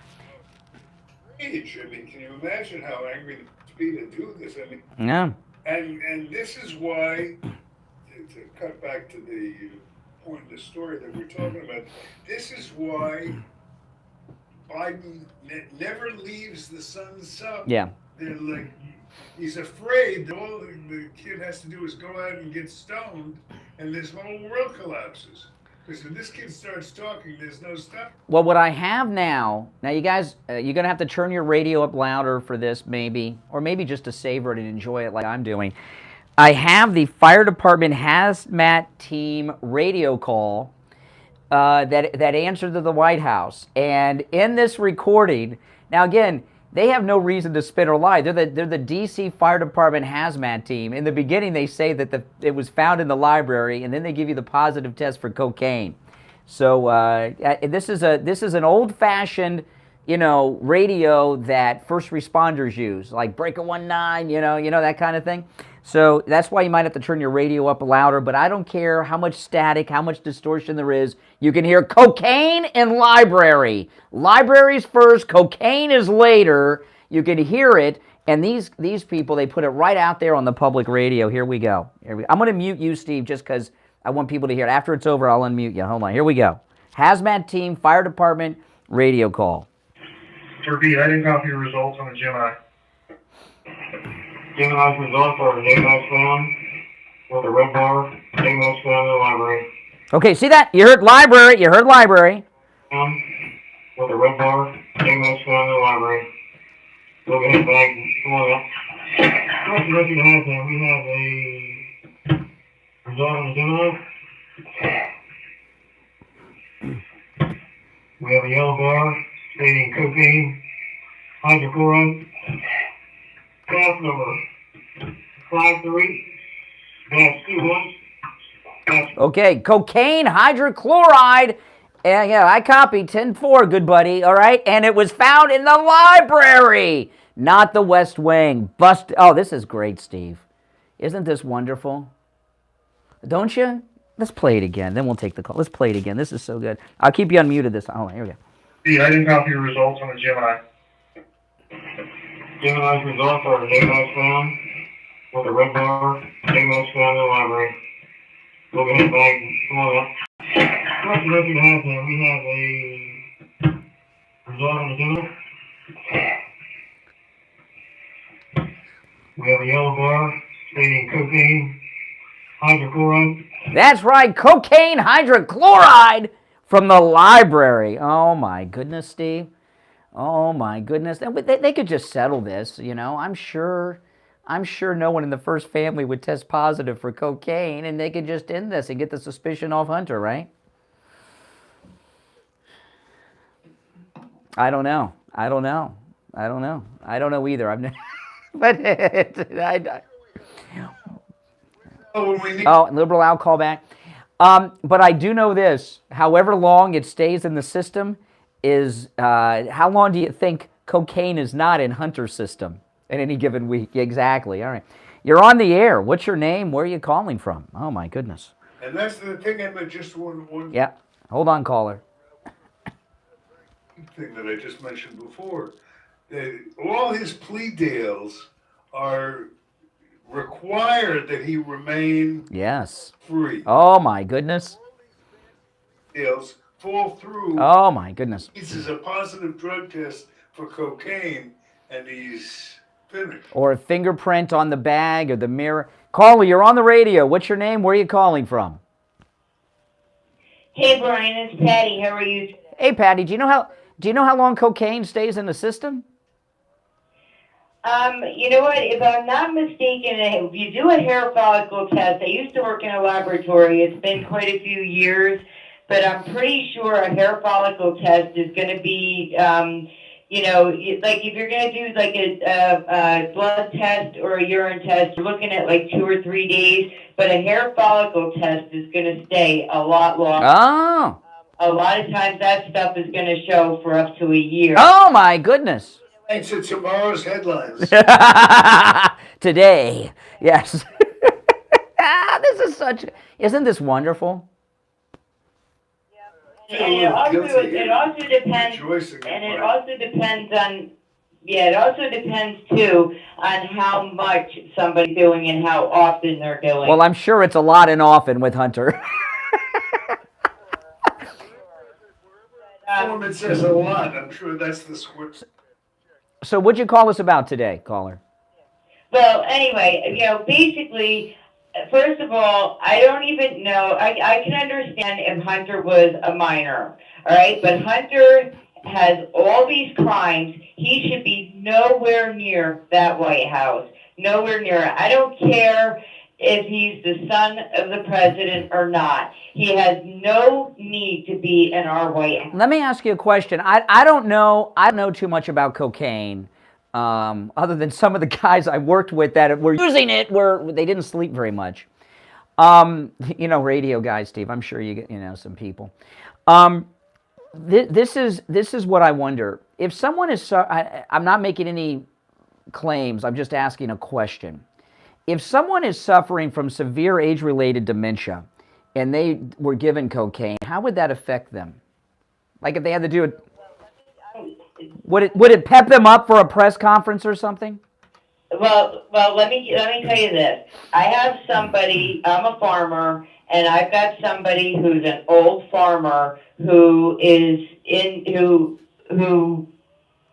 I mean, can you imagine how angry they must be to do this? I mean, yeah. And this is why, to cut back to the point of the story that we're talking about, this is why Biden never leaves the son's sub. Yeah. They're like, he's afraid that all the kid has to do is go out and get stoned, and this whole world collapses. Because if this kid starts talking, there's no stop. Well, what I have now you guys, you're going to have to turn your radio up louder for this maybe, or maybe just to savor it and enjoy it like I'm doing. I have the fire department hazmat team radio call that answered to the White House. And in this recording, now again, they have no reason to spin or lie. They're the D.C. Fire Department hazmat team. In the beginning, they say that it was found in the library, and then they give you the positive test for cocaine. So this is an old-fashioned, radio that first responders use, like Breaker 19, that kind of thing. So that's why you might have to turn your radio up louder, but I don't care how much static, how much distortion there is. You can hear cocaine in library. Libraries first, cocaine is later. You can hear it, and these people, they put it right out there on the public radio. Here we go. I'm going to mute you, Steve, just because I want people to hear it. After it's over, I'll unmute you. Hold on. Here we go. Hazmat team, fire department, radio call. Turkey, I didn't copy your results on the Gemini. Gemini's results are a name match found with a red bar, name match found in the library. Okay, see that? You heard library. You heard library. With a red bar, name match found in the library. We'll get it back. Come on up. Let's look at that. We have a result on the Gemini. We have a yellow bar stating cocaine, hydrochloride. Class number 53-21. Okay, cocaine, hydrochloride. Yeah, I copied 10-4, good buddy, all right? And it was found in the library, not the West Wing. Oh, this is great, Steve. Isn't this wonderful? Don't you? Let's play it again, then we'll take the call. Let's play it again. This is so good. I'll keep you unmuted this time. Hold on, here we go. I didn't copy your results on the Gemini. Gemini's results are a name match found with a red bar, name match found in the library. We'll get it back. Come on up. Let's look at that. We have a result on the Gemini. We have a yellow bar stating cocaine, hydrochloride. That's right, cocaine, hydrochloride from the library. Oh my goodness, Steve. Oh my goodness. They could just settle this, I'm sure no one in the first family would test positive for cocaine, and they could just end this and get the suspicion off Hunter, right? I don't know either. Liberal Al call back. But I do know this. However long it stays in the system is, how long do you think cocaine is not in Hunter's system? at any given week. Exactly. All right. You're on the air. What's your name? Where are you calling from? Oh, my goodness. And that's the thing, and just one Yeah. Hold on, caller. thing that I just mentioned before. That all his plea deals are required that he remain Yes. free. Oh, my goodness. Deals fall through. Oh, my goodness. This is a positive drug test for cocaine, and he's finished. Or a fingerprint on the bag or the mirror. Caller, you're on the radio. What's your name? Where are you calling from? Hey, Brian, it's Patty. How are you? Hey, Patty, do you know how long cocaine stays in the system? You know what? If I'm not mistaken, if you do a hair follicle test, I used to work in a laboratory. It's been quite a few years, but I'm pretty sure a hair follicle test is going to be, like if you're going to do like a blood test or a urine test, you're looking at like 2 or 3 days. But a hair follicle test is going to stay a lot longer. Oh. A lot of times that stuff is going to show for up to a year. Oh, my goodness. It's tomorrow's headlines. Today. Yes. Isn't this wonderful? And it also depends too on how much somebody's doing and how often they're doing. Well, I'm sure it's a lot and often with Hunter. It says a lot. I'm sure that's the script. So what'd you call us about today, caller? Well, anyway, basically, first of all, I don't even know. I can understand if Hunter was a minor, all right? But Hunter has all these crimes. He should be nowhere near that White House. Nowhere near it. I don't care if he's the son of the president or not. He has no need to be in our White House. Let me ask you a question. I don't know too much about cocaine, other than some of the guys I worked with that were using it they didn't sleep very much. Radio guys, Steve. I'm sure you know some people. This is what I wonder. If someone is, I'm not making any claims. I'm just asking a question. If someone is suffering from severe age-related dementia and they were given cocaine, how would that affect them? Like if they had to do it, would it pep them up for a press conference or something? Well, let me tell you this. I have somebody. I'm a farmer, and I've got somebody who's an old farmer who is she's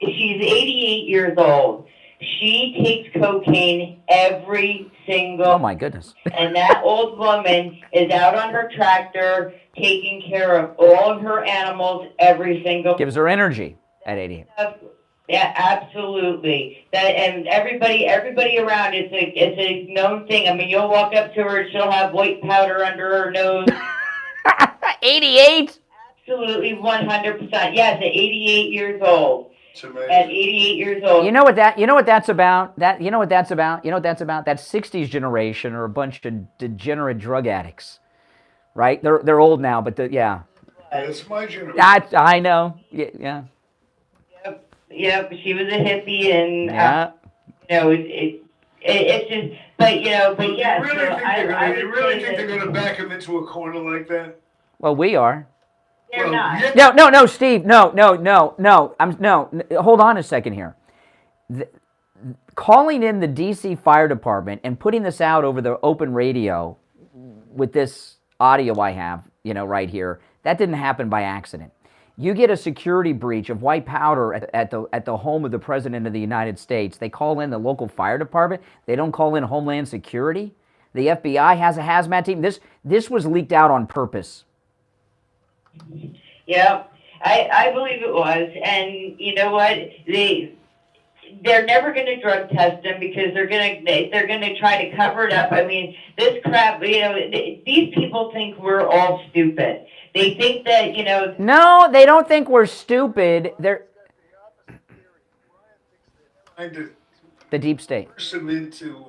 88 years old. She takes cocaine every single. Oh my goodness! And that old woman is out on her tractor taking care of all of her animals every single. Gives her energy at 88. Yeah, absolutely. And everybody around, it's a known thing. I mean, you'll walk up to her, she'll have white powder under her nose. 88? Absolutely, 100%. Yes, at 88 years old. At 88 years old. You know what that's about? That's 60s generation are a bunch of degenerate drug addicts, right? They're old now, but yeah. That's my generation. I know. Yeah. Yep, she was a hippie, and yeah. It's just, but yeah. You really think they're gonna back him into a corner like that? Well, we are. They're not. No, Steve. No. Hold on a second here. Calling in the D.C. Fire Department and putting this out over the open radio with this audio I have, right here, that didn't happen by accident. You get a security breach of white powder at the home of the President of the United States. They call in the local fire department. They don't call in Homeland Security. The FBI has a hazmat team. This was leaked out on purpose. Yeah, I believe it was. And you know what? They're never going to drug test them because they're going to try to cover it up. I mean, this crap, these people think we're all stupid. They think that, No, they don't think we're stupid. They're the deep state. Force them into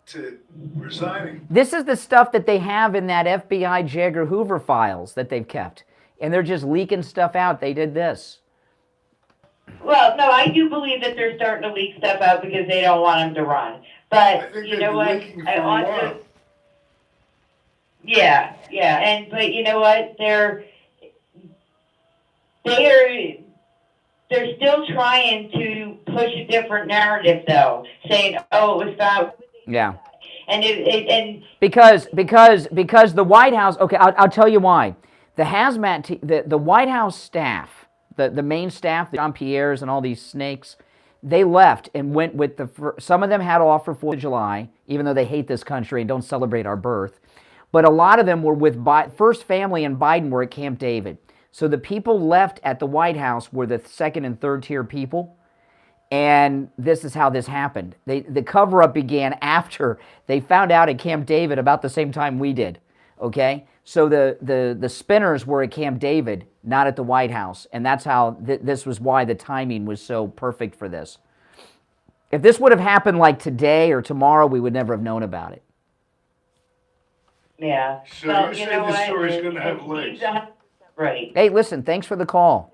to resigning. This is the stuff that they have in that FBI J. Edgar Hoover files that they've kept. And they're just leaking stuff out. They did this. Well, no, I do believe that they're starting to leak stuff out because they don't want him to run. I But think you they've know been what? leaking I for a also, while. yeah, and but you know what? They're they're still trying to push a different narrative, though, saying, "Oh, it was about," Yeah. and and Because the White House. Okay, I'll tell you why. The hazmat the White House staff, the main staff, the Jean Pierre's and all these snakes, they left and went with some of them had off for 4th of July, even though they hate this country and don't celebrate our birth. But a lot of them were with First Family and Biden were at Camp David. So the people left at the White House were the second and third tier people. And this is how this happened. The cover-up began after they found out at Camp David about the same time we did. Okay? So the spinners were at Camp David, not at the White House. And that's how this was why the timing was so perfect for this. If this would have happened like today or tomorrow, we would never have known about it. yeah. So Well, you you say know this what? story's going to have He's legs. 100% right. Hey, listen, thanks for the call.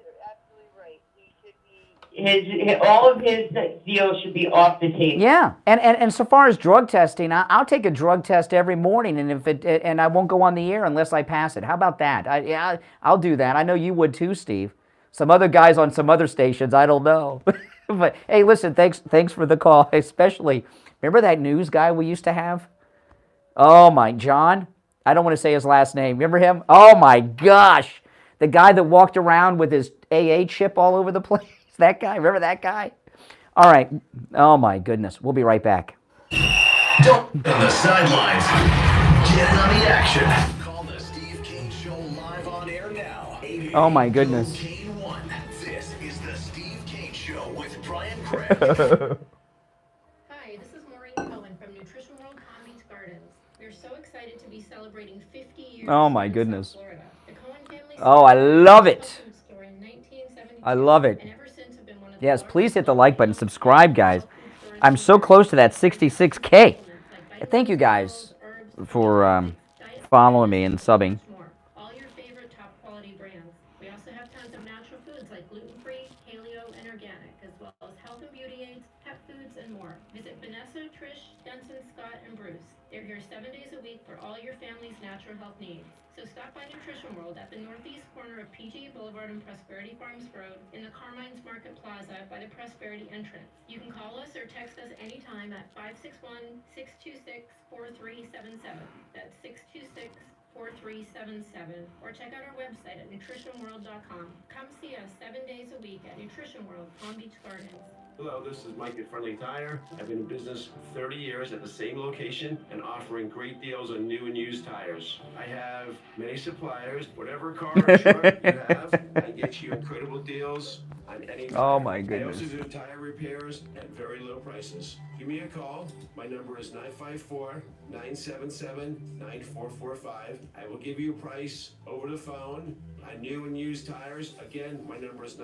All of his deals should be off the table. Yeah, and so far as drug testing, I'll take a drug test every morning, and I won't go on the air unless I pass it. How about that? I'll do that. I know you would too, Steve. Some other guys on some other stations, I don't know. But hey, listen, thanks for the call. Especially, remember that news guy we used to have? Oh my, John. I don't want to say his last name. Remember him? Oh my gosh, the guy that walked around with his AA chip all over the place. That guy. Remember that guy? All right. Oh, my goodness. We'll be right back. Don't on the sidelines. Get in on the action. Call the Steve Kane Show live on air now. Oh, my goodness. Kane 1. This is the Steve Kane Show with Brian Craig. Hi, this is Maureen Cohen from Nutrition World Palm Beach Gardens. We're so excited to be celebrating 50 years Oh, my in goodness. South Florida. The Cohen family Oh, I love it. food store in 1972, I love it. and ever since have been one of the Yes, please hit the like button. largest Subscribe, guys. I'm so close to that 66K. Thank you, guys, for following me and subbing. all your favorite top quality brands. We also have tons of natural foods like gluten-free, paleo, and organic, as well as health and beauty aids, pet foods, and more. Visit Vanessa, Trish, Denson, Scott, and Bruce. They're here 7 days a week for all your family's natural health needs. So stop by Nutrition World at the northeast corner of PG Boulevard and Prosperity Farms Road in the Carmine's Market Plaza by the Prosperity entrance. You can call us or text us anytime at 561-626-4377. That's 626-4377. Or check out our website at nutritionworld.com. Come see us 7 days a week at Nutrition World, Palm Beach Gardens. Hello, this is Mike at Friendly Tire. I've been in business 30 years at the same location and offering great deals on new and used tires. I have many suppliers. Whatever car or truck you have, I can get you incredible deals on any tire. Oh, my I goodness. also do tire repairs at very low prices. Give me a call. My number is 954-977-9445. I will give you a price over the phone on new and used tires. Again, my number is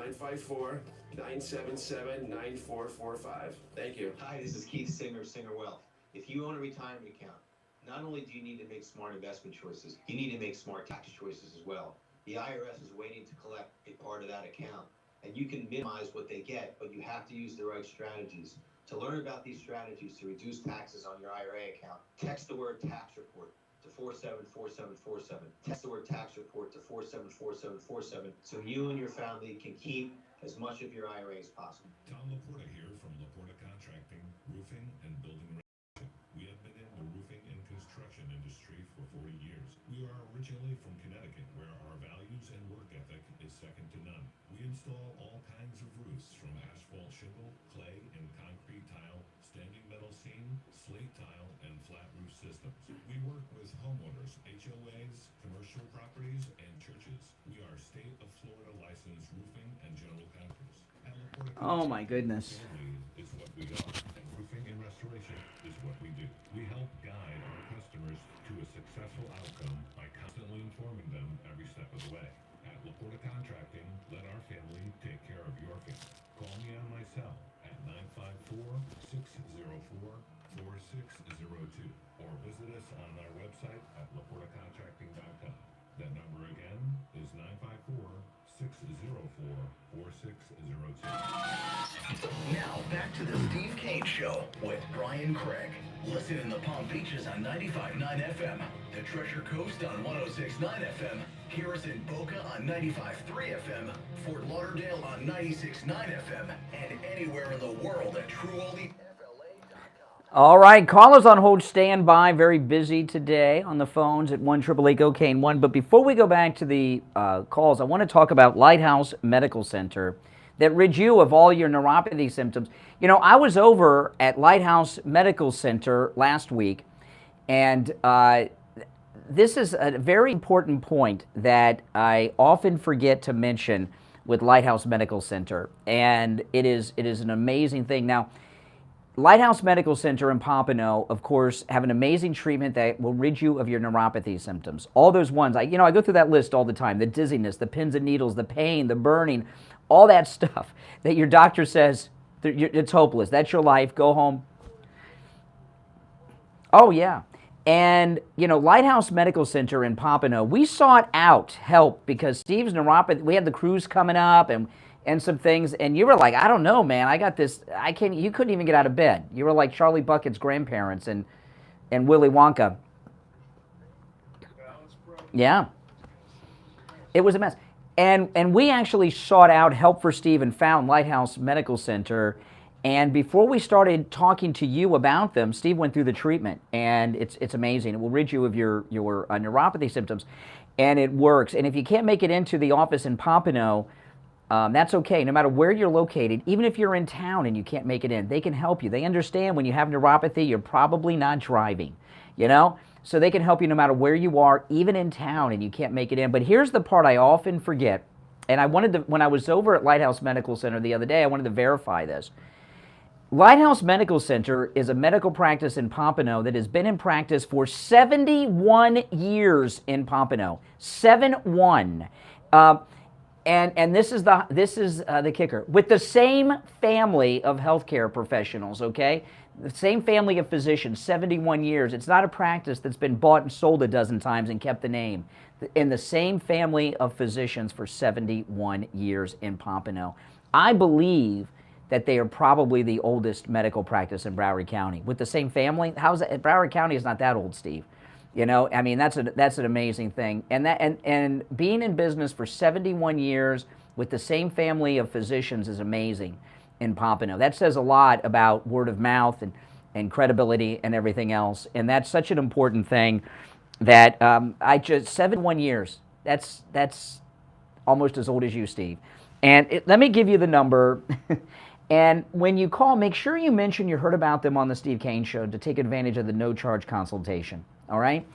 954-977-9445. Thank you. Hi, this is Keith Singer of Singer Wealth. If you own a retirement account, not only do you need to make smart investment choices, you need to make smart tax choices as well. The IRS is waiting to collect a part of that account, and you can minimize what they get, but you have to use the right strategies. To learn about these strategies to reduce taxes on your IRA account, text the word tax report to 474747. Text the word tax report to 474747 so you and your family can keep as much of your IRA as possible. Tom Laporta here from Laporta Contracting, Roofing and Building Restoration. We have been in the roofing and construction industry for 40 years. We are originally from Connecticut, where our values and work ethic is second to none. We install all kinds of roofs, from asphalt shingle, clay and concrete tile, standing metal seam, slate tile, and flat roof systems. We work with homeowners, HOAs, commercial properties, and churches. We are state of Florida licensed roofing and general contractors. Oh, my goodness. Is what we are, and roofing and restoration is what we do. We help guide our customers to a successful outcome by constantly informing them every step of the way. At Laporta Contracting, let our family take care of your family. Call me on my cell at 954-604-4602 or visit us on our website at laportacontracting.com. That number again is Now back to the Steve Kane Show with Brian Craig. Listen in the Palm Beaches on 95.9 FM, the Treasure Coast on 106.9 FM, hear us in Boca on 95.3 FM, Fort Lauderdale on 96.9 FM, and anywhere in the world at TrueOldie. All right, callers on hold, stand by. Very busy today on the phones at 1-888-COCAINE-1. But before we go back to the calls, I want to talk about Lighthouse Medical Center that rids you of all your neuropathy symptoms. You know, I was over at Lighthouse Medical Center last week, and this is a very important point that I often forget to mention with Lighthouse Medical Center, and it is an amazing thing. Now, Lighthouse Medical Center in Pompano, of course, have an amazing treatment that will rid you of your neuropathy symptoms. All those ones, I go through that list all the time. The dizziness, the pins and needles, the pain, the burning, all that stuff that your doctor says it's hopeless. That's your life. Go home. Oh, yeah. And, Lighthouse Medical Center in Pompano, we sought out help because Steve's neuropathy, we had the cruise coming up and some things, and you were like, I don't know, man, I got this, you couldn't even get out of bed. You were like Charlie Bucket's grandparents and Willy Wonka. Yeah. It was a mess. And we actually sought out help for Steve and found Lighthouse Medical Center, and before we started talking to you about them, Steve went through the treatment, and it's amazing. It will rid you of your neuropathy symptoms, and it works. And if you can't make it into the office in Pompano, that's okay. No matter where you're located, even if you're in town and you can't make it in, they can help you. They understand when you have neuropathy, you're probably not driving, So they can help you no matter where you are, even in town and you can't make it in. But here's the part I often forget, and when I was over at Lighthouse Medical Center the other day, I wanted to verify this. Lighthouse Medical Center is a medical practice in Pompano that has been in practice for 71 years in Pompano. 71. And this is the kicker. With the same family of healthcare professionals, okay? The same family of physicians, 71 years. It's not a practice that's been bought and sold a dozen times and kept the name. In the same family of physicians for 71 years in Pompano. I believe that they are probably the oldest medical practice in Broward County. With the same family, how's that? Broward County is not that old, Steve. That's an amazing thing. And being in business for 71 years with the same family of physicians is amazing in Pompano. That says a lot about word of mouth and credibility and everything else. And that's such an important thing that 71 years, that's almost as old as you, Steve. And let me give you the number. And when you call, make sure you mention you heard about them on the Steve Kane Show to take advantage of the no-charge consultation. All right,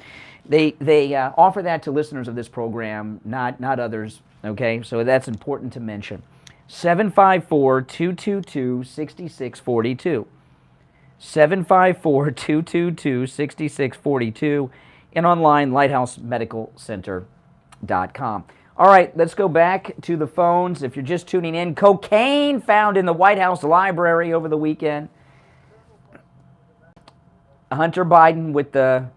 they offer that to listeners of this program, not others. Okay, so that's important to mention. 754-222-6642. 754-222-6642, and online lighthousemedicalcenter.com. All right, let's go back to the phones. If you're just tuning in, cocaine found in the White House library over the weekend. Hunter Biden with the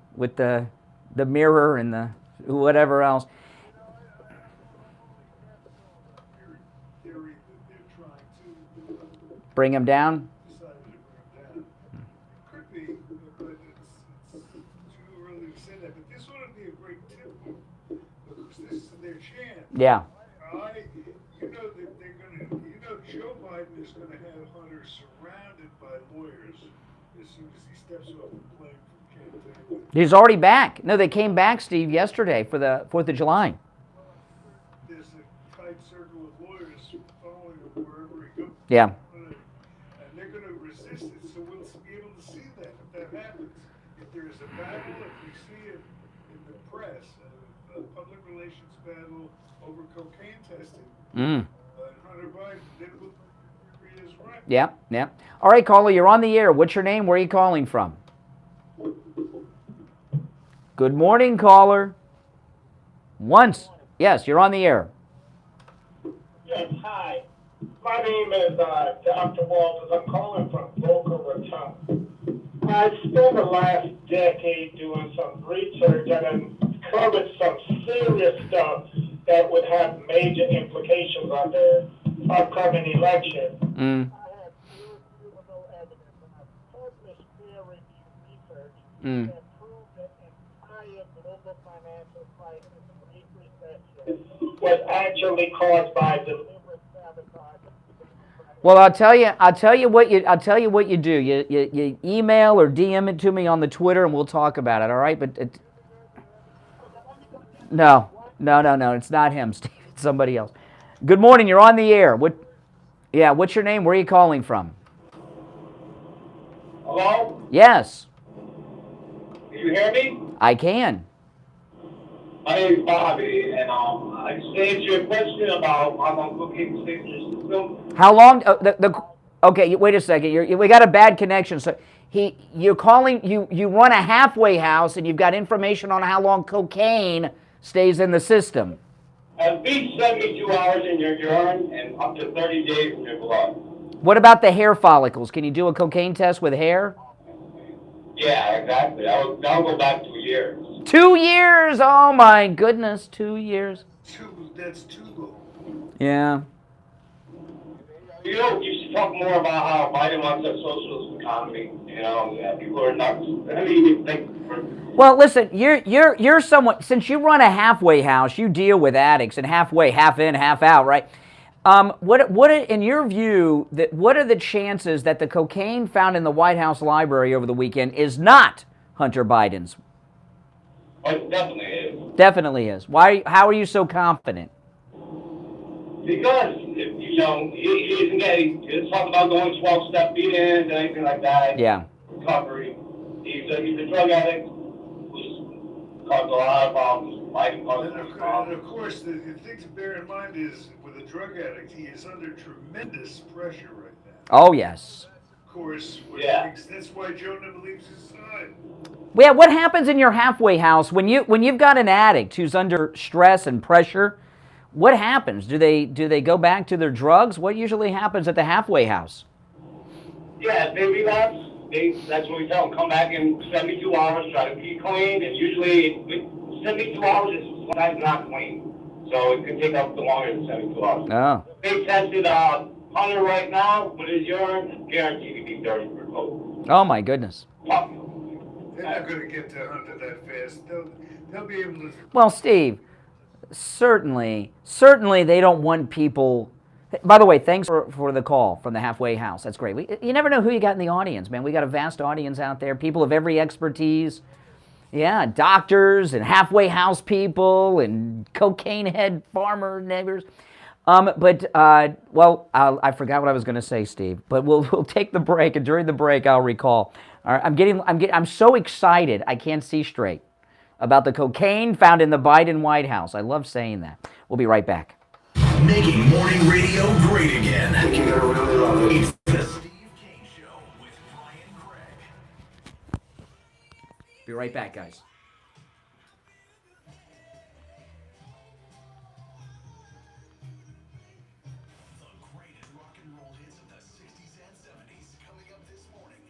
mirror and the whatever else. Bring him down? Could be, but it's too early to say that. But this ought to be a great tip, because this is their chance. Yeah. Joe Biden is going to have Hunter surrounded by lawyers as soon as he steps off the plane from campaign. He's already back. No, they came back, Steve, yesterday for the 4th of July. There's a tight circle of lawyers following him wherever he goes. Yeah. And they're going to resist it, so we'll be able to see that if that happens. If there is a battle, if we see it in the press, a public relations battle over cocaine testing, Hunter Biden, then we'll be his right. Yeah. All right, caller, you're on the air. What's your name? Where are you calling from? Good morning, caller. Once. Yes, you're on the air. Yes, hi. My name is Dr. Walters. I'm calling from Boca Raton. I spent the last decade doing some research and uncovered some serious stuff that would have major implications on the upcoming election. Mm. Published peer-reviewed research Mm. that proved that entire global financial crisis, Great Recession, was actually caused by deliberate sabotage. Well, I'll tell you what you do. You email or DM it to me on the Twitter, and we'll talk about it. All right, but no, it's not him, Steve. It's somebody else. Good morning. You're on the air. What? Yeah. What's your name? Where are you calling from? Hello? Yes, Can you hear me? I can. My name is Bobby, and I just answered your question about how long cooking sticks your system. How long? Okay, wait a second. We got a bad connection. So you're calling. You run a halfway house, and you've got information on how long cocaine stays in the system. At least 72 hours in your urine and up to 30 days in your blood. What about the hair follicles? Can you do a cocaine test with hair? Yeah, exactly. That'll go back 2 years. 2 years? Oh my goodness, 2 years. That's too low. Yeah. You know, you should talk more about how Biden wants a socialist economy. You know, yeah, people are nuts. I mean, you think. Well, listen, you're someone, since you run a halfway house, you deal with addicts and halfway, half in, half out, right? What in your view, what are the chances that the cocaine found in the White House library over the weekend is not Hunter Biden's? Oh, it definitely is. Definitely is. Why? How are you so confident? Because, you know, he isn't getting, he doesn't talk about going 12-step meetings or anything like that. Yeah. Recovery. He's a drug addict who's caused a lot of problems. Biden caused a lot of problems. And of course, the thing to bear in mind is, with a drug addict, he is under tremendous pressure right now. Oh, yes. Of course, that's why Joe never leaves his side. Yeah, what happens in your halfway house when you've got an addict who's under stress and pressure? What happens? Do they go back to their drugs? What usually happens at the halfway house? Yeah, they relapse. That's what we tell them. Come back in 72 hours, try to be clean, and usually 72 hours is sometimes not clean. So it could take up to longer than 72 hours. Oh. They tested Hunter right now with his urine, guaranteed to be dirty for coke. Oh my goodness. They're not going to get to Hunter that fast. They'll be able to. Well, Steve, certainly they don't want people. By the way, thanks for the call from the halfway house. That's great. You never know who you got in the audience, man. We got a vast audience out there, people of every expertise. Yeah, doctors and halfway house people and cocaine head farmer neighbors. I forgot what I was going to say, Steve. But we'll take the break, and during the break, I'll recall. All right, I'm so excited I can't see straight about the cocaine found in the Biden White House. I love saying that. We'll be right back. Making morning radio great again. You're gonna really love it. It's the Steve Kane Show with Brian Craig. Be right back, guys. The greatest rock and roll hits of the 60s and 70s coming up this morning.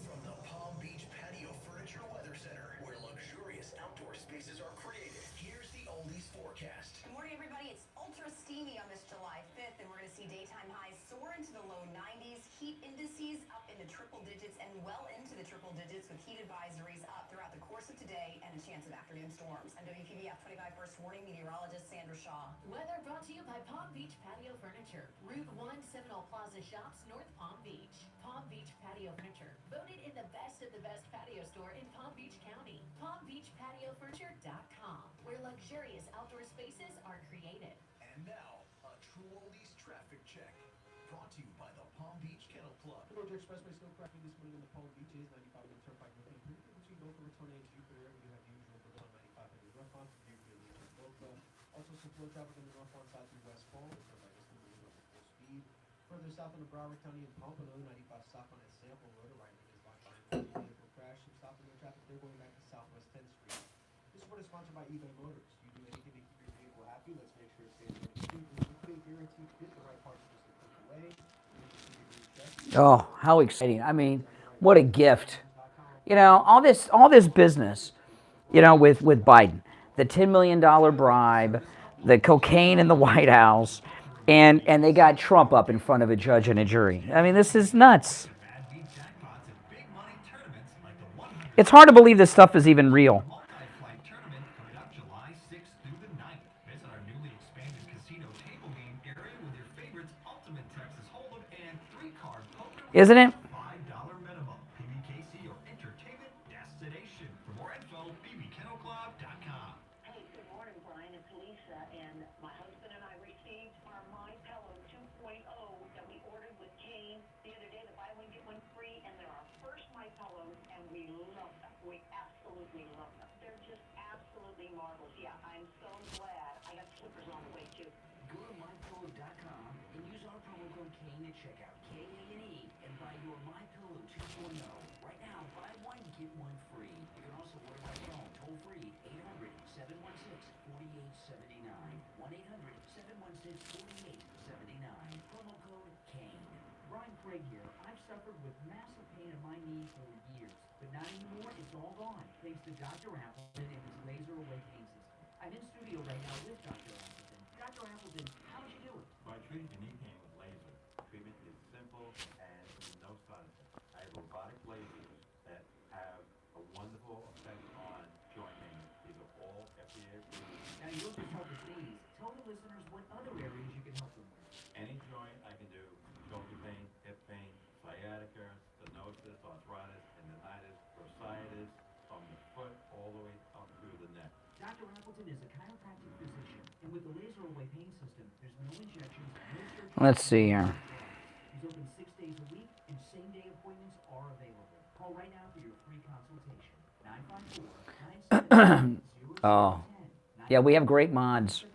From the Palm Beach Patio Furniture Weather Center, where luxurious outdoor spaces are created, here's the oldies forecast. Good morning, everybody. It's ultra steamy on this July 5th, and we're going to see daytime highs soar into the low 90s, heat indices up into triple digits and well into the triple digits with heat advisories up throughout the course of today and a chance of afternoon storms. I'm WPBF 25 First Warning meteorologist Sandra Shaw. Weather brought to you by Palm Beach Patio Furniture, Route 1 Seminole Plaza Shops, North Palm Beach. Palm Beach Patio Furniture, voted in the best of the best patio store in Palm Beach County. PalmBeachPatioFurniture.com, where luxurious outdoor spaces are created. And now, a true oldies traffic check. Brought to you by the Palm Beach Kennel Club. Georgia Expressway still cracking this morning in the Palm Beaches, 95 on the Turnpike, looking pretty good between Boca Raton and Jupiter. You have usual for on 95 in the northbound from Jupiter to Boca. Also some flow traffic on the northbound side through West Palm. The Turnpike is still moving up at full speed. Further south on the Broward County and Pompano, 95 stop on that Sample Road. A right lane is locked behind the vehicle crash. Some stopping the traffic there going back to Southwest 10th Street. This report is sponsored by eBay Motors. You do anything to keep your vehicle happy. Let's make sure it stays on the street. We guarantee to get the right parts just a click away. Oh, how exciting. I mean, what a gift. You know, all this business, you know, with Biden. the $10 million bribe, the cocaine in the White House, and they got Trump up in front of a judge and a jury. I mean, this is nuts. It's hard to believe this stuff is even real. Isn't it? Let's see here. Oh, yeah, we have great mods.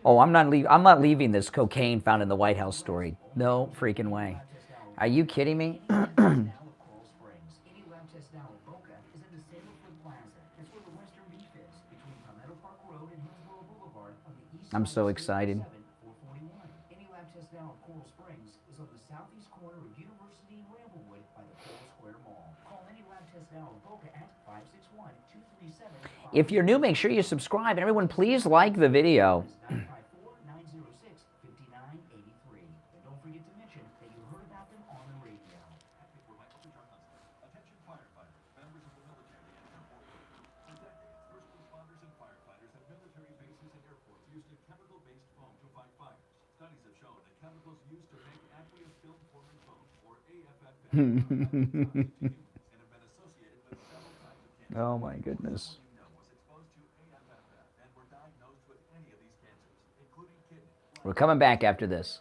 Oh, I'm not leaving this cocaine found in the White House story. No freaking way. Are you kidding me? I'm so excited. If you're new, make sure you subscribe. And everyone, please like the video. Oh my goodness. We're coming back after this.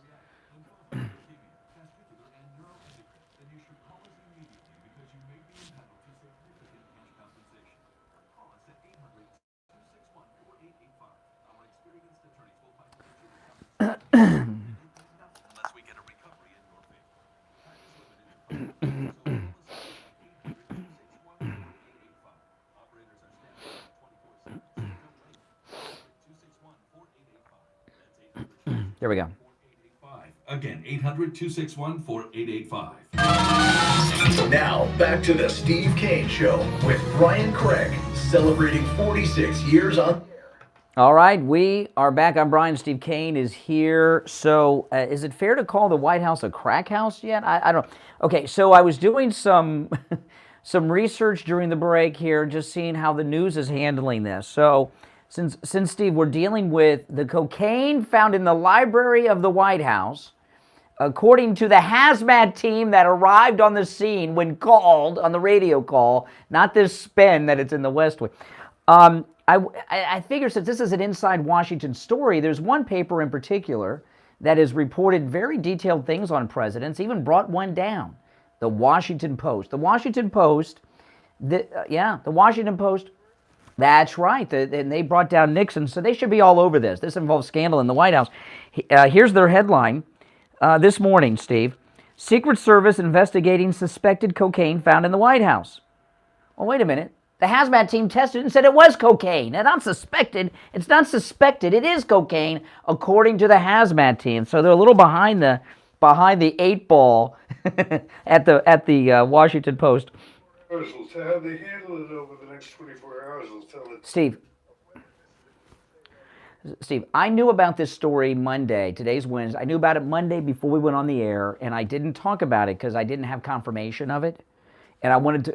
Here we go. Again, 800-261-4885. Now, back to the Steve Kane Show with Brian Craig, celebrating 46 years on. All right, we are back. I'm Brian. Steve Kane is here. So, is it fair to call the White House a crack house yet? I don't. Okay, so I was doing some some research during the break here, just seeing how the news is handling this. So, since Steve, we're dealing with the cocaine found in the library of the White House, according to the hazmat team that arrived on the scene when called on the radio call, not this spin that it's in the West Wing. I figure since this is an inside Washington story, there's one paper in particular that has reported very detailed things on presidents, even brought one down. The Washington Post. The Washington Post, the Washington Post, that's right. And they brought down Nixon, so they should be all over this. This involves scandal in the White House. Here's their headline this morning, Steve. Secret Service investigating suspected cocaine found in the White House. Well, wait a minute. The hazmat team tested and said it was cocaine. Now, not suspected. It's not suspected. It is cocaine, according to the hazmat team. So they're a little behind the eight ball at the Washington Post. How they handle it over the next 24 hours will tell it. Steve, I knew about this story Monday. Today's Wednesday. I knew about it Monday before we went on the air, and I didn't talk about it because I didn't have confirmation of it. And I wanted to.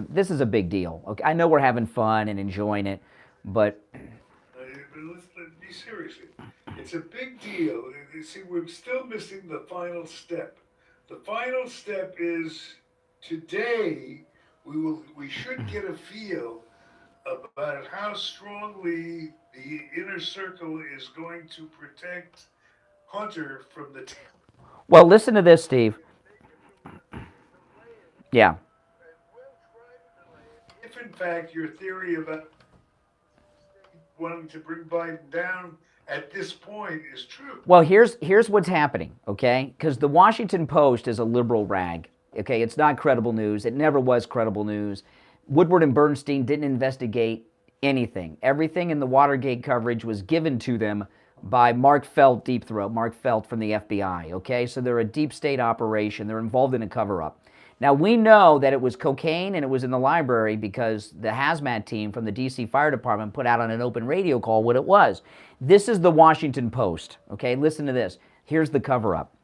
This is a big deal. Okay, I know we're having fun and enjoying it, but let's be serious. It's a big deal. You see, we're still missing the final step. The final step is today. We should get a feel about how strongly the inner circle is going to protect Hunter from the. Well, listen to this, Steve. Yeah. If in fact your theory about wanting to bring Biden down at this point is true. Well, here's what's happening, okay? Because the Washington Post is a liberal rag, okay? It's not credible news. It never was credible news. Woodward and Bernstein didn't investigate anything. Everything in the Watergate coverage was given to them by Mark Felt, Deep Throat, Mark Felt from the FBI, okay? So they're a deep state operation. They're involved in a cover-up. Now, we know that it was cocaine and it was in the library because the hazmat team from the D.C. Fire Department put out on an open radio call what it was. This is the Washington Post, okay? Listen to this. Here's the cover-up.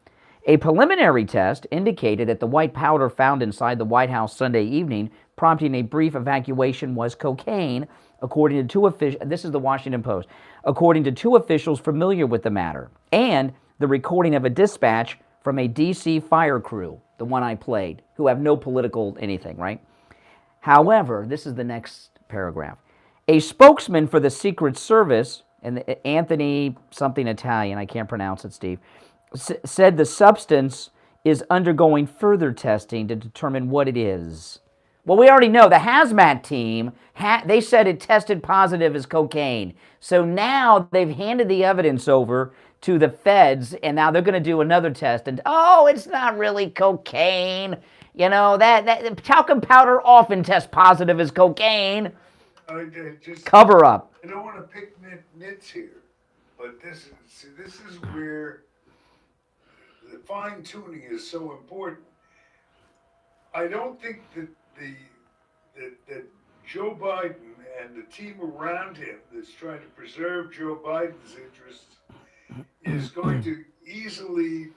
A preliminary test indicated that the white powder found inside the White House Sunday evening, prompting a brief evacuation, was cocaine, according to two officials. This is the Washington Post. According to two officials familiar with the matter, and the recording of a dispatch from a D.C. fire crew, the one I played, who have no political anything, right? However, this is the next paragraph. A spokesman for the Secret Service, and Anthony something Italian, I can't pronounce it, Steve, said the substance is undergoing further testing to determine what it is. Well, we already know the hazmat team, they said it tested positive as cocaine. So now they've handed the evidence over to the feds, and now they're going to do another test, and it's not really cocaine. You know, that talcum powder often tests positive as cocaine. Cover up. I don't want to pick nits here, but this is where the fine tuning is so important. I don't think that that Joe Biden and the team around him that's trying to preserve Joe Biden's interests is going to easily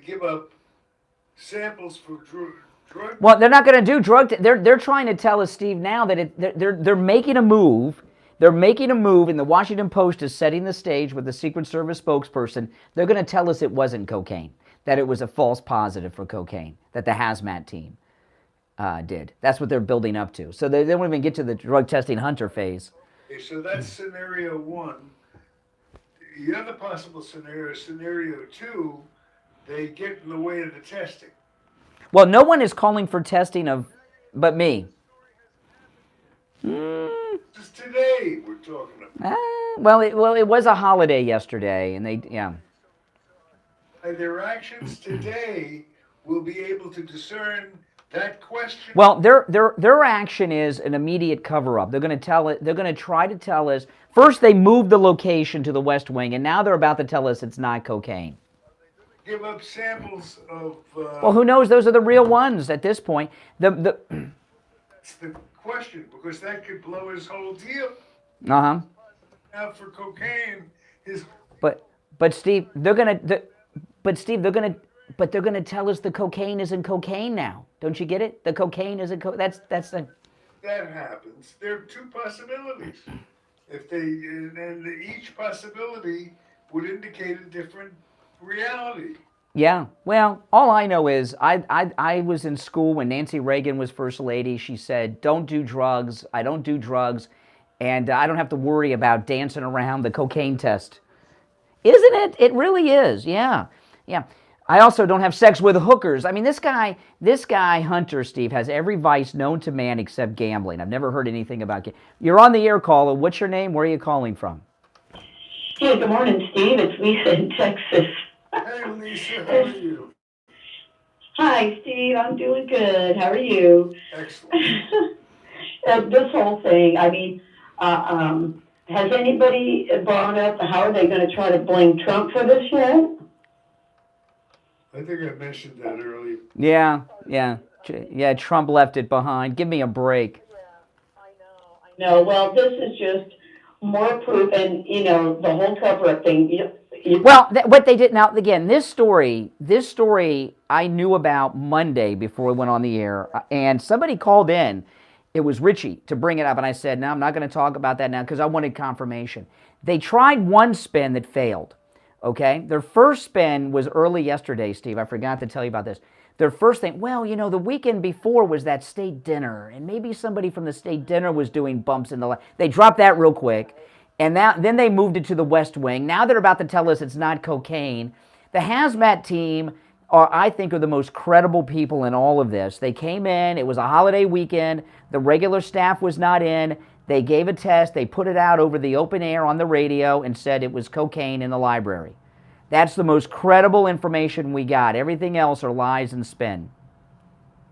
give up samples for drug. Well, they're not going to do drug. They're trying to tell us, Steve, now that they're making a move. They're making a move, and the Washington Post is setting the stage with the Secret Service spokesperson. They're going to tell us it wasn't cocaine, that it was a false positive for cocaine, that the hazmat team did. That's what they're building up to. So they won't even get to the drug testing Hunter phase. Okay, so that's scenario one. The other possible scenario two, they get in the way of the testing. Well, no one is calling for testing but me. Just today we're talking about. It was a holiday yesterday, and Their actions today will be able to discern that question. Well, their action is an immediate cover-up. They're going to try to tell us. First, they moved the location to the West Wing, and now they're about to tell us it's not cocaine. Give up samples of. Well, who knows? Those are the real ones at this point. That's the question, because that could blow his whole deal. Uh-huh. Now for cocaine, But Steve, they're gonna tell us the cocaine isn't cocaine now. Don't you get it? The cocaine isn't that's the. That happens. There are two possibilities. If and each possibility would indicate a different reality. Yeah, well, all I know is I was in school when Nancy Reagan was First Lady. She said, don't do drugs, I don't do drugs, and I don't have to worry about dancing around the cocaine test. Isn't it? It really is, yeah. I also don't have sex with hookers. I mean, this guy, Hunter, Steve, has every vice known to man except gambling. I've never heard anything about gambling. You're on the air, caller. What's your name? Where are you calling from? Hey, good morning, Steve. It's Lisa in Texas. Hey, Lisa, how are you? Hi, Steve. I'm doing good. How are you? Excellent. This whole thing, I mean, has anybody brought up how are they going to try to blame Trump for this yet? I think I mentioned that earlier. Yeah, Trump left it behind. Give me a break. No, well, this is just more proof, and, the whole cover-up thing. Well, what they did, now, again, this story I knew about Monday before we went on the air, and somebody called in. It was Richie to bring it up, and I said, no, I'm not going to talk about that now because I wanted confirmation. They tried one spin that failed, okay? Their first spin was early yesterday, Steve. I forgot to tell you about this. Their first thing, well, the weekend before was that state dinner, and maybe somebody from the state dinner was doing bumps in the... They dropped that real quick, and then they moved it to the West Wing. Now they're about to tell us it's not cocaine. The hazmat team... I think are the most credible people in all of this. They came in, it was a holiday weekend, the regular staff was not in, they gave a test, they put it out over the open air on the radio and said it was cocaine in the library. That's the most credible information we got. Everything else are lies and spin.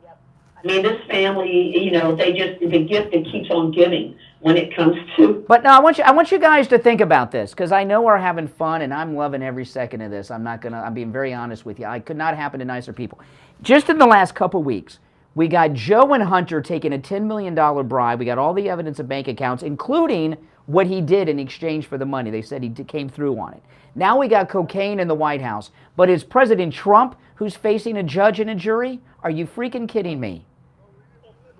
I mean, this family, the gift that keeps on giving when it comes to... But no, I want you guys to think about this, because I know we're having fun, and I'm loving every second of this. I'm being very honest with you. I could not happen to nicer people. Just in the last couple weeks, we got Joe and Hunter taking a $10 million bribe. We got all the evidence of bank accounts, including what he did in exchange for the money. They said he came through on it. Now we got cocaine in the White House. But it's President Trump who's facing a judge and a jury? Are you freaking kidding me?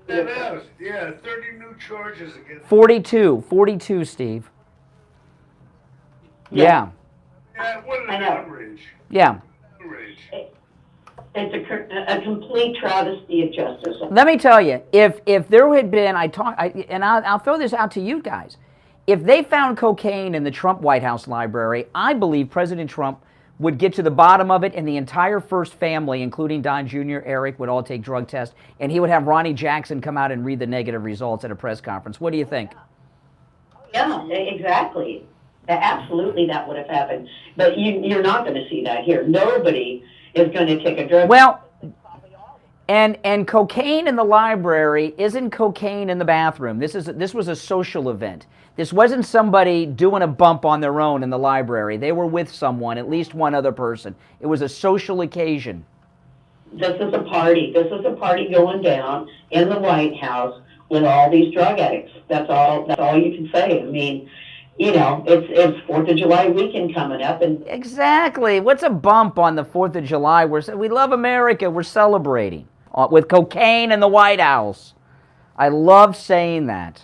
Yeah, 30 new charges against... 42, Steve. Yeah. Yeah, what an outrage. Yeah. It's a complete travesty of justice. Let me tell you, if there had been, I'll throw this out to you guys. If they found cocaine in the Trump White House library, I believe President Trump would get to the bottom of it, and the entire first family, including Don Jr., Eric, would all take drug tests, and he would have Ronnie Jackson come out and read the negative results at a press conference. What do you think? Yeah, exactly. Absolutely, that would have happened. But you're not going to see that here. Nobody is going to take a drug. Well, and cocaine in the library isn't cocaine in the bathroom. This was a social event. This wasn't somebody doing a bump on their own in the library. They were with someone, at least one other person. It was a social occasion. This is a party. This is a party going down in the White House with all these drug addicts. That's all you can say. I mean, it's 4th of July weekend coming up. And exactly. What's a bump on the 4th of July? We love America. We're celebrating with cocaine in the White House. I love saying that.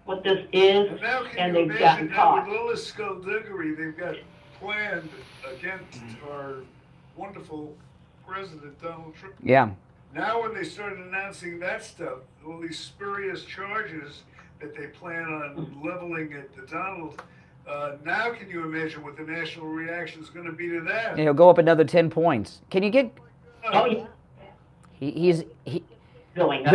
What this is, and they've gotten caught. With all this skullduggery they've got planned against our wonderful President Donald Trump. Yeah. Now when they start announcing that stuff, all these spurious charges that they plan on leveling at Donald, now can you imagine what the national reaction is going to be to that? He'll go up another 10 points. Can you get... Oh, yeah. He's going up.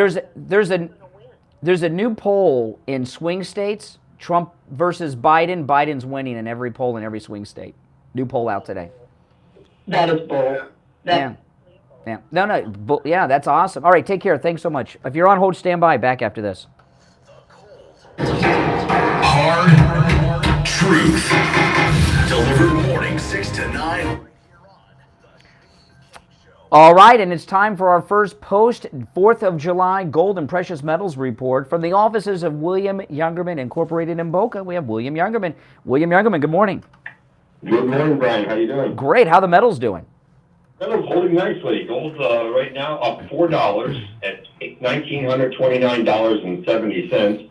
There's a new poll in swing states, Trump versus Biden. Biden's winning in every poll in every swing state. New poll out today. That is bull. Yeah. No. Yeah, that's awesome. All right, take care. Thanks so much. If you're on hold, stand by. Back after this. Hard Truth. Delivered morning 6 to 9. All right, and it's time for our first post-4th of July gold and precious metals report from the offices of William Youngerman Incorporated in Boca. We have William Youngerman. William Youngerman, good morning. Good morning, Brian. How you doing? Great. How the metals doing? Metals holding nicely. Gold's right now up $4 at $1,929.70.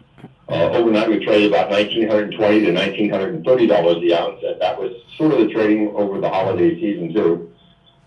Overnight we traded about $1,920 to $1,930 the ounce, and that was sort of the trading over the holiday season too.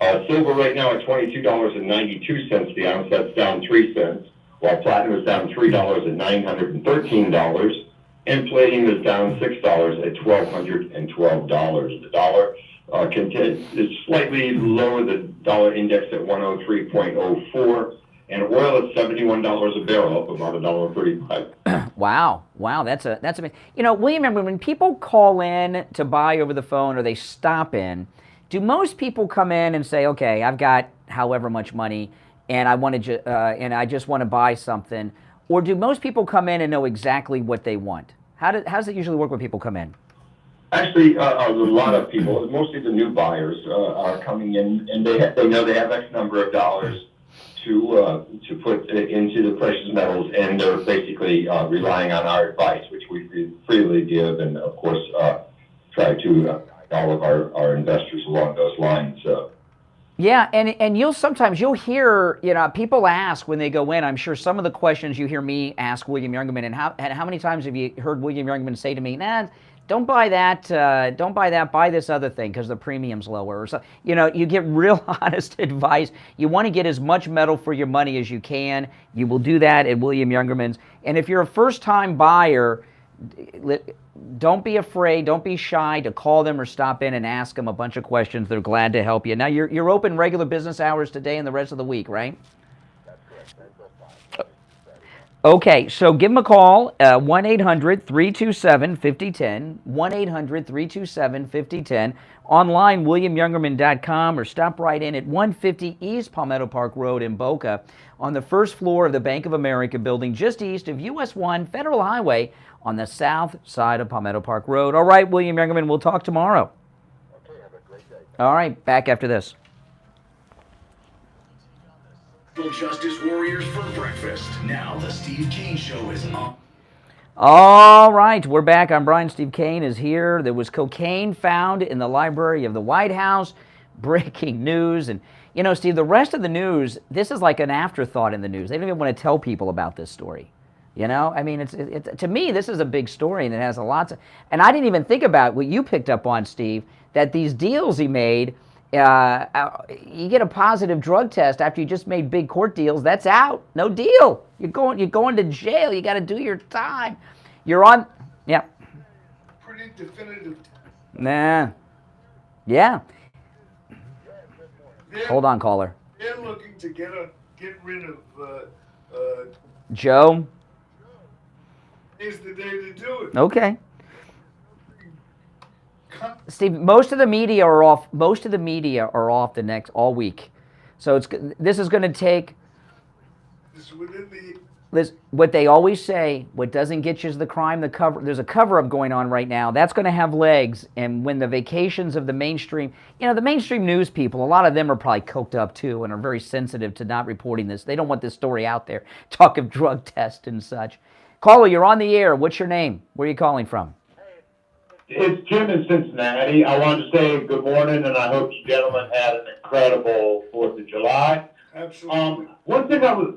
Silver right now at $22.92 the ounce. That's down 3 cents. While platinum is down $3 at $913. And palladium is down $6 at $1,212. The dollar It's slightly lower the dollar index at 103.04, and oil is $71 a barrel, up about $1.35. Wow, that's amazing. You know, William, remember when people call in to buy over the phone or they stop in, do most people come in and say, okay, I've got however much money and and I just want to buy something, or do most people come in and know exactly what they want? How does it usually work when people come in? Actually, a lot of people, mostly the new buyers, are coming in, and they know they have X number of dollars to put into the precious metals, and they're basically relying on our advice, which we freely give, and of course try to guide all of our investors along those lines. Yeah, and sometimes you'll hear, you know, people ask when they go in. I'm sure some of the questions you hear me ask William Youngerman, and how many times have you heard William Youngerman say to me, "Nah, don't buy that. Don't buy that. Buy this other thing because the premium's lower." Or so, you know, you get real honest advice. You want to get as much metal for your money as you can. You will do that at William Youngerman's. And if you're a first-time buyer, don't be afraid, don't be shy to call them or stop in and ask them a bunch of questions. They're glad to help you. Now, you're open regular business hours today and the rest of the week, right? That's correct. Okay, so give them a call, 1-800-327-5010, 1-800-327-5010, online, williamyoungerman.com, or stop right in at 150 East Palmetto Park Road in Boca on the first floor of the Bank of America building just east of US 1 Federal Highway on the south side of Palmetto Park Road. All right, William Youngerman, we'll talk tomorrow. Okay, have a great day. All right, back after this. Justice warriors for breakfast. Now the Steve Kane Show is on. All right, we're back. I'm Brian. Steve Kane is here. There was cocaine found in the library of the White House. Breaking news. And, you know, Steve, the rest of the news, this is like an afterthought in the news. They don't even want to tell people about this story. You know, I mean, to me, this is a big story, and it has a lot to, and I didn't even think about what you picked up on, Steve, that these deals he made, you get a positive drug test after you just made big court deals, that's out. No deal. You're going to jail. You got to do your time. You're on, yeah. Pretty definitive. Nah. Yeah. Hold on, caller. They're looking to get rid of Joe. Is the day to do it. Okay. Steve, most of the media are off. Most of the media are off all week, so this is going to take. This within the. What they always say, what doesn't get you is the crime. There's a cover-up going on right now. That's going to have legs, and when the vacations of the mainstream, you know, the mainstream news people, a lot of them are probably coked up too, and are very sensitive to not reporting this. They don't want this story out there. Talk of drug tests and such. Caller, you're on the air. What's your name? Where are you calling from? It's Jim in Cincinnati. I wanted to say good morning, and I hope you gentlemen had an incredible 4th of July. Absolutely. One thing I was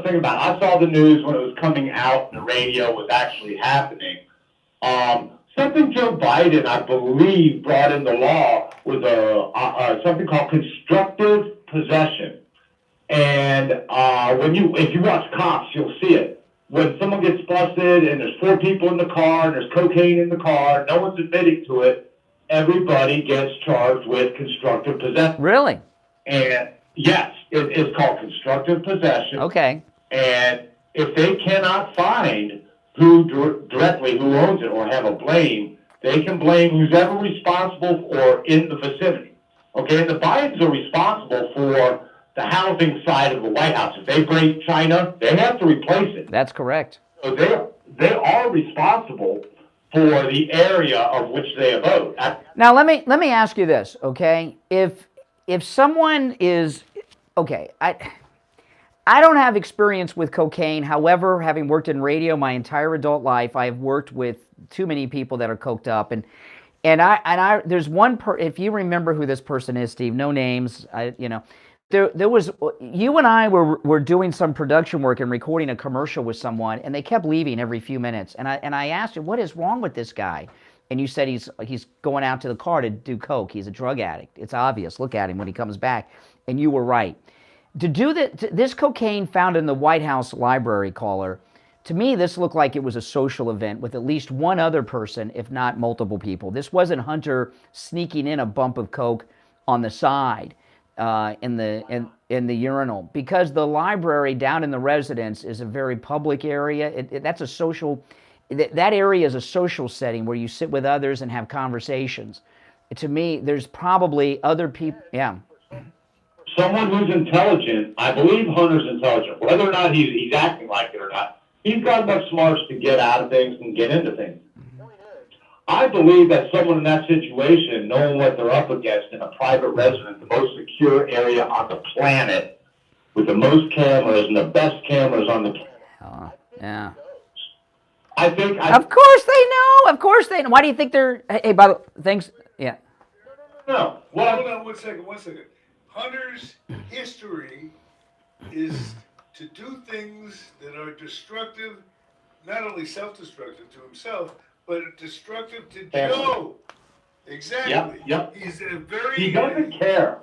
thinking about, I saw the news when it was coming out and the radio was actually happening. Something Joe Biden, I believe, brought into law was something called constructive possession. And if you watch Cops, you'll see it. When someone gets busted and there's 4 people in the car and there's cocaine in the car, no one's admitting to it, everybody gets charged with constructive possession. Really? And yes, it's called constructive possession. Okay. And if they cannot find who owns it or have a blame, they can blame who's ever responsible or in the vicinity. Okay, and the Bidens are responsible for the housing side of the White House. If they break China, they have to replace it. That's correct. So they are responsible for the area of which they abode. Now let me ask you this, okay? If someone is okay, I don't have experience with cocaine. However, having worked in radio my entire adult life, I have worked with too many people that are coked up, and there's one if you remember who this person is, Steve, no names, There was, you and I were doing some production work and recording a commercial with someone, and they kept leaving every few minutes. And I asked you, what is wrong with this guy? And you said he's going out to the car to do coke. He's a drug addict. It's obvious. Look at him when he comes back. And you were right. To do this cocaine found in the White House library, caller, To me, this looked like it was a social event with at least one other person, if not multiple people. This wasn't Hunter sneaking in a bump of coke on the side in the urinal, because the library down in the residence is a very public area. That's a social. That area is a social setting where you sit with others and have conversations. To me, there's probably other people. Yeah. Someone who's intelligent, I believe Hunter's intelligent, whether or not he's acting like it or not. He's got enough smarts to get out of things and get into things. I believe that someone in that situation, knowing what they're up against in a private residence, the most secure area on the planet, with the most cameras and the best cameras on the planet. Yeah. Of course they know. Of course they know. Why do you think they're? Hey, by the thanks. Yeah. No. Well, hold on 1 second. Hunter's history is to do things that are destructive, not only self-destructive to himself, but destructive to Joe. Exactly. Yep. He's a very. He doesn't care.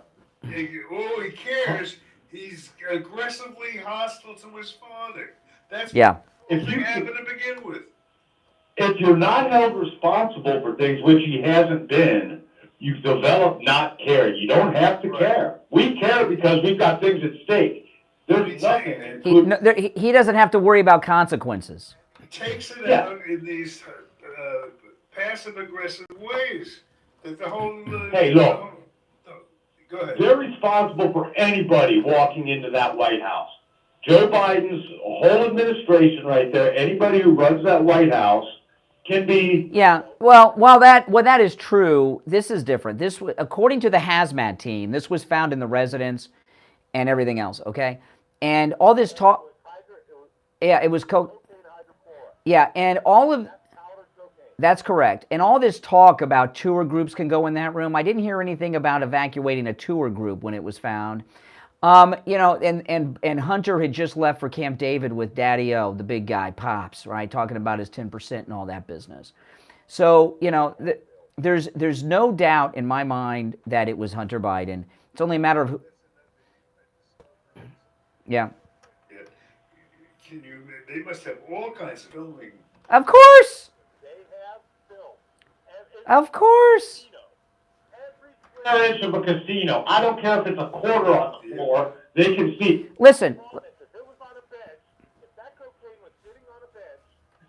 Oh, he cares. He's aggressively hostile to his father. That's what happened to begin with. If you're not held responsible for things, which he hasn't been, you've developed not care. You don't have to care. We care because we've got things at stake. There's nothing. He doesn't have to worry about consequences. He takes it out in these passive-aggressive ways. That the whole. Hey, look. Go ahead. They're responsible for anybody walking into that White House. Joe Biden's whole administration right there, anybody who runs that White House can be... Yeah, well, while that is true, this is different. This, according to the hazmat team, this was found in the residence and everything else, okay? And all this talk... Yeah, it was coke. Yeah, and all of... That's correct. And all this talk about tour groups can go in that room, I didn't hear anything about evacuating a tour group when it was found. You know, and Hunter had just left for Camp David with Daddy-O, the big guy, Pops, right, talking about his 10% and all that business. So, you know, there's no doubt in my mind that it was Hunter Biden. It's only a matter of who... Yeah. They must have all kinds of filming. Of course. Of course. Every inch of a casino. I don't care if it's a quarter on the floor. They can see. Listen.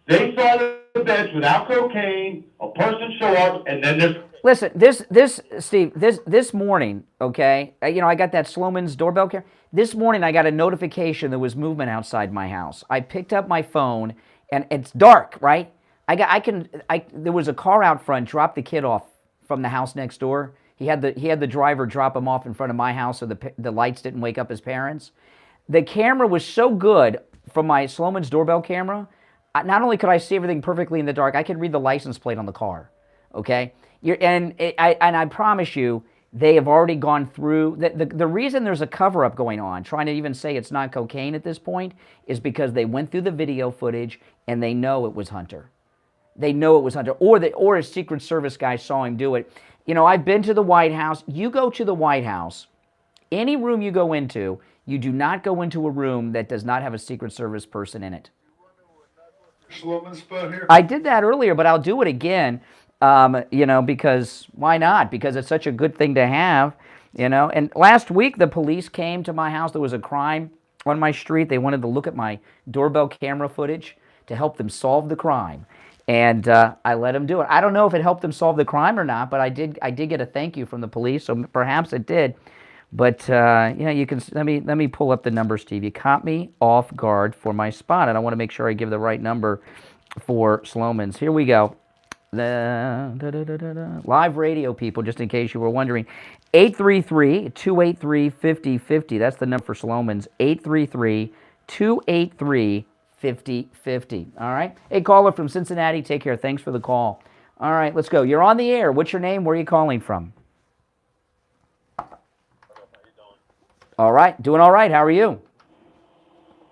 They saw the bench without cocaine. A person show up, and then there's. Listen, Steve, this morning, okay, you know, I got that Sloman's doorbell camera. This morning, I got a notification there was movement outside my house. I picked up my phone, and it's dark, right? There was a car out front, dropped the kid off from the house next door. He had the driver drop him off in front of my house so the lights didn't wake up his parents. The camera was so good from my Sloman's doorbell camera, not only could I see everything perfectly in the dark, I could read the license plate on the car, okay? And I promise you, they have already gone through, the reason there's a cover-up going on, trying to even say it's not cocaine at this point, is because they went through the video footage and they know it was Hunter. They know it was Hunter, or a Secret Service guy saw him do it. You know, I've been to the White House. You go to the White House, any room you go into, you do not go into a room that does not have a Secret Service person in it. Spot here. I did that earlier, but I'll do it again, you know, because why not? Because it's such a good thing to have, you know. And last week, the police came to my house. There was a crime on my street. They wanted to look at my doorbell camera footage to help them solve the crime. And I let him do it. I don't know if it helped them solve the crime or not, but I did get a thank you from the police, so perhaps it did. But yeah, you can let me pull up the number, Steve. You caught me off guard for my spot, and I want to make sure I give the right number for Sloman's. Here we go. Live radio people, just in case you were wondering. 833-283-5050. That's the number for Sloman's. 833-283-5050. 5050. All right. Hey, caller from Cincinnati, take care. Thanks for the call. All right, let's go. You're on the air. What's your name? Where are you calling from? All right. Doing all right. How are you?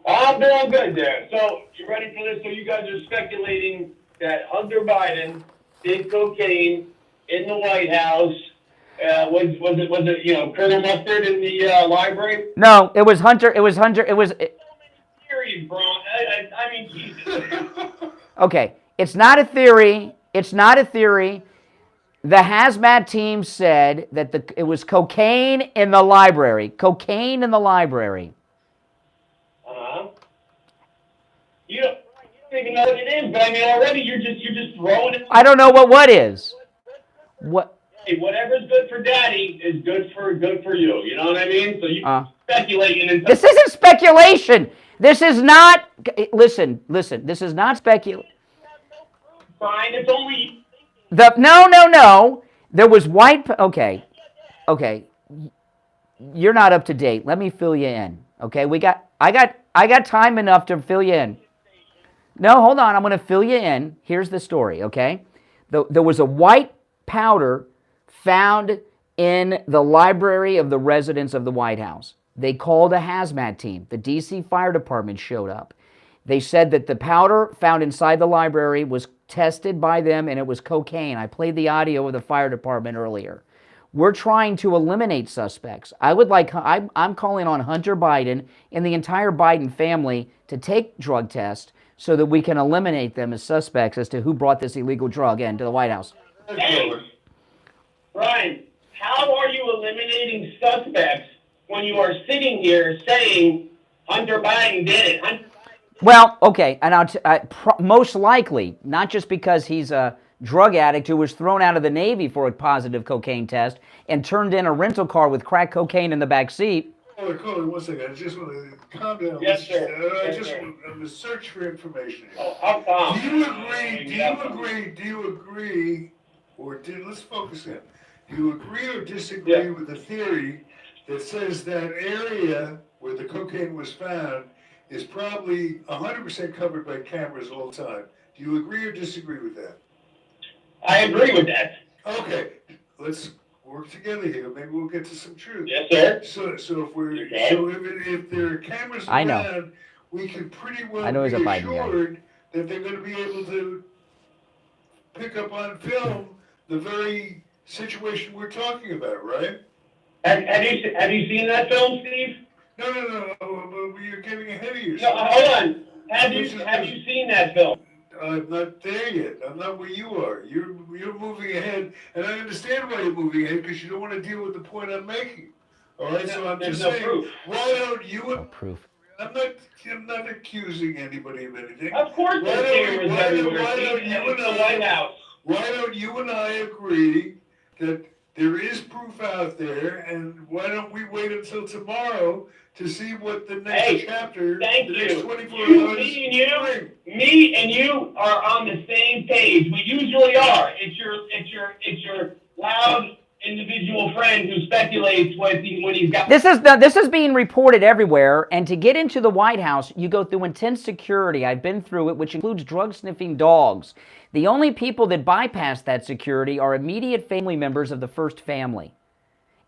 I'm doing good there. So, you ready for this? So, you guys are speculating that Hunter Biden did cocaine in the White House. Was it you know, Colonel Mustard in the library? No, it was Hunter. It was Hunter. It was... Theories, bro. I mean, Jesus. Okay, it's not a theory. It's not a theory. The hazmat team said that it was cocaine in the library. Cocaine in the library. You don't even know what it is, but I mean, already you're just throwing it. I don't know what is. What? Hey, whatever's good for Daddy is good for you. You know what I mean? So you speculating and This isn't speculation. This is not. Listen. This is not speculation. Fine, it's only. No. There was white. Okay. You're not up to date. Let me fill you in. Okay, I got time enough to fill you in. No, hold on. I'm going to fill you in. Here's the story. Okay, there was a white powder found in the library of the residence of the White House. They called a hazmat team. The D.C. Fire Department showed up. They said that the powder found inside the library was tested by them and it was cocaine. I played the audio of the fire department earlier. We're trying to eliminate suspects. I'm calling on Hunter Biden and the entire Biden family to take drug tests so that we can eliminate them as suspects as to who brought this illegal drug into the White House. Hey, Brian, how are you eliminating suspects when you are sitting here saying Hunter Biden did it? Well, okay, and most likely, not just because he's a drug addict who was thrown out of the Navy for a positive cocaine test and turned in a rental car with crack cocaine in the back seat. Hold on 1 second. I just want to calm down. Yes, sir. I'm to search for information here. How calm? Do you agree, let's focus in. Do you agree or disagree with the theory that says that area where the cocaine was found is probably 100% covered by cameras all the time? Do you agree or disagree with that? I agree with that. Okay, let's work together here. Maybe we'll get to some truth. Yes, sir. So if there are cameras I know. around, we can pretty well I know he's a be Biden guy. assured that they're going to be able to pick up on film the very situation we're talking about, right? Have you seen that film, Steve? No. You're getting ahead of No, yourself. hold on. Have you seen that film? I'm not there yet. I'm not where you are. You're moving ahead, and I understand why you're moving ahead because you don't want to deal with the point I'm making. All right, so I'm just saying, proof. why don't you? No proof. I'm not accusing anybody of anything. Of course, Why don't you and I agree that there is proof out there, and why don't we wait until tomorrow to see what the next chapter, thank the you. next 24 hours Me and you are on the same page. We usually are. It's your loud individual friend who speculates when he's got. This is being reported everywhere, and to get into the White House, you go through intense security. I've been through it, which includes drug-sniffing dogs. The only people that bypass that security are immediate family members of the first family.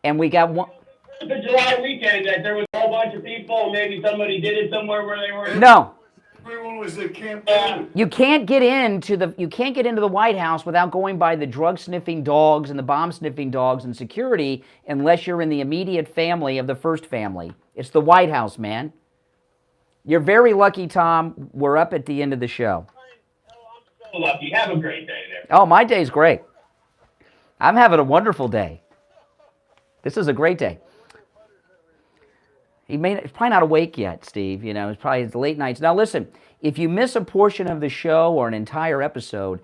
And we got one. The July weekend, that there was a whole bunch of people, maybe somebody did it somewhere where they were. No. Everyone was at Camp David. You can't get into the White House without going by the drug-sniffing dogs and the bomb-sniffing dogs and security unless you're in the immediate family of the first family. It's the White House, man. You're very lucky, Tom. We're up at the end of the show. I'm so lucky. Have a great day there. Oh, my day's great. I'm having a wonderful day. This is a great day. He's probably not awake yet, Steve. You know, it's probably late nights. Now, listen, if you miss a portion of the show or an entire episode,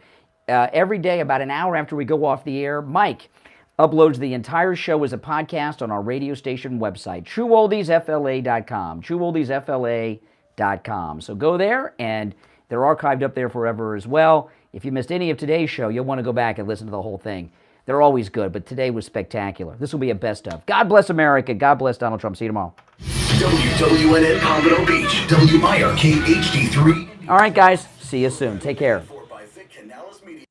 every day about an hour after we go off the air, Mike uploads the entire show as a podcast on our radio station website, trueoldiesfla.com, trueoldiesfla.com. So go there, and they're archived up there forever as well. If you missed any of today's show, you'll want to go back and listen to the whole thing. They're always good, but today was spectacular. This will be a best of. God bless America. God bless Donald Trump. See you tomorrow. WWNN Pompano Beach, WIRK HD3. All right, guys. See you soon. Take care.